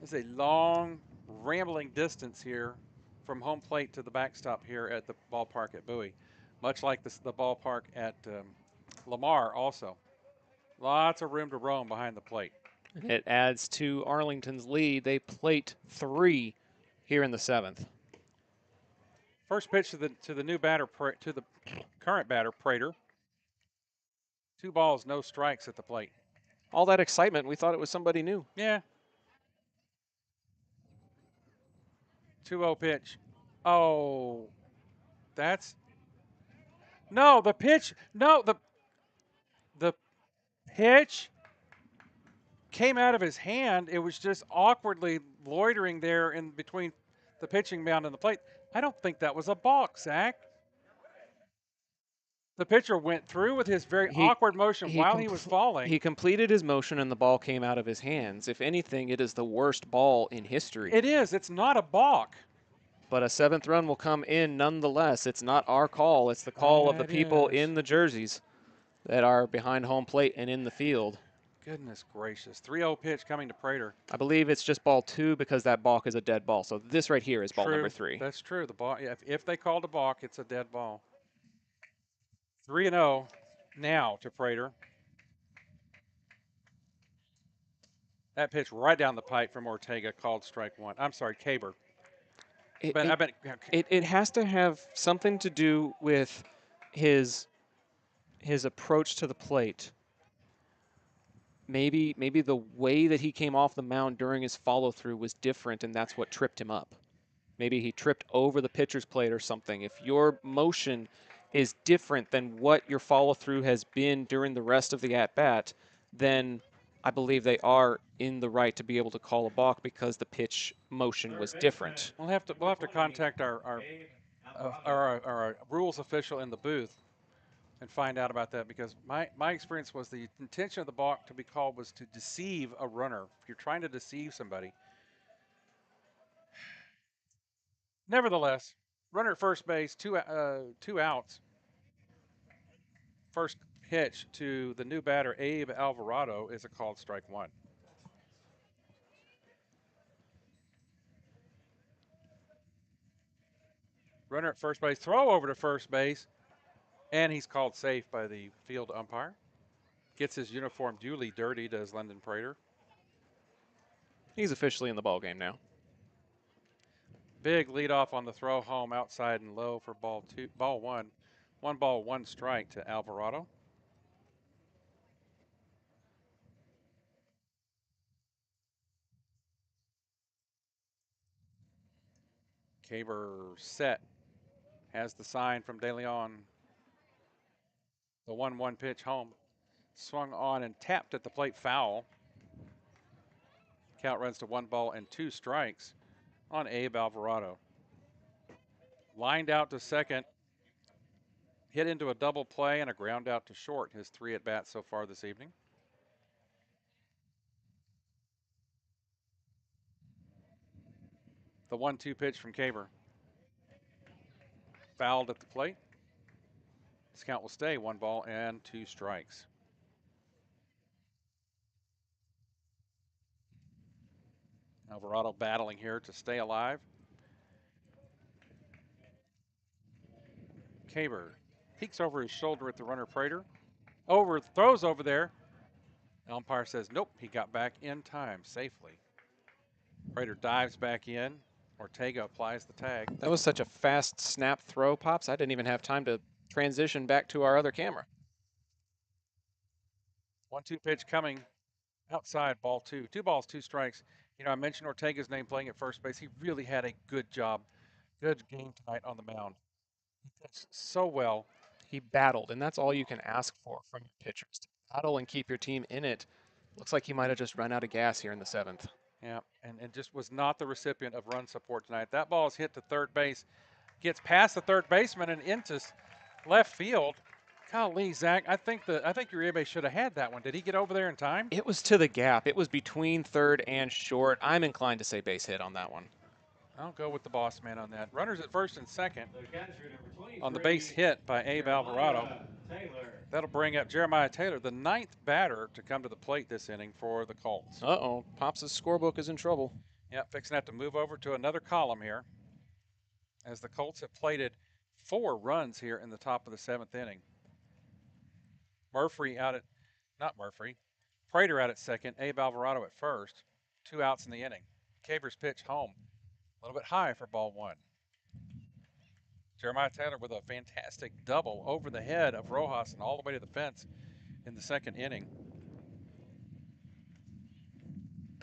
It's a long, rambling distance here from home plate to the backstop here at the ballpark at Bowie, much like the ballpark at Lamar also. Lots of room to roam behind the plate. It adds to Arlington's lead. They plate 3 here in the 7th. First pitch to the new batter, to the current batter, Prater. 2 balls, no strikes at the plate. All that excitement, we thought it was somebody new. Yeah. 2-0 pitch. Oh, that's no, the pitch. No, the pitch came out of his hand. It was just awkwardly loitering there in between the pitching mound and the plate. I don't think that was a balk, Zach. The pitcher went through with his very awkward motion while he was falling. He completed his motion and the ball came out of his hands. If anything, it is the worst ball in history. It is. It's not a balk. But a 7th run will come in nonetheless. It's not our call. It's the call of the people in the jerseys that are behind home plate and in the field. Goodness gracious. 3-0 pitch coming to Prater. I believe it's just ball 2 because that balk is a dead ball. So this right here is ball number 3. That's true. The ball, if they called a balk, it's a dead ball. 3-0 now to Prater. That pitch right down the pipe from Ortega called strike 1. I'm sorry, Caber. It has to have something to do with his approach to the plate. maybe the way that he came off the mound during his follow through was different, and that's what tripped him up. Maybe he tripped over the pitcher's plate or something. If your motion is different than what your follow through has been during the rest of the at bat, then I believe they are in the right to be able to call a balk because the pitch motion was different. We'll have to contact our rules official in the booth and find out about that, because my experience was the intention of the balk to be called was to deceive a runner. If you're trying to deceive somebody. Nevertheless, runner at first base, two outs. First pitch to the new batter, Abe Alvarado, is a called strike one. Runner at first base, throw over to first base, and he's called safe by the field umpire. Gets his uniform duly dirtied as London Prater. He's officially in the ball game now. Big leadoff on the throw home, outside and low for ball one. 1 ball, 1 strike to Alvarado. Caber set. Has the sign from De Leon. The 1-1 pitch home. Swung on and tapped at the plate, foul. Count runs to 1 ball and 2 strikes on Abe Alvarado. Lined out to second. Hit into a double play and a ground out to short. His 3 at bats so far this evening. The 1-2 pitch from Caber. Fouled at the plate. This count will stay 1 ball and 2 strikes. Alvarado battling here to stay alive. Caber peeks over his shoulder at the runner Prater. Throws over there. The umpire says nope, he got back in time safely. Prater dives back in. Ortega applies the tag. That was such a fast snap throw, Pops. I didn't even have time to transition back to our other camera. 1-2 pitch coming outside, ball 2. 2 balls, 2 strikes. You know, I mentioned Ortega's name playing at first base. He really had a good job, good game tonight on the mound. He pitched so well. He battled, and that's all you can ask for from your pitchers. To battle and keep your team in it. Looks like he might have just run out of gas here in the 7th. Yeah, and just was not the recipient of run support tonight. That ball is hit to third base, gets past the third baseman and into left field. Golly, Zach, I think Uribe should have had that one. Did he get over there in time? It was to the gap. It was between third and short. I'm inclined to say base hit on that one. I'll go with the boss man on that. Runners at first and second on the base hit by Abe Alvarado. That'll bring up Jeremiah Taylor, the 9th batter to come to the plate this inning for the Colts. Uh-oh, Pops' scorebook is in trouble. Yep, fixing to have to move over to another column here as the Colts have plated 4 runs here in the top of the 7th inning. Prater out at second, Abe Alvarado at first. 2 outs in the inning. Caber's pitch home. A little bit high for ball 1. Jeremiah Taylor with a fantastic double over the head of Rojas and all the way to the fence in the 2nd inning.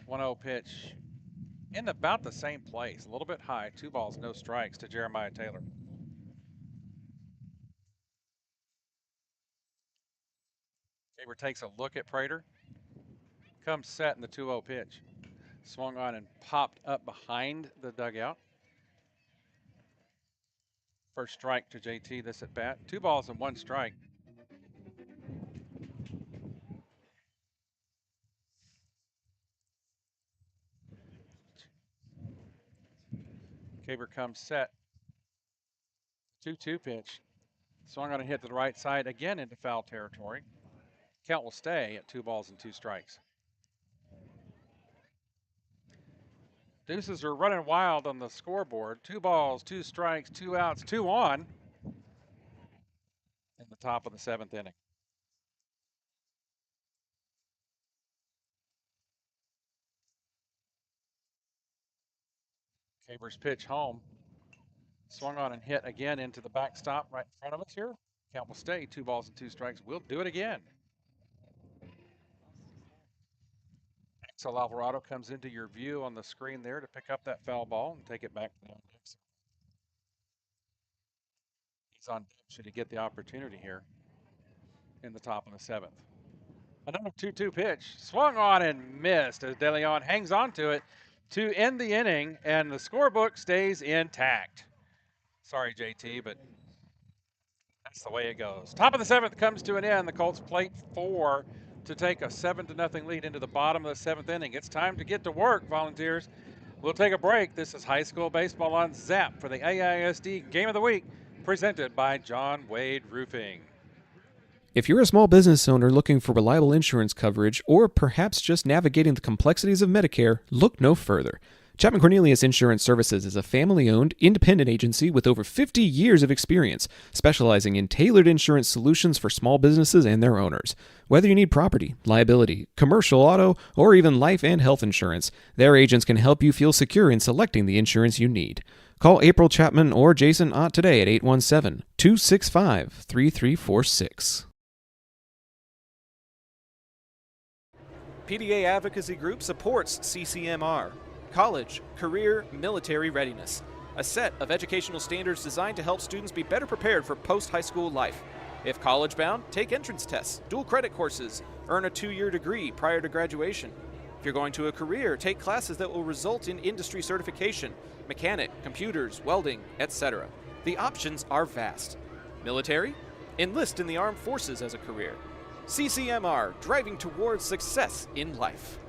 1-0 pitch in about the same place, a little bit high. 2 balls, no strikes to Jeremiah Taylor. Caber takes a look at Prater. Comes set in the 2-0 pitch. Swung on and popped up behind the dugout. First strike to JT this at bat. 2 balls and 1 strike. Caber comes set. 2-2 pitch. Swung on and hit to the right side again into foul territory. Count will stay at 2 balls and 2 strikes. Deuces are running wild on the scoreboard. 2 balls, 2 strikes, 2 outs, 2 on in the top of the 7th inning. Caber's pitch home. Swung on and hit again into the backstop right in front of us here. Count will stay 2 balls and 2 strikes. We'll do it again. So Alvarado comes into your view on the screen there to pick up that foul ball and take it back down. He's on deck should he get the opportunity here in the top of the 7th. Another 2-2 pitch, swung on and missed as De Leon hangs on to it to end the inning, and the scorebook stays intact. Sorry, JT, but that's the way it goes. Top of the 7th comes to an end. The Colts plate 4 to take a 7-0 lead into the bottom of the 7th inning. It's time to get to work, Volunteers. We'll take a break. This is high school baseball on ZAP for the AISD Game of the Week, presented by John Wade Roofing. If you're a small business owner looking for reliable insurance coverage, or perhaps just navigating the complexities of Medicare, look no further. Chapman Cornelius Insurance Services is a family-owned, independent agency with over 50 years of experience, specializing in tailored insurance solutions for small businesses and their owners. Whether you need property, liability, commercial auto, or even life and health insurance, their agents can help you feel secure in selecting the insurance you need. Call April Chapman or Jason Ott today at 817-265-3346. PDA Advocacy Group supports CCMR, College, Career, Military Readiness, a set of educational standards designed to help students be better prepared for post-high school life. If college-bound, take entrance tests, dual credit courses, earn a 2-year degree prior to graduation. If you're going to a career, take classes that will result in industry certification, mechanic, computers, welding, etc. The options are vast. Military? Enlist in the armed forces as a career. CCMR, driving towards success in life.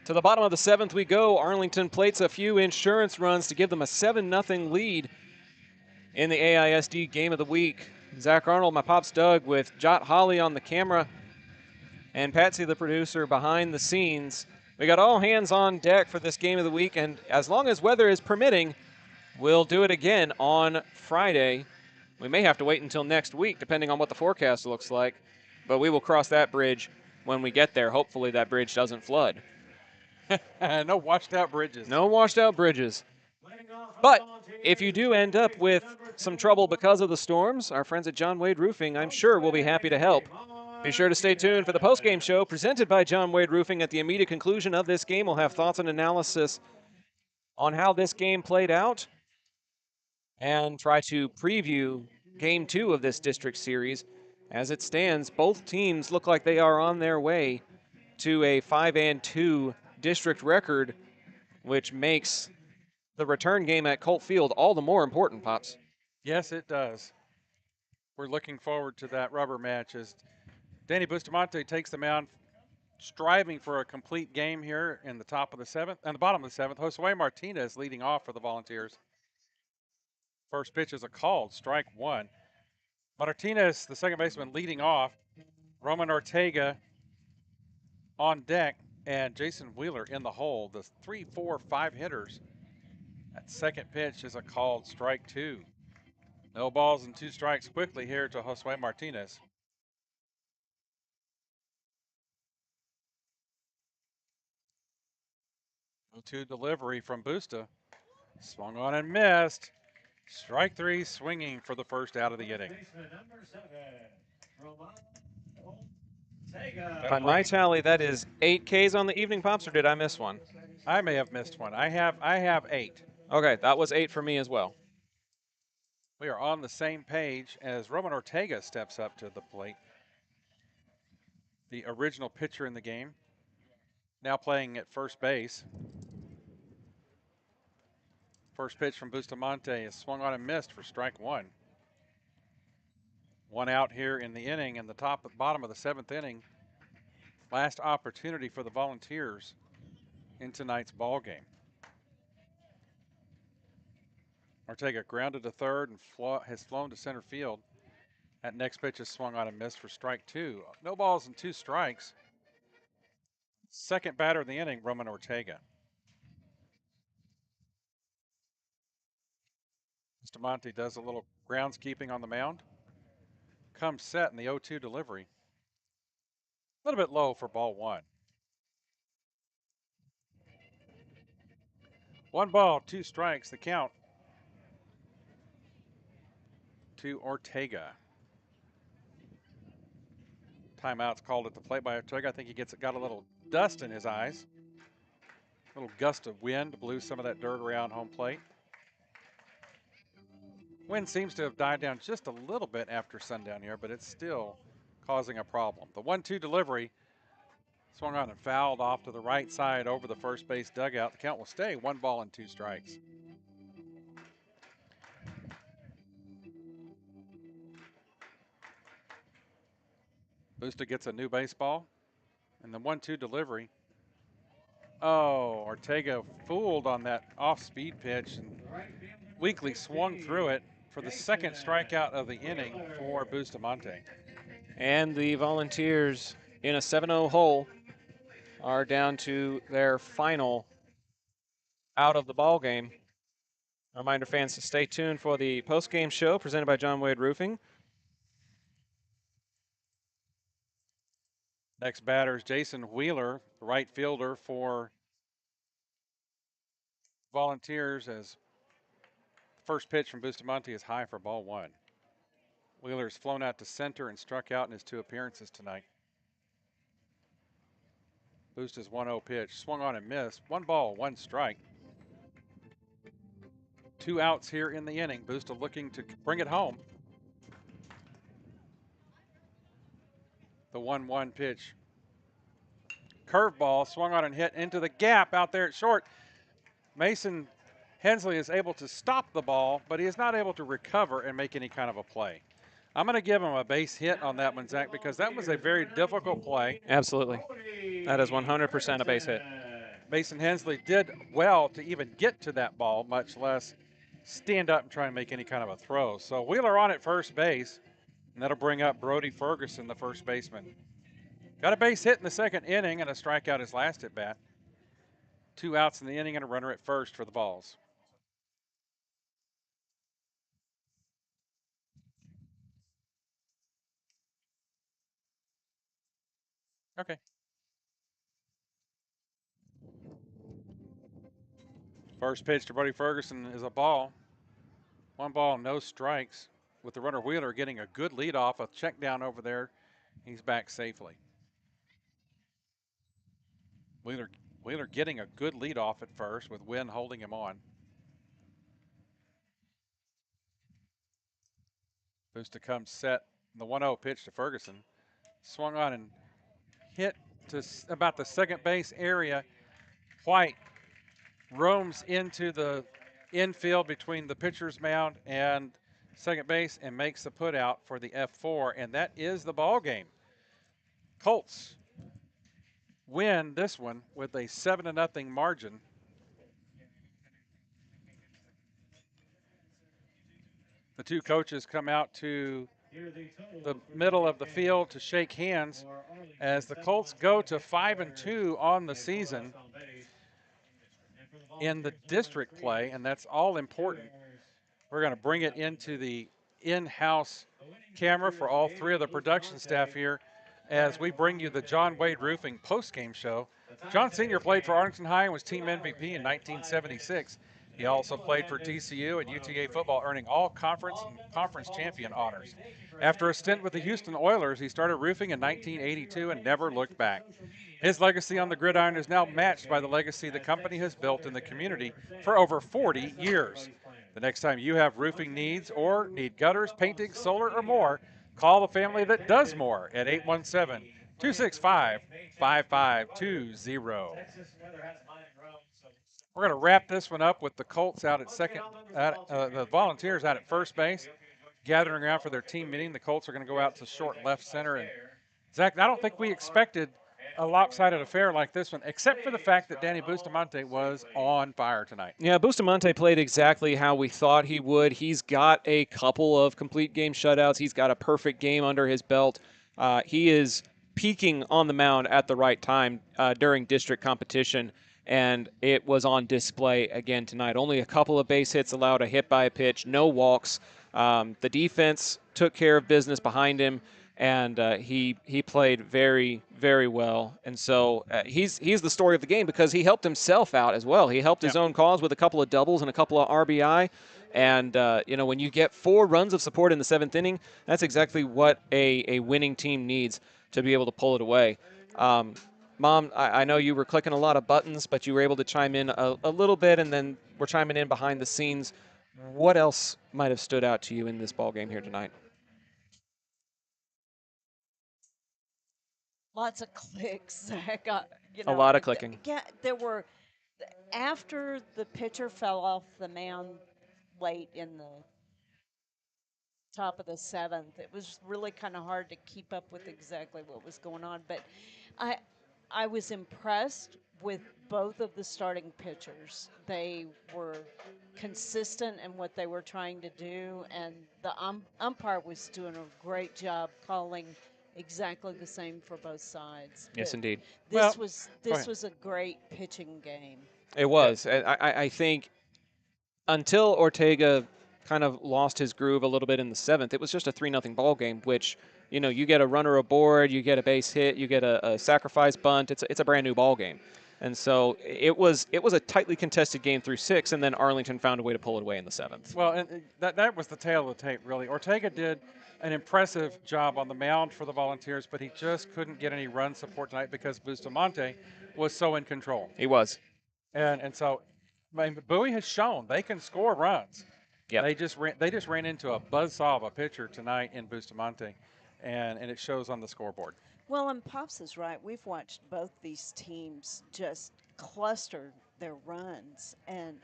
To the bottom of the 7th we go. Arlington plates a few insurance runs to give them a 7-0 lead in the AISD Game of the Week. Zach Arnold, my pops Doug, with Jot Holly on the camera and Patsy, the producer, behind the scenes. We got all hands on deck for this Game of the Week, and as long as weather is permitting, we'll do it again on Friday. We may have to wait until next week, depending on what the forecast looks like, but we will cross that bridge when we get there. Hopefully that bridge doesn't flood. No washed out bridges. No washed out bridges. But if you do end up with some trouble because of the storms, our friends at John Wade Roofing, I'm sure, will be happy to help. Be sure to stay tuned for the postgame show presented by John Wade Roofing. At the immediate conclusion of this game, we'll have thoughts and analysis on how this game played out and try to preview Game 2 of this district series. As it stands, both teams look like they are on their way to a 5-2 district record, which makes the return game at Colt Field all the more important, Pops. Yes, it does. We're looking forward to that rubber match as Danny Bustamante takes the mound, striving for a complete game here in the top of the 7th, and the bottom of the 7th. Josue Martinez leading off for the Volunteers. First pitch is a called strike 1. Martinez, the second baseman, leading off. Roman Ortega on deck, and Jason Wheeler in the hole. The 3, 4, 5 hitters. That second pitch is a called strike 2. No balls and 2 strikes quickly here to Josue Martinez. No-2 delivery from Busta. Swung on and missed. Strike 3, swinging for the first out of the inning. By my tally, that is 8 Ks on the evening, Pops, or did I miss one? I may have missed one. I have 8. Okay, that was 8 for me as well. We are on the same page as Roman Ortega steps up to the plate. The original pitcher in the game, now playing at first base. First pitch from Bustamante is swung on and missed for strike 1. 1 out here in the inning, and the bottom of the 7th inning. Last opportunity for the Volunteers in tonight's ball game. Ortega grounded to third and has flown to center field. That next pitch is swung on and missed for strike 2. No balls and 2 strikes. Second batter of the inning, Roman Ortega. Bustamante does a little groundskeeping on the mound. Comes set in the 0-2 delivery. A little bit low for ball 1. 1 ball, 2 strikes, the count to Ortega. timeouts called at the plate by Ortega. I think he got a little dust in his eyes. A little gust of wind blew some of that dirt around home plate. Wind seems to have died down just a little bit after sundown here, but it's still causing a problem. The 1-2 delivery swung on and fouled off to the right side over the first base dugout. The count will stay 1 ball and 2 strikes. Busta gets a new baseball, and the 1-2 delivery. Oh, Ortega fooled on that off-speed pitch, and Weekly swung through it for the second strikeout of the inning for Bustamante. And the Volunteers in a 7-0 hole are down to their final out of the ball game. Reminder fans to stay tuned for the post-game show presented by John Wade Roofing. Next batter is Jason Wheeler, the right fielder for Volunteers, as first pitch from Bustamante is high for ball 1. Wheeler's flown out to center and struck out in his 2 appearances tonight. Busta's 1-0 pitch, swung on and missed. 1 ball, 1 strike. 2 outs here in the inning. Busta looking to bring it home. The 1-1 pitch. Curveball swung on and hit into the gap out there at short. Mason Hensley is able to stop the ball, but he is not able to recover and make any kind of a play. I'm going to give him a base hit on that one, Zach, because that was a very difficult play. Absolutely. That is 100% a base hit. Mason Hensley did well to even get to that ball, much less stand up and try and make any kind of a throw. So Wheeler on at first base, and that'll bring up Brody Ferguson, the first baseman. Got a base hit in the second inning and a strikeout his last at bat. 2 outs in the inning and a runner at first for the Vols. Okay. First pitch to Brody Ferguson is a ball. 1 ball, no strikes, with the runner Wheeler getting a good lead off, a check down over there. He's back safely. Wheeler getting a good lead off at first with Wynn holding him on. Busta comes set. The 1-0 pitch to Ferguson. Swung on and hit to about the second base area. White roams into the infield between the pitcher's mound and second base and makes the put out for the F4, and that is the ball game. Colts win this one with a 7-0 margin. The 2 coaches come out to the middle of the field to shake hands as the Colts go to 5-2 on the season in the district play, and that's all important. We're going to bring it into the in-house camera for all 3 of the production staff here as we bring you the John Wade Roofing post-game show. John Sr. played for Arlington High and was team MVP in 1976. He also played for TCU and UTA football, earning all conference and conference champion honors. After a stint with the Houston Oilers, he started roofing in 1982 and never looked back. His legacy on the gridiron is now matched by the legacy the company has built in the community for over 40 years. The next time you have roofing needs or need gutters, painting, solar, or more, call the family that does more at 817-265-5520. We're going to wrap this one up with the Colts out at second, the Volunteers out at first base, gathering around for their team meeting. The Colts are going to go out to short left center. And Zach, I don't think we expected a lopsided affair like this one, except for the fact that Danny Bustamante was on fire tonight. Yeah, Bustamante played exactly how we thought he would. He's got a couple of complete game shutouts. He's got a perfect game under his belt. He is peaking on the mound at the right time during district competition, and it was on display again tonight. Only a couple of base hits allowed, a hit by a pitch, no walks. The defense took care of business behind him, and he played very, very well. And so he's the story of the game because he helped himself out as well. He helped his own cause with a couple of doubles and a couple of RBI, And, when you get 4 runs of support in the 7th inning, that's exactly what a winning team needs to be able to pull it away. Mom, I know you were clicking a lot of buttons, but you were able to chime in a little bit, and then we're chiming in behind the scenes. What else might have stood out to you in this ball game here tonight? Lots of clicks, Zach. A lot of clicking. Yeah, there were, after the pitcher fell off the mound late in the top of the 7th, it was really kind of hard to keep up with exactly what was going on. But I was impressed with both of the starting pitchers. They were consistent in what they were trying to do, and the umpire was doing a great job calling exactly the same for both sides. Yes, indeed. This was a great pitching game. It was. I think until Ortega kind of lost his groove a little bit in the 7th, it was just a 3-0 ball game, which, you get a runner aboard, you get a base hit, you get a sacrifice bunt. It's a brand new ball game. And so it was a tightly contested game through 6, and then Arlington found a way to pull it away in the 7th. Well, and that was the tail of the tape, really. Ortega did an impressive job on the mound for the Volunteers, but he just couldn't get any run support tonight because Bustamante was so in control. He was. And so Bowie has shown they can score runs. Yep. They just ran into a buzzsaw of a pitcher tonight in Bustamante, and it shows on the scoreboard. Well, and Pops is right. We've watched both these teams just cluster their runs, and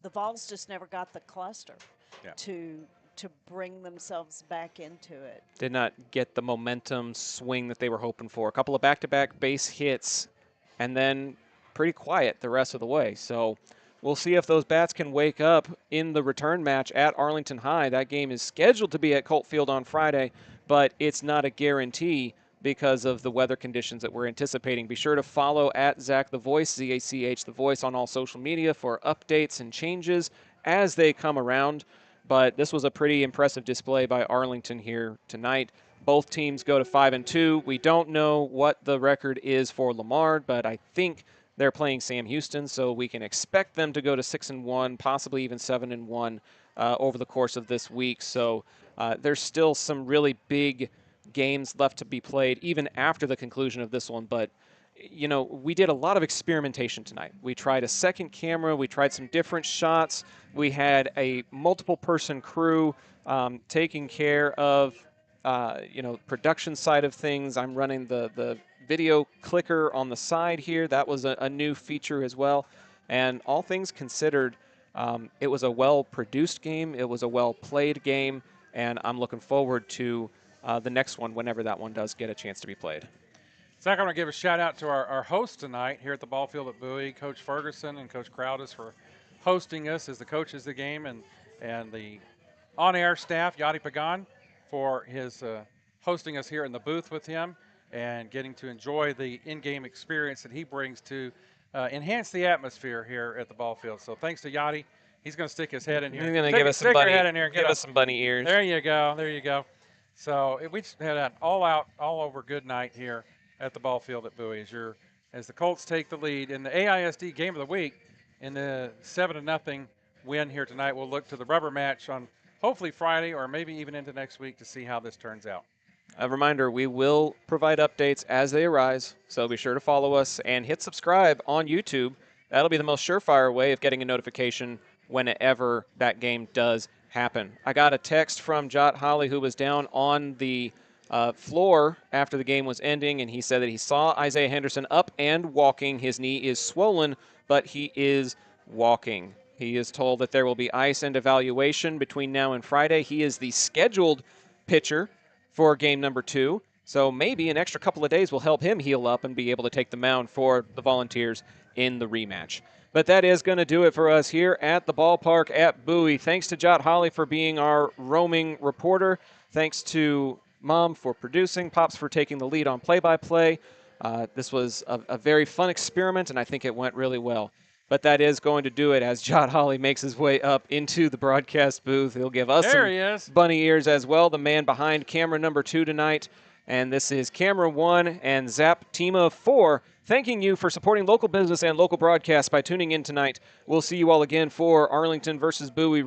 the Vols just never got the cluster to bring themselves back into it. Did not get the momentum swing that they were hoping for. A couple of back-to-back base hits, and then pretty quiet the rest of the way. So we'll see if those bats can wake up in the return match at Arlington High. That game is scheduled to be at Colt Field on Friday, but it's not a guarantee because of the weather conditions that we're anticipating. Be sure to follow at Zach the Voice, Z-A-C-H the Voice, on all social media for updates and changes as they come around. But this was a pretty impressive display by Arlington here tonight. Both teams go to 5-2. We don't know what the record is for Lamar, but I think they're playing Sam Houston, so we can expect them to go to 6-1, possibly even 7-1 over the course of this week. So there's still some really big games left to be played, even after the conclusion of this one. But, we did a lot of experimentation tonight. We tried a second camera. We tried some different shots. We had a multiple-person crew taking care of, production side of things. I'm running the video clicker on the side here. That was a new feature as well. And all things considered, it was a well-produced game. It was a well-played game. And I'm looking forward to the next one whenever that one does get a chance to be played. Zach, I want to give a shout-out to our hosts tonight here at the ball field at Bowie, Coach Ferguson and Coach Crowdis for hosting us as the coaches of the game, and the on-air staff, Yadi Pagan, for his hosting us here in the booth with him and getting to enjoy the in-game experience that he brings to enhance the atmosphere here at the ball field. So thanks to Yadi. He's going to stick his head in here. He's going to give us some bunny ears. There you go. There you go. So we just had an all-out, all-over good night here at the ball field at Bowie as the Colts take the lead in the AISD Game of the Week in the 7-0 win here tonight. We'll look to the rubber match on hopefully Friday or maybe even into next week to see how this turns out. A reminder, we will provide updates as they arise, so be sure to follow us and hit subscribe on YouTube. That'll be the most surefire way of getting a notification whenever that game does happen. I got a text from Jot Holly, who was down on the floor after the game was ending, and he said that he saw Isaiah Henderson up and walking. His knee is swollen, but he is walking. He is told that there will be ice and evaluation between now and Friday. He is the scheduled pitcher for game number 2, so maybe an extra couple of days will help him heal up and be able to take the mound for the Volunteers in the rematch. But that is going to do it for us here at the ballpark at Bowie. Thanks to Jot Holly for being our roaming reporter. Thanks to Mom for producing, Pops for taking the lead on play-by-play. This was a very fun experiment, and I think it went really well. But that is going to do it as Jot Holly makes his way up into the broadcast booth. He'll give us some bunny ears as well. The man behind camera number 2 tonight And this is Camera 1 and Zap Team of 4, thanking you for supporting local business and local broadcasts by tuning in tonight. We'll see you all again for Arlington versus Bowie.